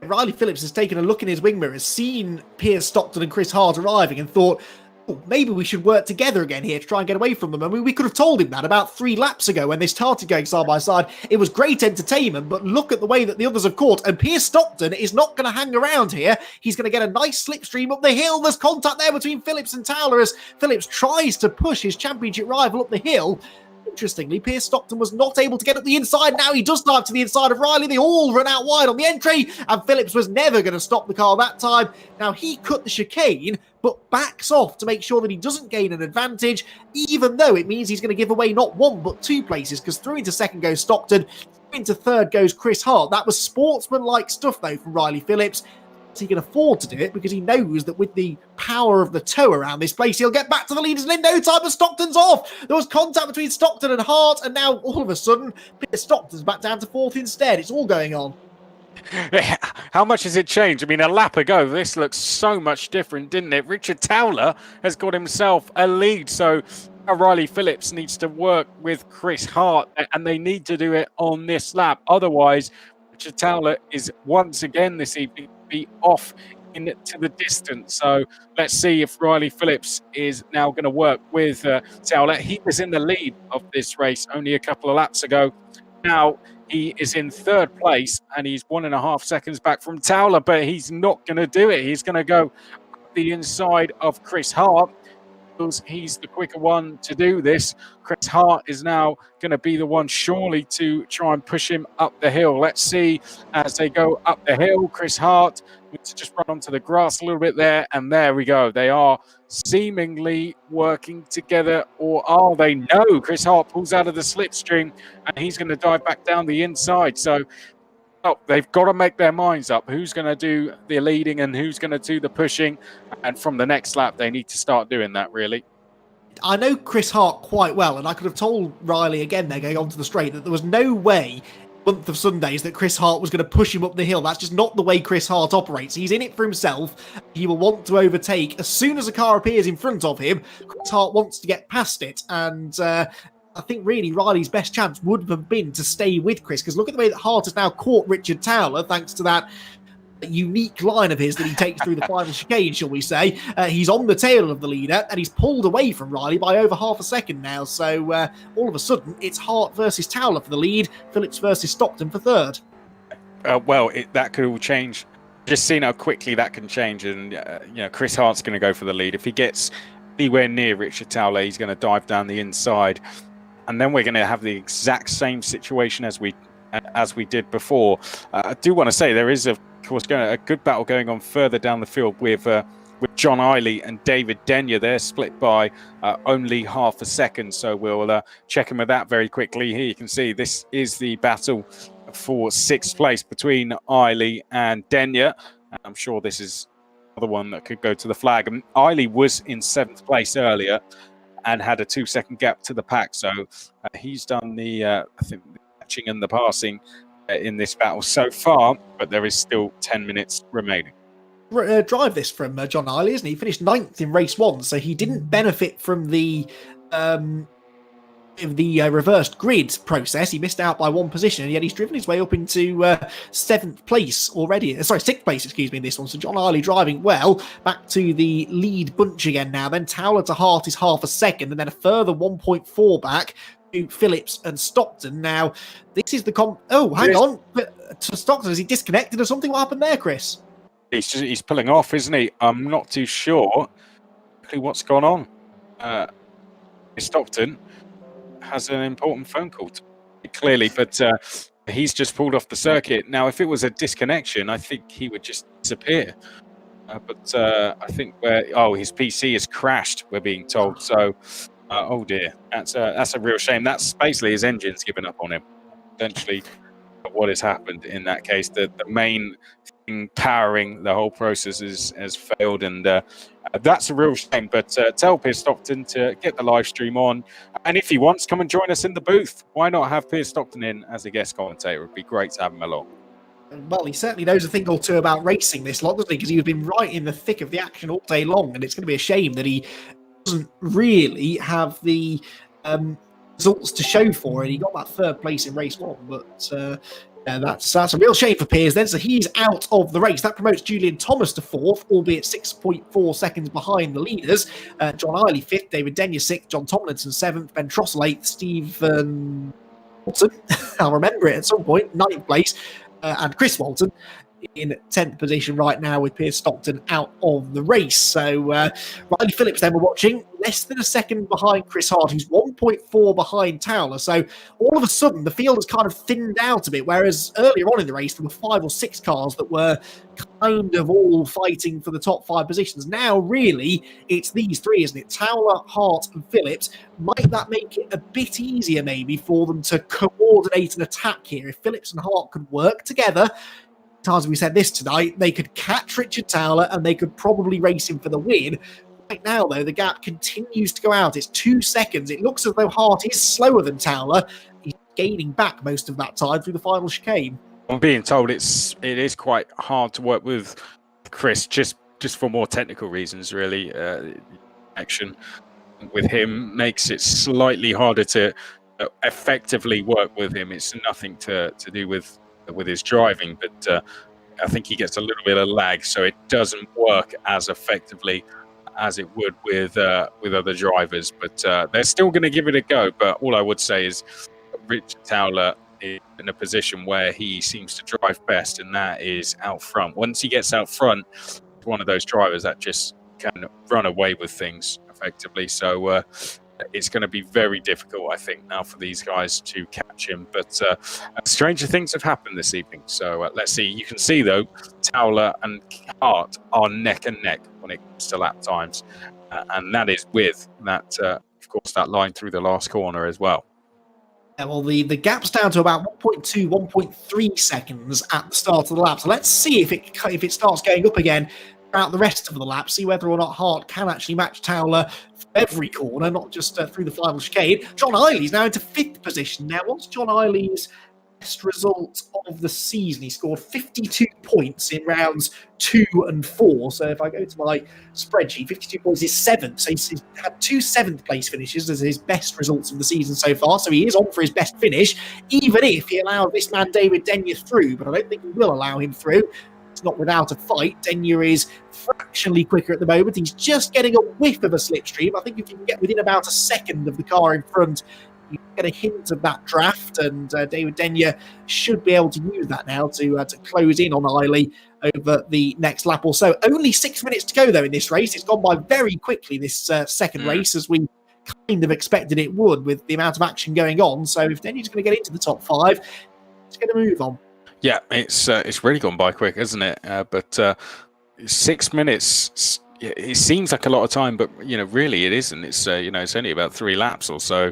Riley Phillips has taken a look in his wing mirror, has seen Piers Stockton and Chris Hart arriving, and thought, oh, maybe we should work together again here to try and get away from them. I mean, we could have told him that about 3 laps ago when they started going side by side. It was great entertainment, but look at the way that the others have caught, and Piers Stockton is not going to hang around here. He's going to get a nice slipstream up the hill. There's contact there between Phillips and Towler as Phillips tries to push his championship rival up the hill. Interestingly, Piers Stockton was not able to get up the inside. Now he does dive to the inside of Riley. They all run out wide on the entry, and Phillips was never going to stop the car that time. Now he cut the chicane, but backs off to make sure that he doesn't gain an advantage, even though it means he's going to give away not 1 but 2 places, because through into second goes Stockton, through into third goes Chris Hart. That was sportsmanlike stuff, though, from Riley Phillips. He can afford to do it because he knows that with the power of the tow around this place, he'll get back to the leaders in no time. But Stockton's off. There was contact between Stockton and Hart, and now all of a sudden, Piers Stockton's back down to 4th instead. It's all going on. How much has it changed? I mean, a lap ago, this looks so much different, didn't it? Richard Towler has got himself a lead, so Riley Phillips needs to work with Chris Hart, and they need to do it on this lap. Otherwise, Richard Towler is once again this evening be off into the distance. So let's see if Riley Phillips is now going to work with Towler. He was in the lead of this race only a couple of laps ago. Now he is in 3rd place, and he's 1.5 seconds back from Towler, but he's not going to do it. He's going to go the inside of Chris Hart. He's the quicker one to do this. Chris Hart is now going to be the one surely to try and push him up the hill. Let's see as they go up the hill. Chris Hart needs to just run onto the grass a little bit there, and there we go. They are seemingly working together, or are they? No, Chris Hart pulls out of the slipstream, and he's going to dive back down the inside. So they've got to make their minds up. Who's going to do the leading and who's going to do the pushing? And from the next lap, they need to start doing that, really. I know Chris Hart quite well, and I could have told Riley again there going onto the straight that there was no way, month of Sundays, that Chris Hart was going to push him up the hill. That's just not the way Chris Hart operates. He's in it for himself. He will want to overtake. As soon as a car appears in front of him, Chris Hart wants to get past it, and I think really Riley's best chance would have been to stay with Chris, because look at the way that Hart has now caught Richard Towler, thanks to that unique line of his that he takes through the final chicane, shall we say. He's on the tail of the leader, and he's pulled away from Riley by over half a second now. So all of a sudden, it's Hart versus Towler for the lead, Phillips versus Stockton for 3rd. That could all change. Just seeing how quickly that can change, and Chris Hart's going to go for the lead. If he gets anywhere near Richard Towler, he's going to dive down the inside. And then we're going to have the exact same situation as we did before. I do want to say there is, of course, a good battle going on further down the field with John Eiley and David Denyer. They're split by only half a second, so we'll check in with that very quickly. Here you can see this is the battle for 6th place between Eiley and Denyer. I'm sure this is another one that could go to the flag. And Eiley was in 7th place earlier and had a 2-second gap to the pack. So he's done the, I think, the catching and the passing in this battle so far, but there is still 10 minutes remaining. Drive this from John Eiley, isn't he? He finished 9th in race 1, so he didn't benefit from the the reversed grid process. He missed out by one position, and yet he's driven his way up into sixth place already. Sixth place, excuse me, in this one. So John Eiley driving well. Back to the lead bunch again now. Then Towler to Hart is half a second, and then a further 1.4 back to Phillips and Stockton. Now, this is the hang on. To Stockton, is he disconnected or something? What happened there, Chris? He's pulling off, isn't he? I'm not too sure what's gone on. Stockton has an important phone call to make, clearly, but he's just pulled off the circuit. Now, if it was a disconnection, I think he would just disappear. But I think his PC has crashed, we're being told. So, oh dear, that's a real shame. That's basically his engine's given up on him. Essentially, what has happened in that case, the main thing powering the whole process has failed, and that's a real shame. But tell Piers Stockton to get the live stream on, and if he wants, come and join us in the booth. Why not have Piers Stockton in as a guest commentator? It'd be great to have him along. Well, he certainly knows a thing or two about racing this lot, doesn't he? Because he's been right in the thick of the action all day long, and it's going to be a shame that he doesn't really have the results to show for it. He got that third place in race one, but that's a real shame for Piers then. So he's out of the race. That promotes Julian Thomas to fourth, albeit 6.4 seconds behind the leaders. John Eiley fifth, David Denyer sixth, John Tomlinson seventh, Ben Trossel eighth, Stephen Walton, I'll remember it at some point, ninth place, and Chris Walton in 10th position right now with Piers Stockton out of the race. So Riley Phillips then we're watching, less than a second behind Chris Hart, who's 1.4 behind Towler. So all of a sudden the field has kind of thinned out a bit, whereas earlier on in the race there were 5 or 6 cars that were kind of all fighting for the top 5 positions. Now really it's these 3, isn't it? Towler, Hart and Phillips. Might that make it a bit easier maybe for them to coordinate an attack here? If Phillips and Hart could work together, as we said this tonight, they could catch Richard Towler and they could probably race him for the win. Right now, though, the gap continues to go out. It's 2 seconds. It looks as though Hart is slower than Towler. He's gaining back most of that time through the final chicane. I'm being told it is quite hard to work with Chris, just for more technical reasons, really. Action with him makes it slightly harder to effectively work with him. It's nothing to do with his driving, but I think he gets a little bit of lag, so it doesn't work as effectively as it would with other drivers. But they're still going to give it a go. But all I would say is Richard Towler is in a position where he seems to drive best, and that is out front. Once he gets out front, one of those drivers that just can run away with things effectively. So it's going to be very difficult, I think, now for these guys to catch him. But stranger things have happened this evening. So let's see. You can see, though, Towler and Hart are neck and neck when it comes to lap times. And that is with that, of course, that line through the last corner as well. Yeah, well, the gap's down to about 1.2, 1.3 seconds at the start of the lap. So let's see if it starts going up again throughout the rest of the lap, see whether or not Hart can actually match Towler for every corner, not just through the final chicane. John Eiley's now into 5th position. Now, what's John Eiley's best result of the season? He scored 52 points in rounds 2 and 4. So if I go to my spreadsheet, 52 points is 7th. So he's had 2 7th place finishes as his best results of the season so far. So he is on for his best finish, even if he allowed this man David Denyer through. But I don't think he will allow him through. Not without a fight. Denyer is fractionally quicker at the moment. He's just getting a whiff of a slipstream. I think if you can get within about a second of the car in front, you get a hint of that draft, and David Denyer should be able to use that now to close in on Eiley over the next lap or so. Only 6 minutes to go, though, in this race. It's gone by very quickly, this second race, as we kind of expected it would with the amount of action going on. So if Denyer's going to get into the top 5, it's going to move on. Yeah, it's really gone by quick, isn't it? But 6 minutes, it seems like a lot of time, but really it isn't. It's it's only about 3 laps or so.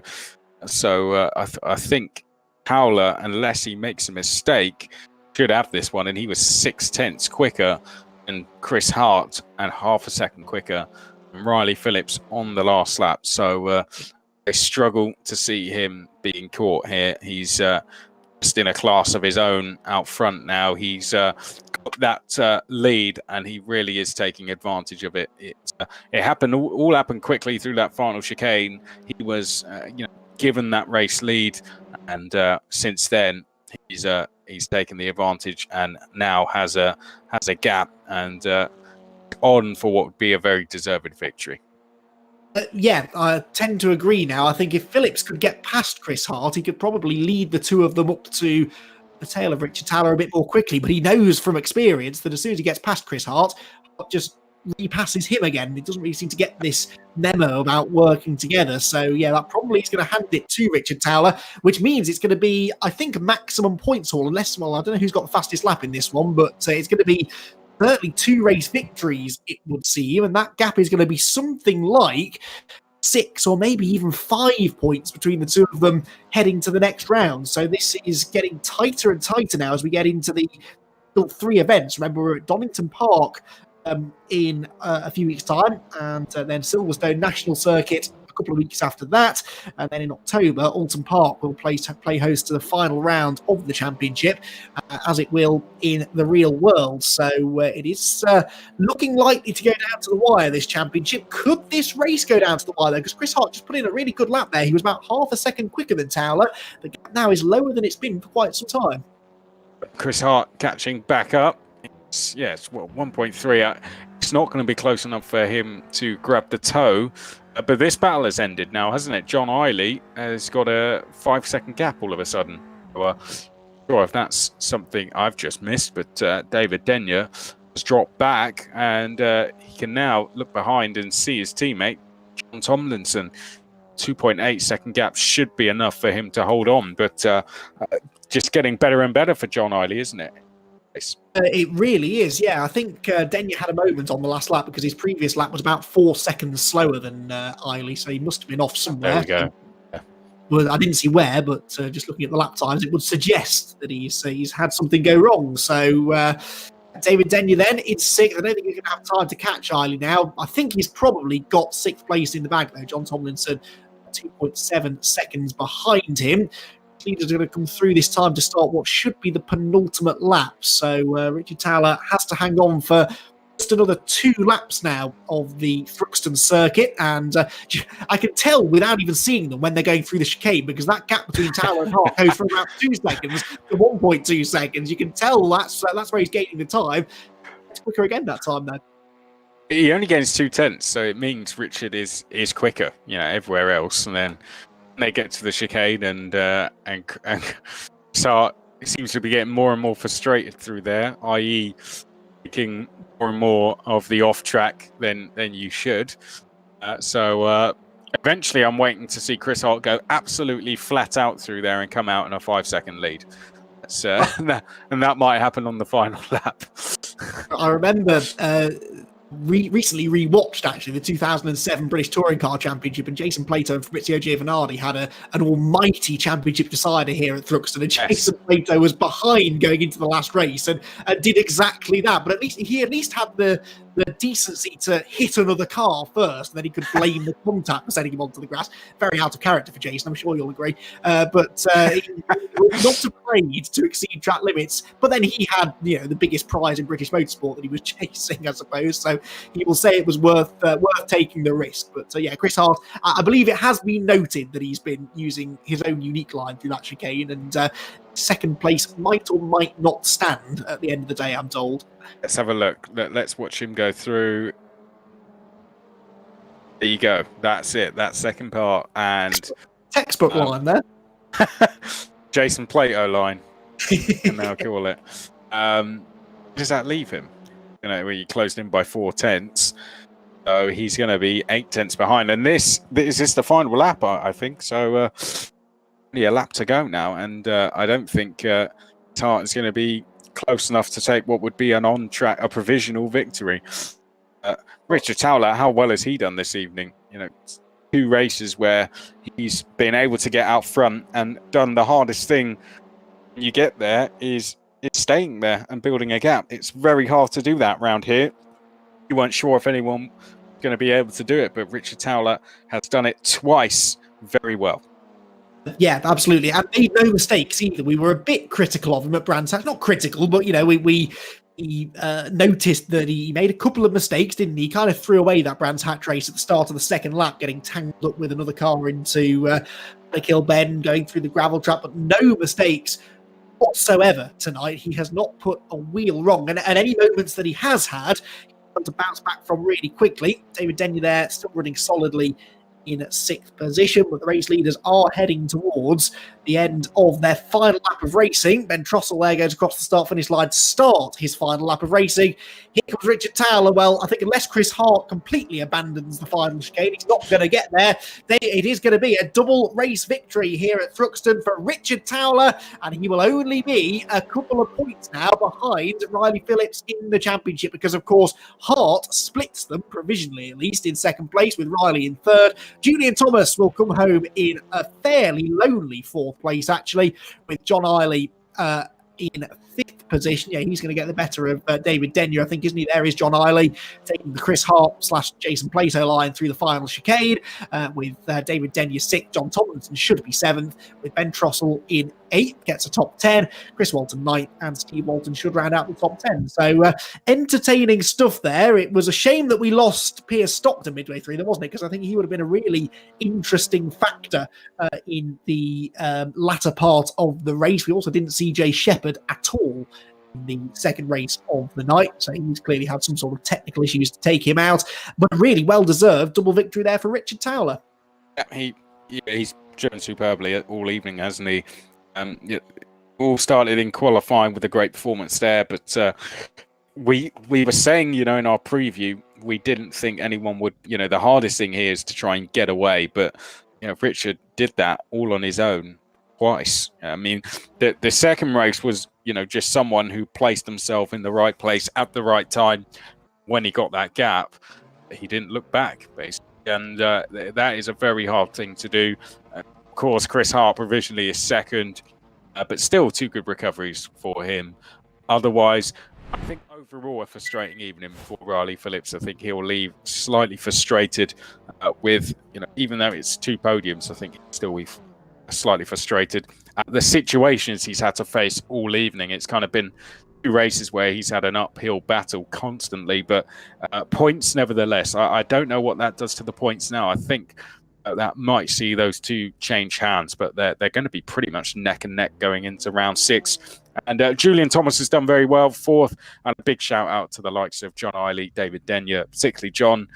So I think Towler, unless he makes a mistake, should have this one, and he was 0.6 quicker than Chris Hart and half a second quicker than Riley Phillips on the last lap. So I struggle to see him being caught here. He's just in a class of his own out front now. He's got that lead, and he really is taking advantage of it. It happened all happened quickly through that final chicane. He was given that race lead, and since then he's taken the advantage and now has a gap and on for what would be a very deserved victory. Yeah, I tend to agree now. I think if Phillips could get past Chris Hart, he could probably lead the two of them up to the tail of Richard Towler a bit more quickly. But he knows from experience that as soon as he gets past Chris Hart just repasses him again. He doesn't really seem to get this memo about working together. So, yeah, that probably is going to hand it to Richard Towler, which means it's going to be, I think, maximum points haul. Unless, well, I don't know who's got the fastest lap in this one, but it's going to be certainly 2 race victories, it would seem, and that gap is going to be something like 6 or maybe even 5 points between the two of them heading to the next round. So this is getting tighter and tighter now as we get into the 3 events. Remember, we're at Donington Park in a few weeks' time, and then Silverstone National Circuit a couple of weeks after that, and then in October, Alton Park will play host to the final round of the championship, as it will in the real world. So it is looking likely to go down to the wire, this championship. Could this race go down to the wire, though? Because Chris Hart just put in a really good lap there. He was about half a second quicker than Towler. The gap now is lower than it's been for quite some time. Chris Hart catching back up. It's 1.3. It's not going to be close enough for him to grab the toe. But this battle has ended now, hasn't it? John Eiley has got a 5-second gap all of a sudden. Sure if that's something I've just missed, but David Denyer has dropped back, and he can now look behind and see his teammate, John Tomlinson. 2.8 second gap should be enough for him to hold on, but just getting better and better for John Eiley, isn't it? It really is, yeah. I think Denyer had a moment on the last lap because his previous lap was about 4 seconds slower than Eiley, so he must have been off somewhere. There we go. Yeah. Well, I didn't see where, but just looking at the lap times, it would suggest that he's had something go wrong. So David Denyer then in 6th. I don't think he's going to have time to catch Eiley now. I think he's probably got 6th place in the bag, though. John Tomlinson 2.7 seconds behind him. Leaders are going to come through this time to start what should be the penultimate lap. So Richard Towler has to hang on for just another 2 laps now of the Thruxton circuit, and I can tell without even seeing them when they're going through the chicane, because that gap between Towler and Hart goes from about 2 seconds to 1.2 seconds. You can tell that's where he's gaining the time. It's quicker again that time, though. He only gains 2 tenths, so it means Richard is quicker, everywhere else, and then they get to the chicane, and so it seems to be getting more and more frustrated through there, i.e. taking more and more of the off track than you should. So eventually I'm waiting to see Chris Hart go absolutely flat out through there and come out in a 5-second lead. That's, and that might happen on the final lap. I remember recently rewatched actually the 2007 British Touring Car Championship, and Jason Plato and Fabrizio Giovanardi had an almighty championship decider here at Thruxton, and Jason Plato was behind going into the last race and did exactly that. But he at least had the decency to hit another car first, and then he could blame the contact for sending him onto the grass. Very out of character for Jason, I'm sure you'll agree. But he was not afraid to exceed track limits. But then he had, the biggest prize in British motorsport that he was chasing, I suppose. So he will say it was worth taking the risk. But Chris Hart, I believe it has been noted that he's been using his own unique line through that chicane, and second place might or might not stand at the end of the day, I'm told. Let's have a look. Let's watch him go through. There you go. That's it. That second part. And textbook line there. Jason Plato line. And now call it. Does that leave him? Where you closed in by 4 tenths. So he's going to be 8 tenths behind. And this is the final lap, I think. So only a lap to go now. And I don't think Hart is going to be close enough to take what would be a provisional victory. Richard Towler, how well has he done this evening? 2 races where he's been able to get out front and done the hardest thing when you get there is staying there and building a gap. It's very hard to do that round here. You weren't sure if anyone was going to be able to do it, but Richard Towler has done it twice very well. Yeah, absolutely. And made no mistakes either. We were a bit critical of him at Brands Hatch. Not critical, but, we he noticed that he made a couple of mistakes, didn't he? He kind of threw away that Brands Hatch race at the start of the second lap, getting tangled up with another car into the Kill Bend, going through the gravel trap, but no mistakes whatsoever tonight. He has not put a wheel wrong, and any moments that he has had, he's to bounce back from really quickly. David Denyer there, still running solidly in 6th position, but the race leaders are heading towards the end of their final lap of racing. Ben Trussell there goes across the start-finish line to start his final lap of racing. Here comes Richard Towler. Well, I think unless Chris Hart completely abandons the final chicane, he's not going to get there. It is going to be a double race victory here at Thruxton for Richard Towler, and he will only be a couple of points now behind Riley Phillips in the championship, because, of course, Hart splits them, provisionally at least, in 2nd place with Riley in 3rd. Julian Thomas will come home in a fairly lonely 4th place, actually, with John Eiley in 5th position. Yeah, he's going to get the better of David Denyer, I think, isn't he? There is John Eiley taking the Chris Hart / Jason Plato line through the final chicane, with David Denyer 6th. John Tomlinson should be 7th, with Ben Trussell in 8th, gets a top 10. Chris Walton 9th, and Steve Walton should round out the top 10. So entertaining stuff there. It was a shame that we lost Piers Stockton midway through, there wasn't it? Because I think he would have been a really interesting factor in the latter part of the race. We also didn't see Jay Shepherd at all in the 2nd race of the night, so he's clearly had some sort of technical issues to take him out, but really well-deserved double victory there for Richard Towler. Yeah, he's driven superbly all evening, hasn't he? All started in qualifying with a great performance there, but we were saying, in our preview, we didn't think anyone would, the hardest thing here is to try and get away, but Richard did that all on his own twice. I mean, the 2nd race was, just someone who placed himself in the right place at the right time. When he got that gap, he didn't look back, basically, and that is a very hard thing to do. Of course, Chris Hart provisionally is 2nd, but still 2 good recoveries for him. Otherwise, I think overall a frustrating evening for Riley Phillips. I think he'll leave slightly frustrated with, even though it's 2 podiums, I think he'll still be slightly frustrated at the situations he's had to face all evening. It's kind of been 2 races where he's had an uphill battle constantly, but points nevertheless. I don't know what that does to the points now. I think that might see those 2 change hands, but they're going to be pretty much neck and neck going into round 6. And Julian Thomas has done very well, 4th, and a big shout out to the likes of John Eiley, David Denyer, particularly John,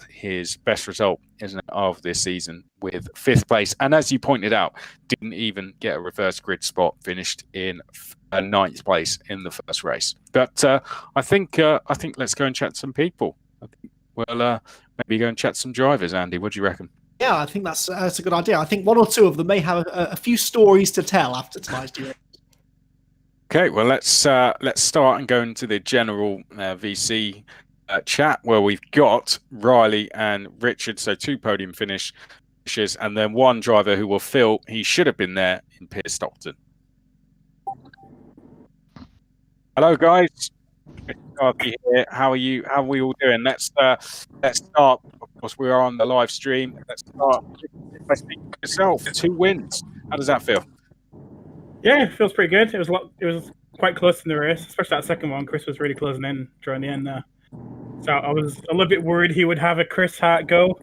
his best result, isn't it, of this season with 5th place. And as you pointed out, didn't even get a reverse grid spot, finished in 9th place in the 1st race. But I think let's go and chat to some people. I think we'll maybe go and chat to some drivers. Andy, what do you reckon? Yeah, I think that's a good idea. I think 1 or 2 of them may have a few stories to tell after tonight's duel. Okay, well, let's start and go into the general VC chat, where we've got Riley and Richard, so 2 podium finishes, and then 1 driver who will feel he should have been there in Piers Stockton. Hello, guys. McCarthy here. How are you? How are we all doing? Let's start. Of course, we are on the live stream. Let's start by speaking for yourself. 2 wins. How does that feel? Yeah, it feels pretty good. It was quite close in the race, especially that 2nd one. Chris was really closing in during the end there. So I was a little bit worried he would have a Chris Hart go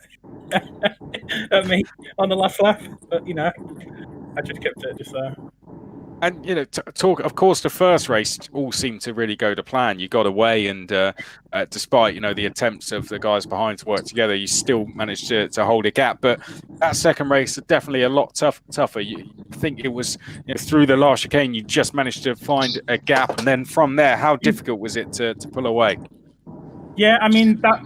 at me on the last lap, but I just kept it just there. And talk. Of course, the 1st race all seemed to really go to plan. You got away, and despite the attempts of the guys behind to work together, you still managed to hold a gap. But that 2nd race, definitely a lot tougher. You think it was through the last chicane, you just managed to find a gap, and then from there, how difficult was it to pull away? Yeah, I mean that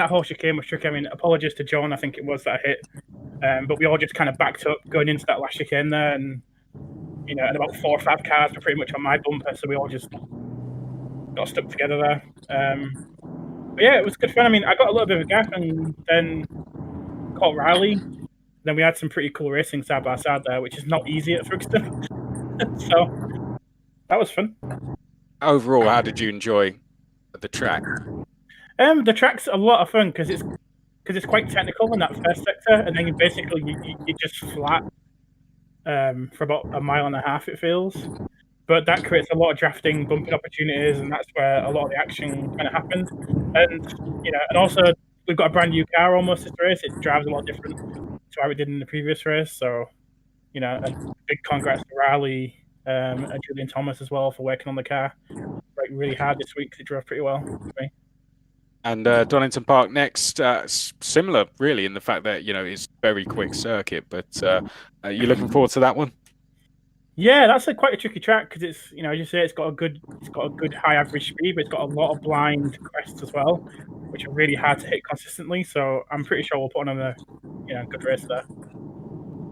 whole chicane was tricky. I mean, apologies to John, I think it was that I hit. But we all just kind of backed up going into that last chicane there, and and about 4 or 5 cars were pretty much on my bumper, so we all just got stuck together there. But yeah, it was good fun. I mean, I got a little bit of a gap, and then caught Riley. Then we had some pretty cool racing side by side there, which is not easy at Thruxton. So that was fun. Overall, how did you enjoy the track? The track's a lot of fun because it's quite technical in that first sector, and then you're just flat for about 1.5 miles, it feels. but that creates a lot of drafting, bumping opportunities, and that's where a lot of the action kind of happened. And and also we've got a brand new car almost this race. It drives a lot different to how it did in the previous race. So a big congrats to Riley and Julian Thomas as well for working on the car really hard this week. 'Cause it drove pretty well for me. And Donington Park next, similar really in the fact that it's a very quick circuit. But are you looking forward to that one? Yeah, that's quite a tricky track because it's as you say, it's got a good high average speed, but it's got a lot of blind crests as well, which are really hard to hit consistently. So I'm pretty sure we'll put on a good race there.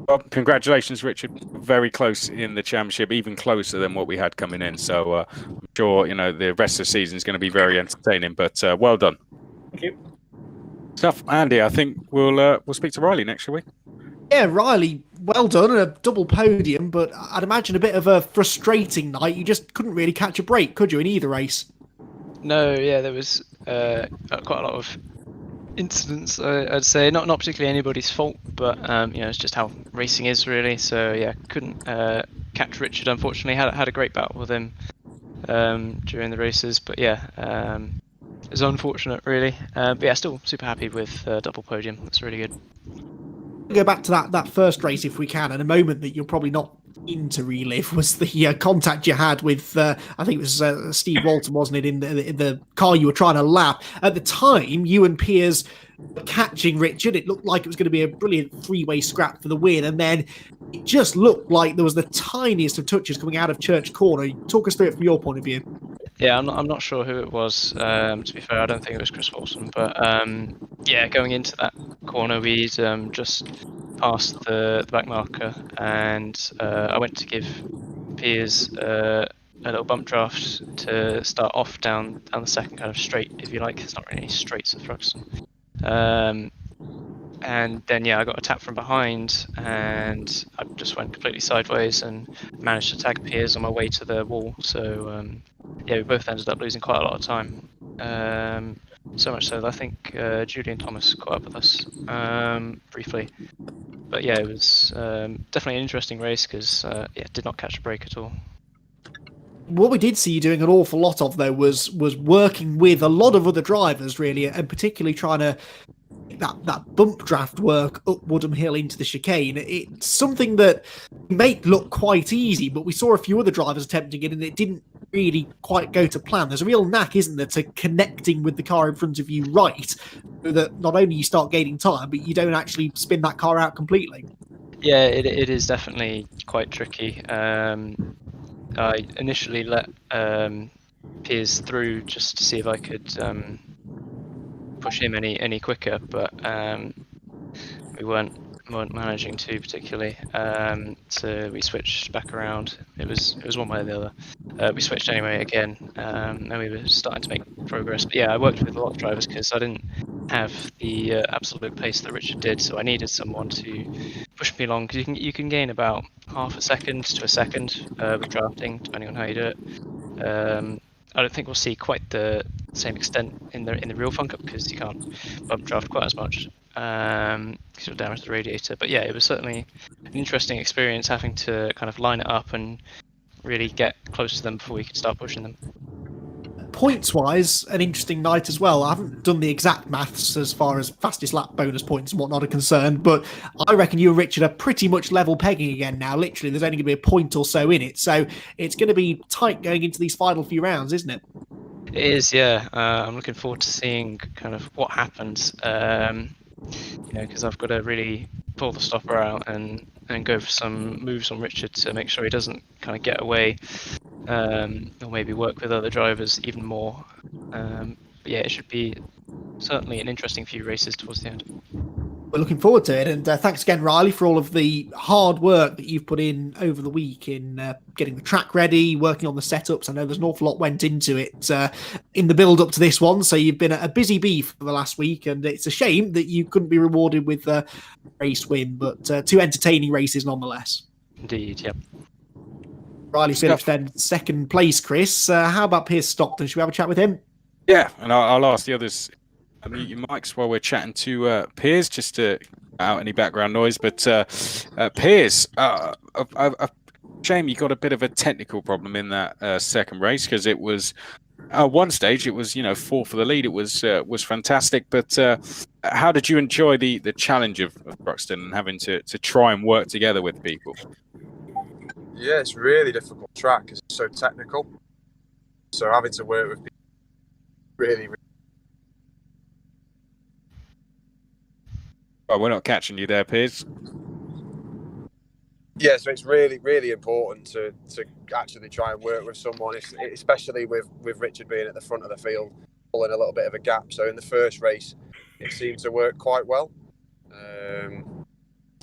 Well, congratulations, Richard. Very close in the championship, even closer than what we had coming in. So I'm sure the rest of the season is going to be very entertaining. But well done. Thank you. Stuff, Andy. I think we'll speak to Riley next, shall we? Yeah, Riley, well done, a double podium, but I'd imagine a bit of a frustrating night. You just couldn't really catch a break, could you, in either race? No, yeah, there was quite a lot of incidents. I'd say not particularly anybody's fault, but it's just how racing is really. So yeah, couldn't catch Richard. Unfortunately, had a great battle with him during the races, but yeah, it was unfortunate really. But yeah, still super happy with double podium. That's really good. Go back to that first race if we can, and a moment that you're probably not in to relive was the contact you had with I think it was Steve Walton, wasn't it, in the car you were trying to lap. At the time, you and Piers were catching Richard. It looked like it was going to be a brilliant three-way scrap for the win, and then it just looked like there was the tiniest of touches coming out of Church Corner. Talk us through it from your point of view. Yeah, I'm not sure who it was. To be fair, I don't think it was Chris Walton. But yeah, going into that corner, we'd just passed the back marker, and I went to give Piers a little bump draft to start off down the second kind of straight, if you like. There's not really any straights at Thruxton. And then yeah, I got a tap from behind, and I just went completely sideways and managed to tag Piers on my way to the wall. So yeah, we both ended up losing quite a lot of time. So much so that I think Julian Thomas caught up with us briefly. But yeah, it was definitely an interesting race because yeah, did not catch a break at all. What we did see you doing an awful lot of, though, was working with a lot of other drivers, really, and particularly trying to that bump draft work up Woodham Hill into the chicane. It's something that may look quite easy, but we saw a few other drivers attempting it, and it didn't really quite go to plan. There's a real knack, isn't there, to connecting with the car in front of you right, so that not only you start gaining time, but you don't actually spin that car out completely. Yeah, it is definitely quite tricky. I initially let Piers through just to see if I could push him any quicker, but we weren't managing to particularly. So we switched back around. It was one way or the other. We switched anyway again, and we were starting to make progress. But yeah, I worked with a lot of drivers because I didn't have the absolute pace that Richard did, so I needed someone to push me along, because you can gain about half a second to a second with drafting, depending on how you do it. I don't think we'll see quite the same extent in the real Funcup because you can't bump draft quite as much because you'll damage the radiator. But yeah, it was certainly an interesting experience having to kind of line it up and really get close to them before we could start pushing them. Points-wise, an interesting night as well. I haven't done the exact maths as far as fastest lap bonus points and whatnot are concerned, but I reckon you and Richard are pretty much level pegging again now. Literally, there's only going to be a point or so in it, so it's going to be tight going into these final few rounds, isn't it? It is, yeah. I'm looking forward to seeing kind of what happens, because I've got to really pull the stopper out and go for some moves on Richard to make sure he doesn't kind of get away. Or maybe work with other drivers even more. But yeah, it should be certainly an interesting few races towards the end. We're looking forward to it, and thanks again, Riley, for all of the hard work that you've put in over the week in getting the track ready, working on the setups. I know there's an awful lot went into it in the build-up to this one, so you've been a busy bee for the last week, and it's a shame that you couldn't be rewarded with a race win, but two entertaining races nonetheless. Indeed, yep. Riley finished then second place, Chris. How about Piers Stockton? Should we have a chat with him? Yeah, and I'll ask the others. Mute your mics while we're chatting to Piers, just to out any background noise. But Piers, shame you got a bit of a technical problem in that second race, because it was at one stage it was fourth for the lead. It was fantastic. But how did you enjoy the challenge of Thruxton and having to try and work together with people? Yeah, it's a really difficult track because it's so technical. So having to work with people really. Oh, we're not catching you there, Piers. Yeah, so it's really, really important to actually try and work with someone, especially with Richard being at the front of the field, pulling a little bit of a gap. So in the first race, it seemed to work quite well. And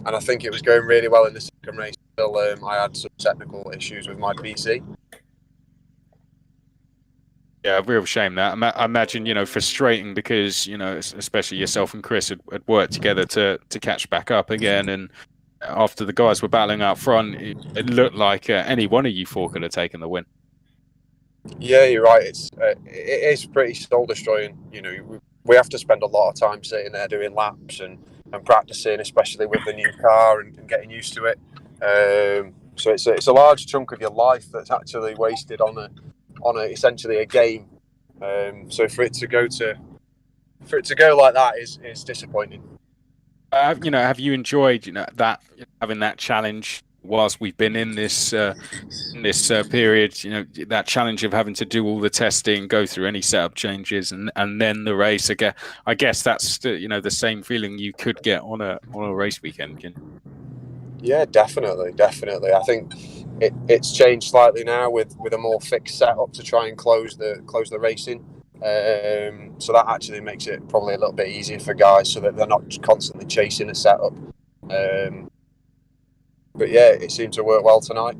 I think it was going really well in the second race. Still, I had some technical issues with my PC. Yeah, real shame that. I imagine, frustrating because, especially yourself and Chris had worked together to catch back up again. And after the guys were battling out front, it looked like any one of you four could have taken the win. Yeah, you're right. It is pretty soul destroying. We have to spend a lot of time sitting there doing laps and practicing, especially with the new car and getting used to it. So it's a large chunk of your life that's actually wasted on essentially a game. So for it to go like that is disappointing. Have you enjoyed that having that challenge whilst we've been in this period? That challenge of having to do all the testing, go through any setup changes, and then the race again. I guess that's the same feeling you could get on a race weekend. Yeah, definitely. I think it's changed slightly now with a more fixed setup to try and close the racing. So that actually makes it probably a little bit easier for guys, so that they're not constantly chasing a setup. But yeah, it seemed to work well tonight.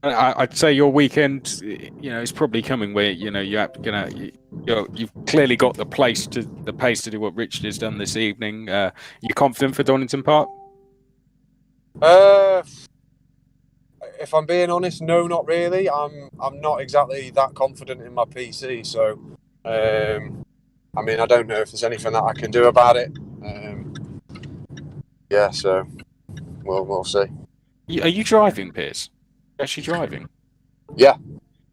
I'd say your weekend, is probably coming where you've clearly got the pace to do what Richard has done this evening. You confident for Donington Park? If I'm being honest, no, not really. I'm not exactly that confident in my PC, so I don't know if there's anything that I can do about it. Yeah, so we'll see. Are you driving, Piers? Actually driving? Yeah.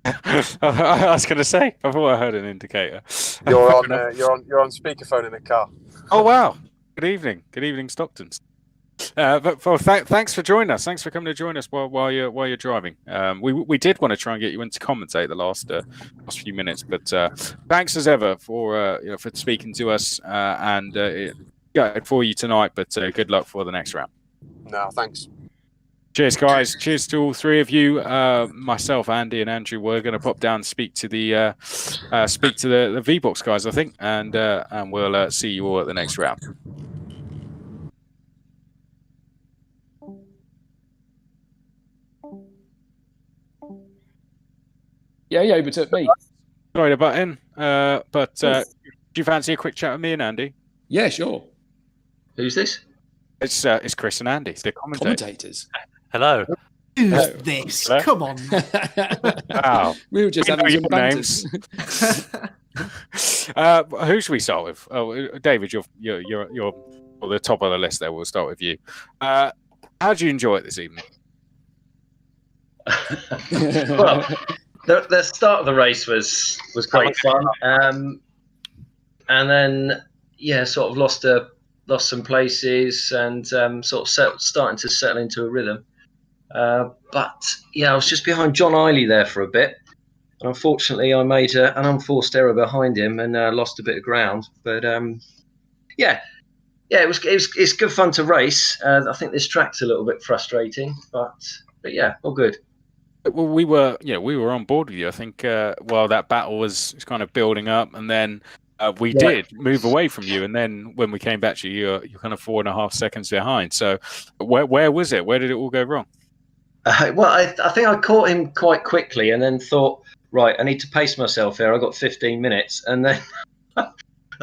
I was going to say. I thought I heard an indicator. You're on speakerphone in the car. Oh wow! Good evening, Stocktons. But thanks for joining us. Thanks for coming to join us while you're driving. We did want to try and get you in to commentate the last few minutes, but thanks as ever for speaking to us and for you tonight. But good luck for the next round. No, thanks. Cheers, guys. Cheers to all three of you. Myself, Andy, and Andrew. We're going to pop down and speak to the V-Box guys, I think, and we'll see you all at the next round. Yeah, he overtook me. Sorry to butt in, but do you fancy a quick chat with me and Andy? Yeah, sure. Who's this? It's Chris and Andy, the Commentators. Hello. Who's this? Hello? Come on. Wow. We were just We know having some your banters. Who should we start with? Oh, David, you're at the top of the list there. We'll start with you. How did you enjoy it this evening? Well, the start of the race was great fun, and then sort of lost some places and starting to settle into a rhythm. But I was just behind John Eiley there for a bit, and unfortunately I made an unforced error behind him and lost a bit of ground. But it's good fun to race. I think this track's a little bit frustrating, but yeah, all good. Well, we were on board with you. I think while that battle was kind of building up, and then we did move away from you, and then when we came back to you, you're kind of 4.5 seconds behind. So where was it? Where did it all go wrong? I think I caught him quite quickly, and then thought, right, I need to pace myself here. I got 15 minutes, and then I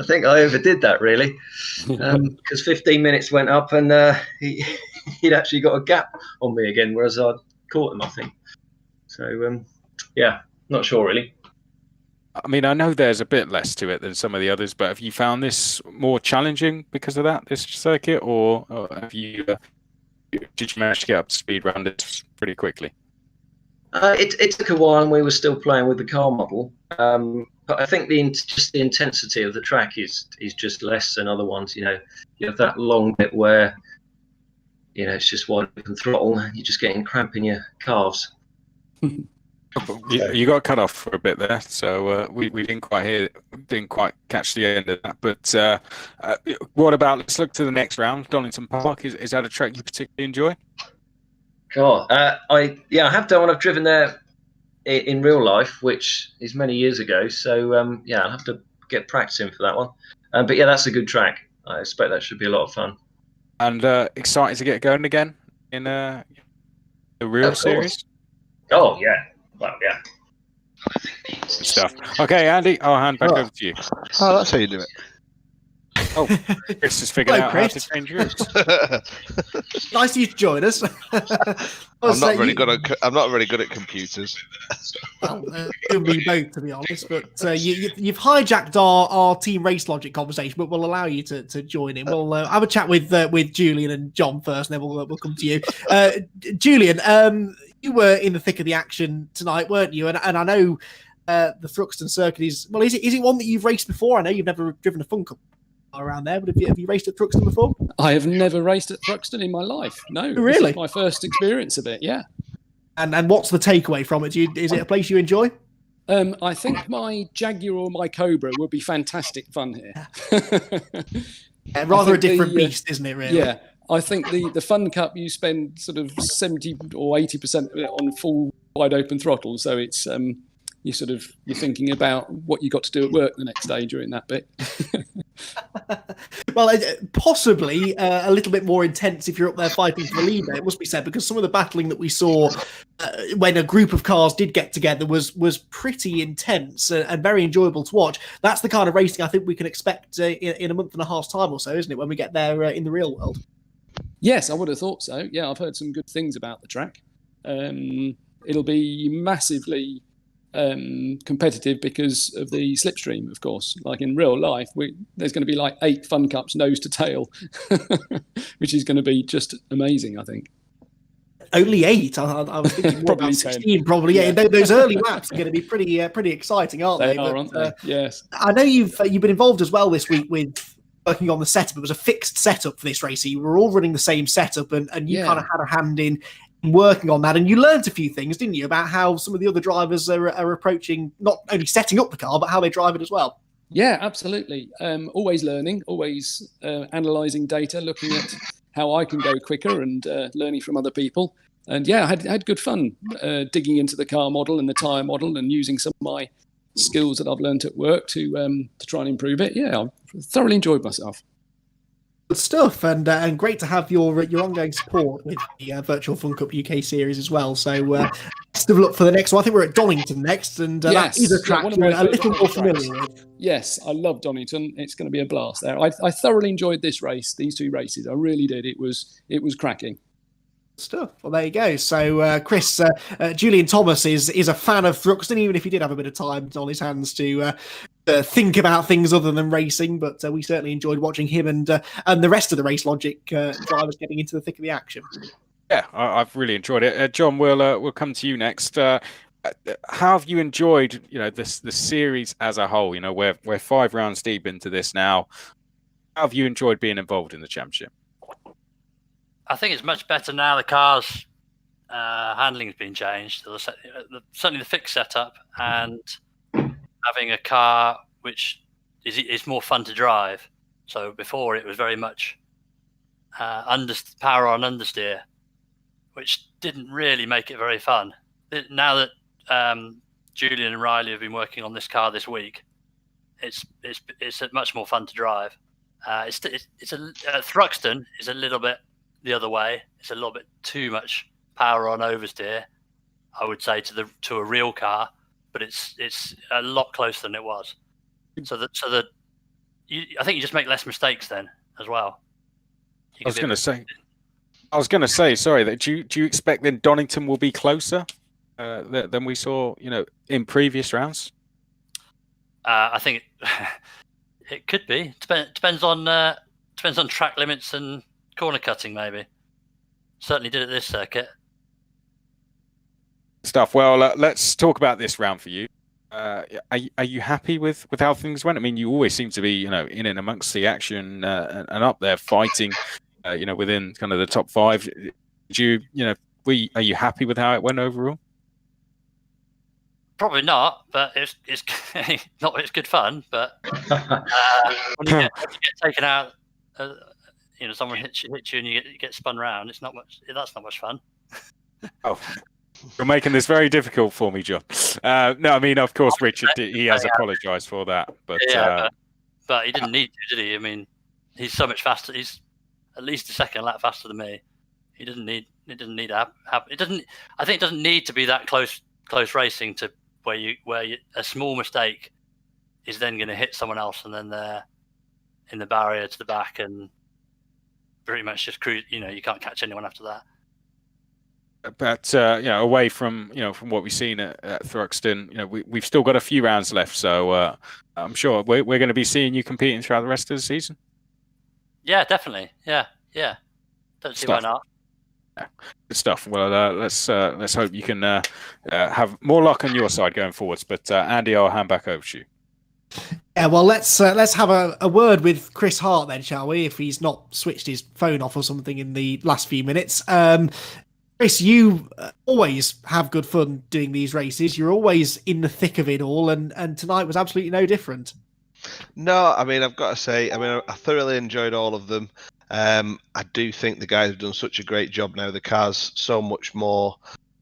think I overdid that really, because 15 minutes went up, and he'd actually got a gap on me again, whereas I caught him, I think. So not sure really. I mean, I know there's a bit less to it than some of the others, but have you found this more challenging because of that, this circuit, or have you Did you manage to get up to speed around it pretty quickly? It took a while, and we were still playing with the car model. But I think just the intensity of the track is just less than other ones. You have that long bit where it's just wide open throttle, and you're just getting cramp in your calves. You got cut off for a bit there, so we didn't quite catch the end of that. But what about? Let's look to the next round. Donington Park, is that a track you particularly enjoy? God, I have done one. I've driven there in real life, which is many years ago. So I'll have to get practicing for that one. But yeah, that's a good track. I expect that should be a lot of fun. And excited to get going again in the real series. Oh yeah, well yeah. Good stuff. Okay, Andy, I'll hand back over to you. Oh, that's how you do it. Oh, Chris has figured Hello, out Chris. how to change yours. Nice of you to join us. I'm not very good at computers. Well, you and me both, to be honest. But you've hijacked our team race logic conversation, but we'll allow you to join in. We'll have a chat with Julian and John first, and then we'll come to you. Julian, you were in the thick of the action tonight, weren't you? And I know the Thruxton circuit is it one that you've raced before? I know you've never driven a Funcup around there, but have you raced at Thruxton before? I have never raced at Thruxton in my life. No, really? This is my first experience of it. Yeah. And what's the takeaway from it? Is it a place you enjoy? I think my Jaguar or my Cobra would be fantastic fun here. Rather a different beast, isn't it? Really? Yeah. I think the Funcup, you spend sort of 70 or 80% of it on full wide open throttle, so it's you're thinking about what you got to do at work the next day during that bit. Well, possibly a little bit more intense if you're up there fighting for the lead. It must be said, because some of the battling that we saw when a group of cars did get together was pretty intense and very enjoyable to watch. That's the kind of racing I think we can expect in a month and a half's time or so, isn't it, when we get there in the real world? Yes, I would have thought so. Yeah, I've heard some good things about the track. It'll be massively competitive because of the slipstream, of course. Like in real life, there's going to be like 8 Funcups nose to tail, which is going to be just amazing, I think. Only 8. I was thinking more Probably about 10. 16. Probably, yeah. Those early laps are going to be pretty exciting, aren't they? Aren't they? Yes. I know you've been involved as well this week with working on the setup. It was a fixed setup for this race. So you were all running the same setup, and you kind of had a hand in working on that, and you learned a few things, didn't you, about how some of the other drivers are approaching not only setting up the car but how they drive it as well. Yeah, absolutely. Always learning, always analysing data, looking at how I can go quicker, and learning from other people. And yeah, I had good fun digging into the car model and the tyre model, and using some of my skills that I've learned at work to try and improve it. Yeah, I thoroughly enjoyed myself. Good stuff, and great to have your ongoing support with the Virtual Funcup UK series as well. So best of luck for the next one. I think we're at Donington next, and that is a track you're a little more familiar with. Yes, I love Donington. It's going to be a blast there. I thoroughly enjoyed this race, these 2 races. I really did. It was cracking. Stuff. Well, there you go. So, Chris, Julian Thomas is a fan of Thruxton, even if he did have a bit of time on his hands to think about things other than racing. But we certainly enjoyed watching him and the rest of the Race Logic drivers getting into the thick of the action. Yeah, I've really enjoyed it. John, we'll come to you next. How have you enjoyed, the series as a whole? We're 5 rounds deep into this now. How have you enjoyed being involved in the championship? I think it's much better now. The car's handling's been changed. Certainly the fixed setup, and having a car which is more fun to drive. So before it was very much power on understeer, which didn't really make it very fun. Now that Julian and Riley have been working on this car this week, it's much more fun to drive. Thruxton is a little bit the other way. It's a little bit too much power on oversteer, I would say, to a real car, but it's a lot closer than it was. I think you just make less mistakes then as well. I was going to say, sorry, that do you expect then Donington will be closer than we saw, in previous rounds? I think it could be. Depends on track limits and corner cutting, maybe. certainly did at this circuit. Stuff. Well, let's talk about this round for you. Are you happy with how things went? I mean, you always seem to be, in and amongst the action and up there fighting, within kind of the top 5. Are you happy with how it went overall? Probably not, but it's it's good fun. But when you get taken out, someone hits you and you get spun round. It's not much. That's not much fun. Oh. You're making this very difficult for me, John. No, I mean, of course, Richard, he has apologised for that. But but he didn't need to, did he? I mean, he's so much faster. He's at least a second lap faster than me. He doesn't need to have. It doesn't. I think it doesn't need to be that close racing to where a small mistake is then going to hit someone else, and then they're in the barrier to the back, and pretty much just cruise. You can't catch anyone after that. But away from from what we've seen at Thruxton, we've still got a few rounds left, so I'm sure we're going to be seeing you competing throughout the rest of the season. Yeah, definitely. Yeah. Don't see why not. Yeah. Good stuff. Well, let's hope you can have more luck on your side going forwards. But Andy, I'll hand back over to you. Yeah, well, let's have a word with Chris Hart then, shall we? If he's not switched his phone off or something in the last few minutes. Chris, you always have good fun doing these races. You're always in the thick of it all, and tonight was absolutely no different. No, I mean, I've got to say, I thoroughly enjoyed all of them. I do think the guys have done such a great job now. The car's so much more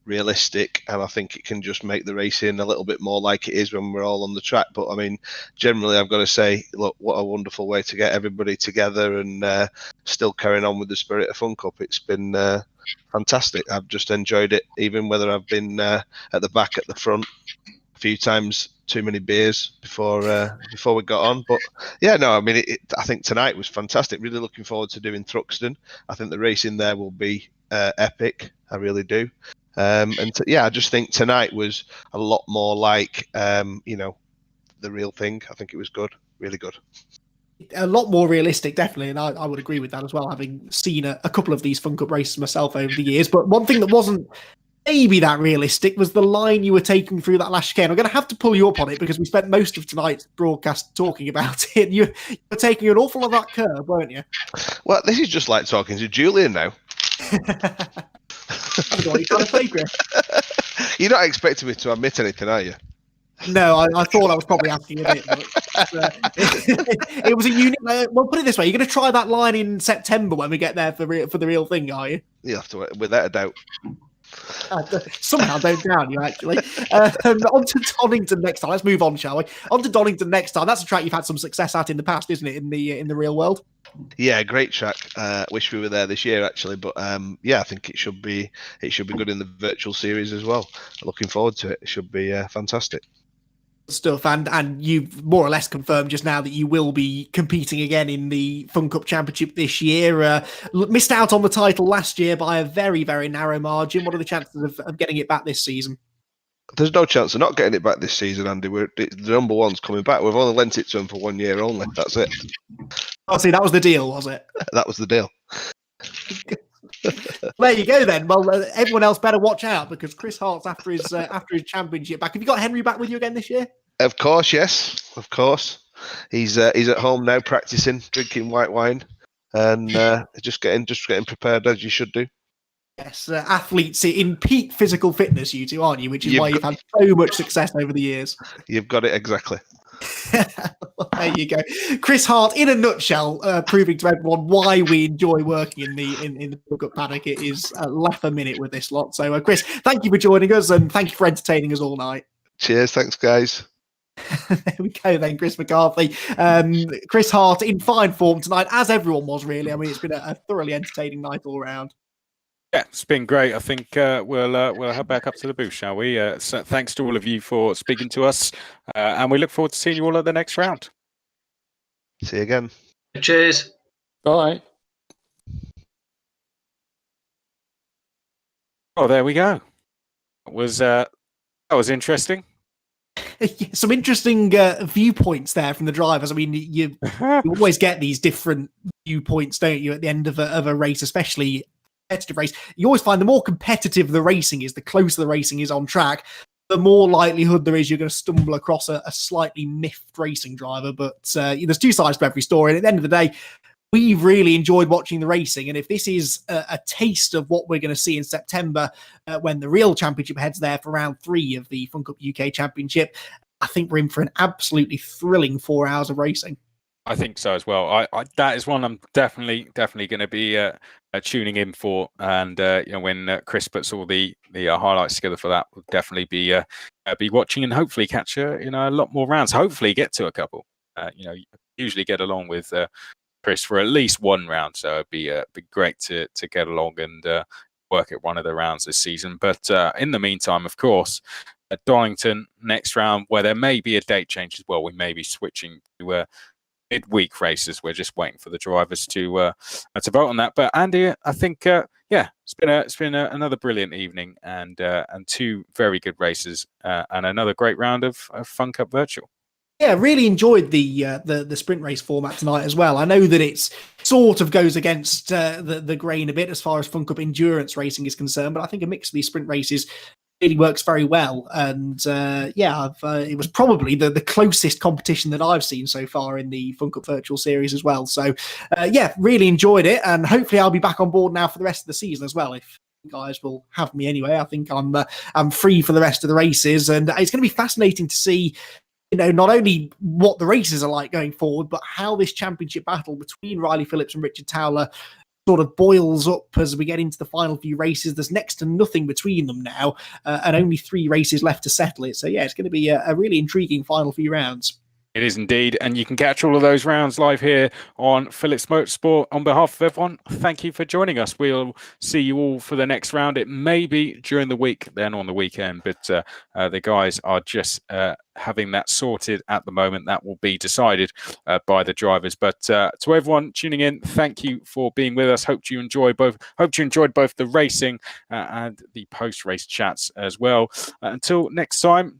realistic, and I think it can just make the racing a little bit more like it is when we're all on the track. But I mean, generally, I've got to say, look, what a wonderful way to get everybody together and still carrying on with the spirit of Funcup. It's been fantastic. I've just enjoyed it, even whether I've been at the back, at the front, a few times. Too many beers before we got on, but yeah, no, I mean, I think tonight was fantastic. Really looking forward to doing Thruxton. I think the racing there will be epic. I really do. I just think tonight was a lot more like the real thing. I think it was good, really good. A lot more realistic, definitely, and I would agree with that as well, having seen a couple of these Funcup races myself over the years. But one thing that wasn't maybe that realistic was the line you were taking through that last chicane. I'm going to have to pull you up on it because we spent most of tonight's broadcast talking about it. You were taking an awful lot of that curve, weren't you? Well, this is just like talking to Julian now. What are you trying to say, Chris? You're not expecting me to admit anything, are you? No, I thought I was probably asking a bit. But, it was a unique. Well, put it this way: you're going to try that line in September when we get there for the real thing, are you? You have to, without a doubt. Somehow don't down you actually. On to Donington next time. Let's move on, shall we? On to Donington next time. That's a track you've had some success at in the past, isn't it? In the real world. Yeah, great track. Wish we were there this year actually, but I think it should be good in the virtual series as well. Looking forward to it. It should be fantastic stuff, and you've more or less confirmed just now that you will be competing again in the Funcup Championship this year. Missed out on the title last year by a very, very narrow margin. What are the chances of getting it back this season? There's no chance of not getting it back this season, Andy. The number one's coming back. We've only lent it to him for 1 year only. That's it. Oh, see, that was the deal, was it? That was the deal. There you go then. Well, everyone else better watch out because Chris Hart's after his championship back. Have you got Henry back with you again this year? Of course, yes. Of course. He's at home now practicing, drinking white wine, and just getting prepared as you should do. Yes, athletes in peak physical fitness, you two, aren't you? Which is why you've had so much success over the years. You've got it exactly. Well, there you go, Chris Hart. In a nutshell, proving to everyone why we enjoy working in the Funcup paddock. It is a laugh a minute with this lot. So, Chris, thank you for joining us and thank you for entertaining us all night. Cheers, thanks, guys. There we go then, Chris McCarthy. Chris Hart in fine form tonight, as everyone was really. I mean, it's been a thoroughly entertaining night all round. Yeah, it's been great. I think we'll head back up to the booth, shall we? So thanks to all of you for speaking to us, and we look forward to seeing you all at the next round. See you again. Cheers. Bye. Oh, there we go. That was interesting. Some interesting viewpoints there from the drivers. I mean, you always get these different viewpoints, don't you, at the end of a race, especially competitive race, you always find the more competitive the racing is, the closer the racing is on track, the more likelihood there is you're going to stumble across a slightly miffed racing driver. But there's two sides to every story. And at the end of the day, we've really enjoyed watching the racing. And if this is a taste of what we're going to see in September, when the real championship heads there for round 3 of the Funcup UK Championship, I think we're in for an absolutely thrilling 4 hours of racing. I think so as well. I that is one I'm definitely going to be tuning in for, and when Chris puts all the highlights together for that, we'll definitely be watching and hopefully catch a lot more rounds. Hopefully get to a couple. Usually get along with Chris for at least one round, so it'd be great to get along and work at one of the rounds this season. But in the meantime, of course, at Darlington next round, where there may be a date change as well, we may be switching to midweek races. We're just waiting for the drivers to vote on that. But Andy, I think it's been another brilliant evening and 2 very good races and another great round of Funcup Virtual. Yeah, really enjoyed the sprint race format tonight as well. I know that it's sort of goes against the grain a bit as far as Funcup endurance racing is concerned, but I think a mix of these sprint races really works very well. And it was probably the closest competition that I've seen so far in the Funcup Virtual Series as well. So really enjoyed it, and hopefully I'll be back on board now for the rest of the season as well, if you guys will have me anyway. I think I'm free for the rest of the races, and it's going to be fascinating to see not only what the races are like going forward, but how this championship battle between Riley Phillips and Richard Towler sort of boils up as we get into the final few races. There's next to nothing between them now, and only 3 races left to settle it. So it's going to be a really intriguing final few rounds. It is indeed, and you can catch all of those rounds live here on Phillips Motorsport. On behalf of everyone, thank you for joining us. We'll see you all for the next round. It may be during the week, then on the weekend, but the guys are just having that sorted at the moment. That will be decided by the drivers. But to everyone tuning in, thank you for being with us. Hope you enjoyed both the racing and the post-race chats as well. Until next time, do